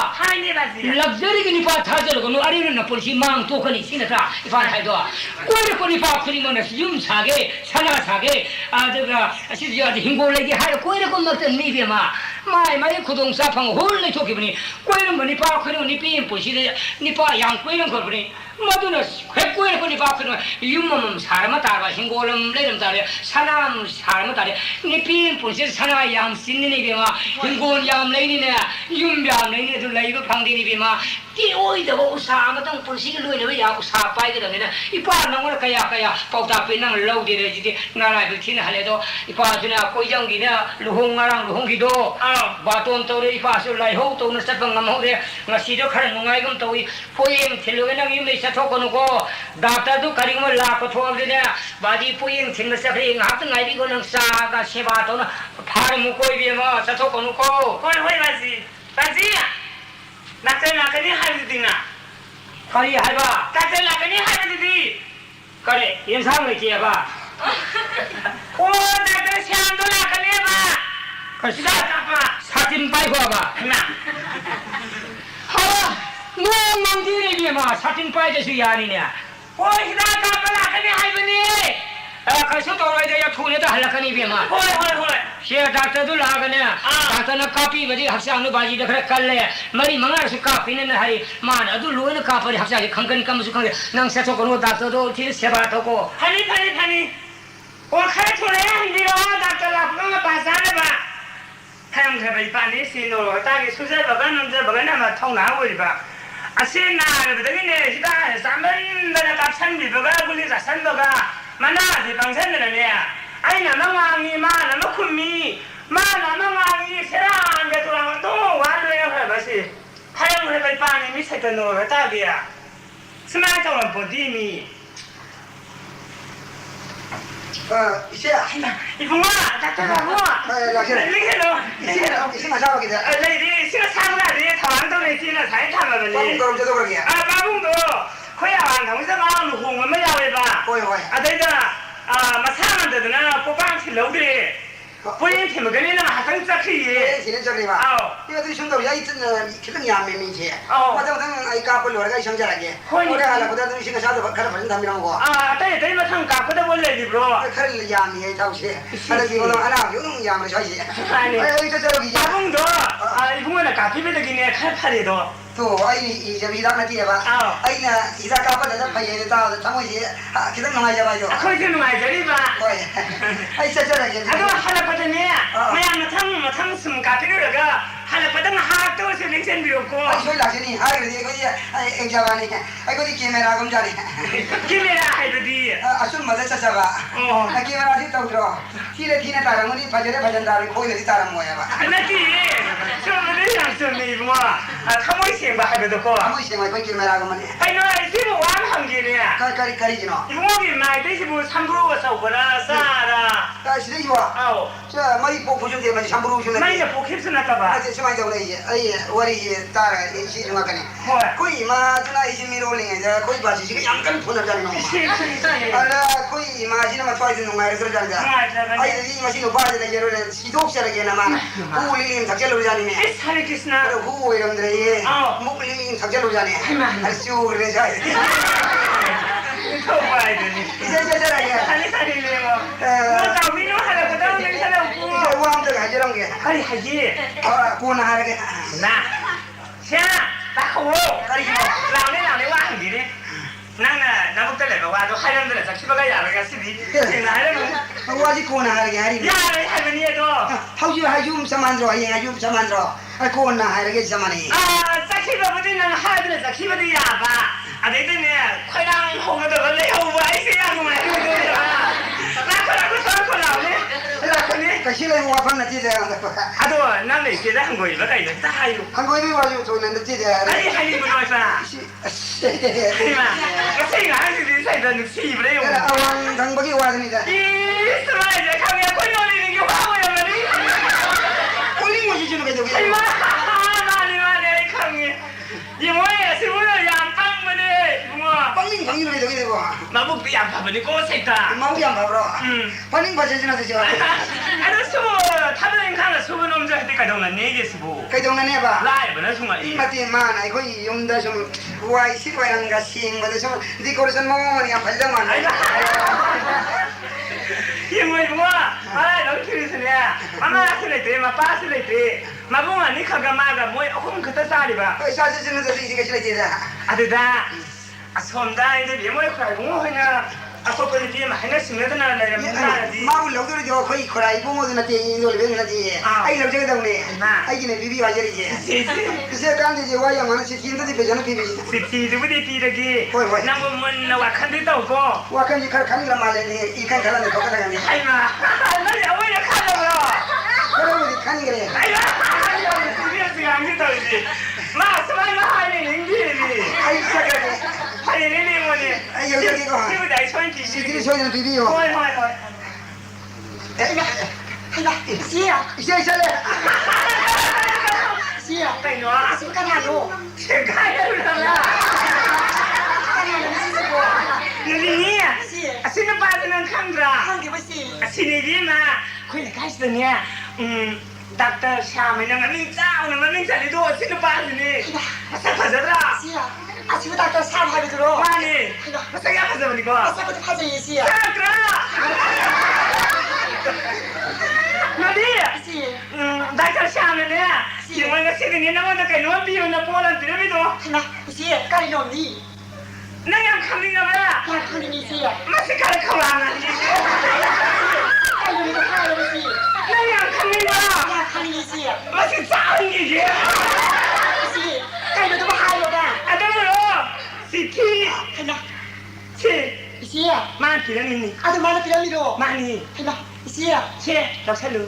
luxury in the part, no, I didn't know, Pushimang, token in Sinatra, if I had door. What if only for Primonus, Yum Sage, Sana Sage, the Hingo lady had a quite a good medium. My couldn't suffer wholly to give me. Quite a many park, Nippy and Pushi, Nippa, young Queen Company. Madonna's quite a Nippa, Humums, Haramatara, Hingolum, Ledentare, Sanams, Haramatare, Nippy and Pushi, Sana, Yam, Sinivima, Hingon, Yam, Lady, Yum, Lady to Labor Pandinivima. The oil the whole Samaton Pushi, Louis, Sa, Pike, if I know what Kayaka, popped up in a loaded, Nara, Tina Haledo, if I do not go young dinner, Luhonga, Luhongido, Baton Tori, Passo, like Hoto, Stefan Namode, Nasido Karanungam Toi, Poying, Tiluna, you may set up on go, Data to Karimo Lapa 12 there, Badi Poying, Timasaki, after I be going to Saga, Shibaton, Paramuko, Satokonuko. What was it? Bazia! Nothing like any Hadina. Kari Haba, Nothing like any Hadidi. Kari, in some way, Kiaba. Oh, that is Shandula Kaneva. Satin Paiva. No, Monty, Satin Pai is Yanina. Oh, is that Kapala? Can you have any? Kasut already a tuna Halakani. Share Dr. Dulagana, Dr. Copy, but you have some nobody the Kale, Mary Mangas copy in the high man, a dulu in the copy, have said, Kankan comes to Nang Satoko, Dr. Doti, Sabatoko. Honey. What kind of Dr. Lapanga Passanaba? Ham have a panis in or Tagi Susan Bagan, the Bagana, Tona, Wilba. I say now, the village, somebody that got Sandy Bagabul is a Sandoga. Mana di bangsa ni ya. Aina mangangi mana makumi mana mangangi serang dia tulang tu walu yang apa sih? Hayang hebat pani misal keno tapi ya. Semua orang bodi ni. Siapa? Ibu mana? Tak tahu mana? Lihat lo. Isi macam apa kita? Lagi isi macam mana? Dia thawang tu ni sini saya thawang ni. Babung tu jatuh lagi. Babung tu. Kau yang tahu sama lu hong mana jauh ba? Ada je. Macam mana tu na? Popang silau deh. Poin cuma gini na macam cakri. Sini cakri ba? Dia tu cuma ya itu kita ni ambil ni je. Macam ai kapal luar kai sampai lagi. Orang ala kita tu sini sahaja kerana pernah kami orang gua. Tapi macam kapal tu boleh di bro. Kerana ya ni tahu sih. Ada di orang anak yang ya macam ni. Itu cakap dia. Babung tu. Ibu mana kapal tu gini kerana tu. Tu, ai jadi dah nanti apa? Ai na ida kapal dah payah tahu, tamu je kita nungai jawab tu. Aku itu nungai jadi ba. Ai saja lagi. Aduh, hal apa tu ni? Macam semua kapal tu juga. Hal apa tu hak tu selection biro ko. Ai soal lagi ni, hari ni kau ni jawab ni. Ai kau ni kamera kamu cari. Kamera hari ni. Asul masa saja ba. Kamera ni tahu tu. Sila sila taram ni bajan taram kau ni taram moya ba. Nanti, semua ni yang semua. Kamu isi bah ada tu ko. Kamu isi mai kau kamera kamu ni. Ai no, isi buat 한기네. 까리지노. 이모기 마이데시 뭐 3%가 sau거나 싸라. 시대지 와. 아우. 자, 마이 보고좀 되면 3% 주는. 마이가 복힙스 나까봐. 아, 저 마이 되고 이제 월이 따라 이 중간에. 거의 마주나 이제 미로링에 저 거의 봐지 지금 양간 보내자는 놈. 알아, 거의 마지나 맞춰야 되는 거야. 그래서 자자. 아이 이 마시노 봐야 예를 시독자라게 나만. 우리님 작절로 자니네. 사리 키스나. 후 이런들이 목리님 작절로 자네. 알수 그래서. 이제 저라게. 아니 뭐. 나비노 하나 그다음 냄새나 없고. 이제 와한테 가지런 게. 아니 하지. 고나 하게. 나. 자, 나고. 라운에 와 한기네. 나나 나부터 내가 와도 하려는데 자 키바가 야라가 시비. 나는 와지 고나 하게 하리. 야를 할머니도. 하줌 사만들어 하줌 사만들어. 고나 하게 사만이. 사키바부터 나는 하드를 사키바도 야봐. 아내들네快让 홍어도 원래 여우와 이세야고 말이야. 나라고 서고 나오네. 나코네. 가실에 뭐 아팠나 지대. 아도 나는 이제 한국에 가다 이제 다요. 한국에 와서 저는 지대. 아니 하니 뭐라서. 이마. 그래가 하지 사이다는 시브래요. 아왕 당박이 와드니다. 이 스라이드 강에 콜리는 게 와고요 말이. 콜리 뭐지 주는 게 저기. 이마. 많이 강에. 이 뭐야 스물을 양빵문에 뭐. 빵링 방이로 게 저기 되고. 마법도 양파버니 꼬색다. 마법이 양파버려. 빵링 받쳐지나 되죠. 아니 수고 타버린 강에 수고 넘자 그때까지 동안 네개 수고. 그 동안 해봐. 라이브는 정말 이. 이마티 많아. 거기 용다 좀 와이 시도하는 가 시행 거든 좀 디코레이션 뭐뭐니 한 발장만. 이 뭐야? 아, 너무 그러시네. 아마 슬레이트, 마빠 슬레이트. 마봉아 니카가 마가 뭐야? 혹은 그때 살이봐. 사실은 저 이게 슬레이트다. 아들다. 아, 손다 이제 뭐야? 그러고 그냥 아코코니 뒤에 하나 스며드나 내가 문다지. 마블 로드로 저 거의 코라이 보모드나 띠인돌 뱅나지. 아이 럽제가 되네. 아이기네 비비 와저리지. 그래서 간데 이제 와야 많은 시킨도 배잖아 비비. 시티도부디 비르기. 나무 문나와 칸디도 고. 와칸지 카르칸이라 말레니 이칸 칼라네 도카다가니. 아이마. 나리 어머니 카라로. 그러면 칸이 그래. 아이마. 시리어스가 안 되더지. 마 스마일 하이네 링기리. 아이 시작하게. 하이네 뭐니. 아이 여기 이거. 이거 다 손기. 시들이 소리는 비비요. 호이. 시야. 시야. 시야. 빨리 와. 아직까지하고. 가야루라. 너니? 아시는 빠지는 칸드라. 한개 보시. 아시니지마. 그래 가시더냐. 닥터 샤면은 민짜오는 민짜리도 아시는 빠지니. 아사파자라. 시야. 아침에 닥터 샤브 하게 들어. 아니. 아사가 파자 보니까. 아사부터 파자 예시야. 닥터라. 너니? 닥터 샤면은 이번에 시드니 나와도 그냥 비오나 보란 드리도. 하나. 시 까리 놈니. 내가 카밍가 봐. 야 카밍이 시야. 마스카라 카라나. 까리 놈이 하여 시. 내가 카밍가. 야 카밍이 시야. 마스 짜은기지. 시. 까리 놈이 하여 봐. 아담으로 시티. 하나. 치. 시야. 많이 필요하니. 아들 많이 필요하니로. 많이. 하나. 시야. 치. 너 살루.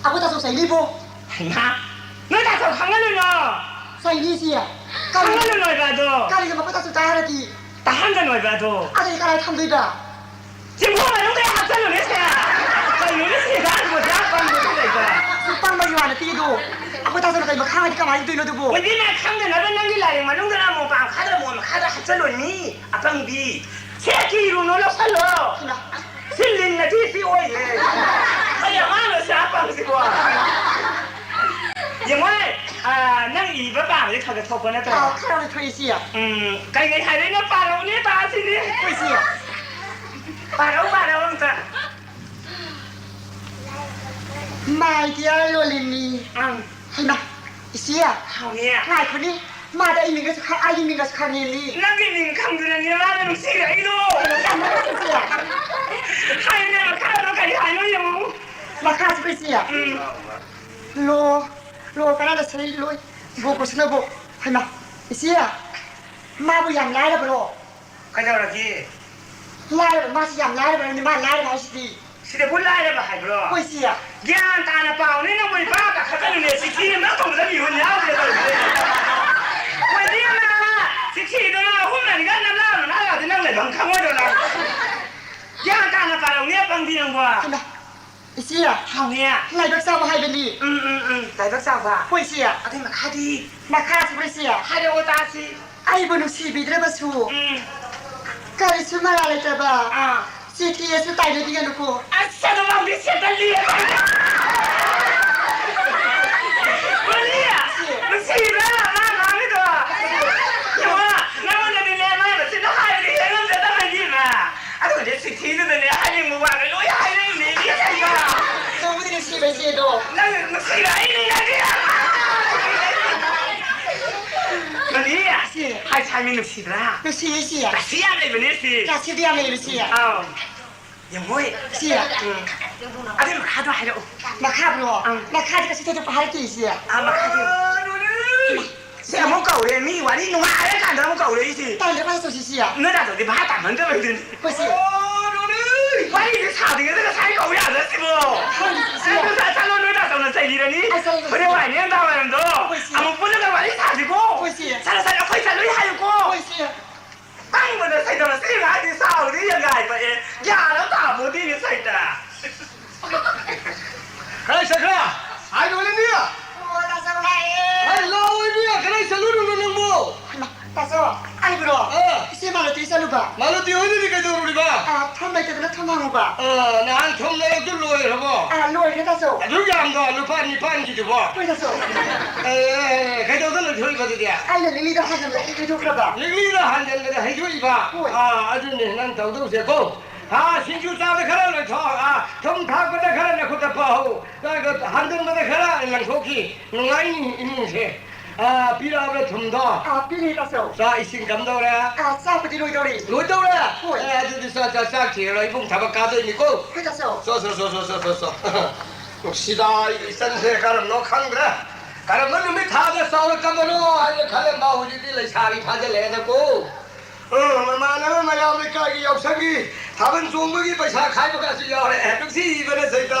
아보다 속사 일보. 하나. 너 다서 강간을 넣어. 사이니 시야. 강간을 넣어봐도. 까리 좀 아보다 속사 하라디. 다 한잔 넣어봐도. 아들 까리 탐도이다. 지금 보면 용대 합산을 했어야. 자, 요리스에 가는 거 대학방도 있다. 빵bag이 와는 띠도. 아보다 속사 이거 강아지가 많이 들려도 뭐. 어디나 강대 나도 남길라요. 만용대나 뭐 빵. 카드 뭐 카드 합산로니. 아빵비. 새끼로 놀러 살러. 실린 나 뒤시 오예. 아야 마는 사빵시고. 정말 난 이거 빵을 가게 덮어냈다. 카라는 트레이시야. 가게 하려면 바로네 바시니. 트레이시야. 바로 자. My dear Lolini. 하나. 이시야. 하우니야. 나이 코니. 마다 이민 가서 아이 이민 가서 가니니. 나기는 강들은 일하는 시가 이도. 하이네 카로 가리 하요요. 마카스 이시야. 로 가나다 서리 로 보고 스너보. 하나. 이시야. 마부 양 라이라 브로. 가져라기. 라이라 마시 양 라이라 브로 마 라이라 하시디. 시대 볼라야 봐 하이브로. 보이시야. յան տանը պաունին ու մի բակա խտելուն է սիքիրը մատում զավի հունյավ է դարը։ Ուեդի ամա, սիքիրը դոնա հումնան գան նամլարուն, հալա դնա เลยบังคับว่าเดี๋ยวนะย่างการการเราเนี่ยบางทีอย่างว่าเสีย เท่านี้ไหลบักเศร้ามาให้เป็นดี ไหลบักเศร้าว่า ป่วยเสีย อันนี้มาค่าดี มาฆ่าสิป่วยเสีย ค่าเดียวตาสิ ไอ้บนุสีบีได้มาสู้การสู้มาอะไรแต่บ้าสิที่จะสู้ตายในที่กันกูอัศจรรย์ดิเสียตันเลี้ยมันเลี้ยมันสีแล้วนะน้องนี่ตัวแต่ว่าน้ำมันจะมีแรงไหมแบบสิต้องให้ดีให้มันจะต้องให้ดีมาอันนี้เดี๋ยวสิทีนึงเนี่ยให้ยังมือวางเลยโอ้ยให้ยังหนีนี่ใช่ไหมต้องไม่ได้สีไปสีดูนั่นมันสีอะไรนี่นะเนี่ยมันนี่อ่ะให้ชายมีหนุ่มสีละไม่สีสีอ่ะสีอะไรแบบนี้สิจะสีเดียวเลยสีอ่ะอ้าวยังไงสีอ่ะอันนี้มาฆ่าด้วยแล้วมาฆ่าบลูมาฆ่าที่กระสีจะไปหากี่สีอ่ะมาฆ่าที่เสียมันเก่าเลยมีวันนี้หนุ่มอะไรกันแต่มันเก่าเลยสิตอนเดี๋ยวไปสู่สีอ่ะเนื้อแต่ตัวที่บ้าแต่มันจะไปดึง不是万一你差点这个菜狗样子是不这个菜路那都能在里头呢不得外面大碗多俺们不能在外面差几个菜了菜了快菜里还有个当我的菜到了谁来的少的也爱不耶压了大不的你菜的哎小哥还有人呢我大嫂来哎老外呢跟来小路能不大嫂哎不咯先把那地上路吧马路地后头该走路的吧他们这个他们吧那从那就路了不路的大嫂路样的路搬去的不对大嫂该走的路推过去的你的喊的你就说吧你的喊的那个还有一把这呢咱走都是够新旧杂的可能来炒从他过来可能来过来包那个韩东过来可能能出去能来一些比那个同道比你大嫂啥一心感到了啥不知路到了路到了就是啥起了一封他们搞的你够对大嫂说是的身体可能老康的可能我们没他的少了干嘛咯还是可能把我的来查理他的来的够妈要没搞要生意他们中国的不下开不开始要嘞都是一个人谁的是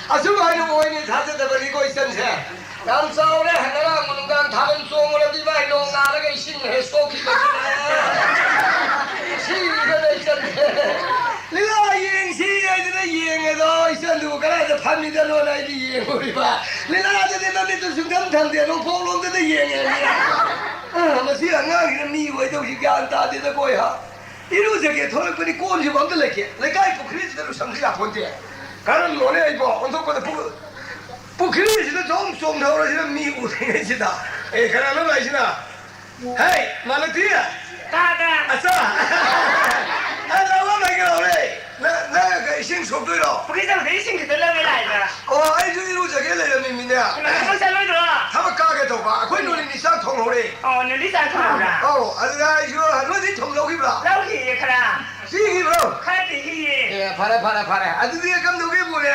还是我呢他这么一个身体让早嘞那个我们讲他们中国的地方弄拿那个心还说起来是一个人身体你那演戏啊，这个演的都像路过来的潘米的罗来的演过的吧？你那这那你都是正常的，弄普通的演啊！我是俺的米味都是干大的那个呀。一路这个，他们你过去忙得来个，那个不可以这个上去啊，关键。刚才我那一把，我都觉得不可以这个中头了，这个米味的是的。哎，看到没来是的？嘿，马来西亚。大的。是吧？那我没搞嘞，那个姓说对了。不给咱们这姓可得来没来的。就一路这个来的明明的。他们山来的。他们搞个头发，快弄你上通路嘞。你上通路啦。说你通路去不啦？老去看啦。去不？看第一。怕嘞。这个咁多个不呢？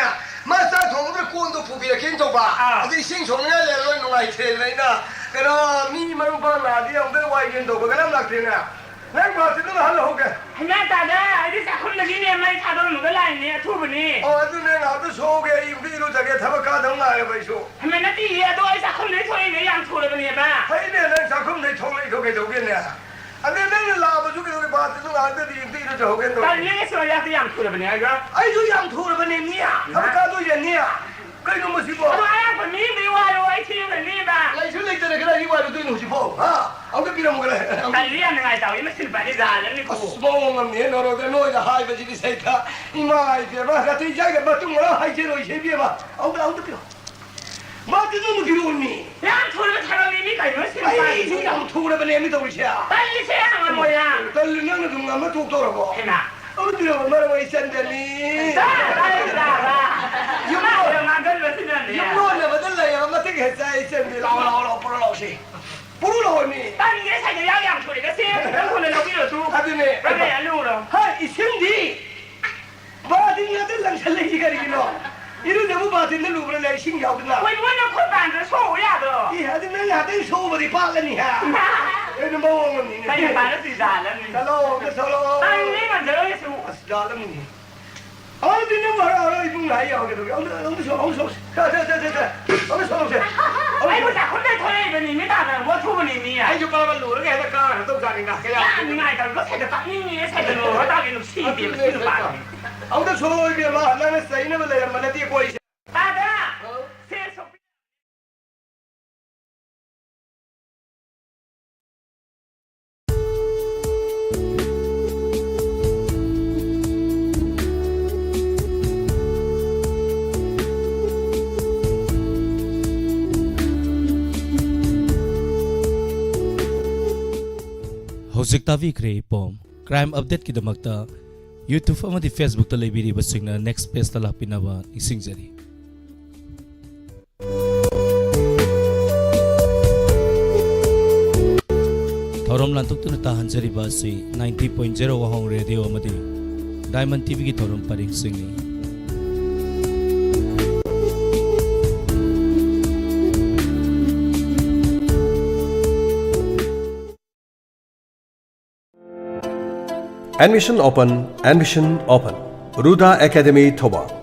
马上通路的官都普遍见到吧？这姓从那来乱弄来钱来的，个那米门把哪里样的外人都不跟他们来听啊。那个是怎么喊的好个？那大的，你在混了几年没查到那个来呢？土不呢？这那俺都说个，一路这个他们搞东来了没说？他们那第一都是混的土那样土了不呢吧？还那啥混的土了一头给头给呢？那拉不出给头的把这种俺这地就好给头。但你说要是样土了不呢？就样土了不呢？你呀，他们搞多人呢？该弄么去不？哎呀，不你没话了，我听了你吧。来出来这个你话就对弄去不？我这边么个嘞？但你也能爱到，因为是把你咋了？你不？我们年老了，在弄一个孩子的谁他？你妈一点嘛，他对家个嘛，中国人还接了一些别嘛，我这边。妈这怎么给我呢？让土了才让你干什么事？你让土了不呢？你都是啊？但你这样么呀？但是那个东俺们做到了不？是吗？我这我们为生的你。咋吧？有嘛有嘛跟着是这样的。有嘛呢？我这来呀，我这个在生的老不老实。不老呢？但你才就要养出来个些，然后呢，老比较多。他的呢？不然路了。嗨，一兄弟，把这个都冷成了一个人了。一路怎么把这个路不能来信要的呢？我那块板子臭呀都。你还是那还真臭不的扒了你啊！那么我你。哎呀，板子最大了你。Hello，这 hello。哎，你们这也是。大了你。今天晚上一封来要给他，我说，这。 어느 소동세 아이고 나 혼자 토해이더니 미다는 뭐 투분이니 아이고 빨리 누르게 해서 까 동자니까 그냥 나이다 그 새도 딱니니 새도 다리는 시비 쓰는 말 아무도 소리 마 나는 사이는 걸 내가 만나 뒤에 보이지 다다 세속 Hojik tavikre pom crime update kidamakta YouTube amadi Facebook ta leibiri basingna next page ta lapinawa isingjari thorom lantuk tuna ta hanjari basi 90.0 wahong radio amadi Diamond TV ki thorom paring singni Admission open. Ruda Academy Thoba.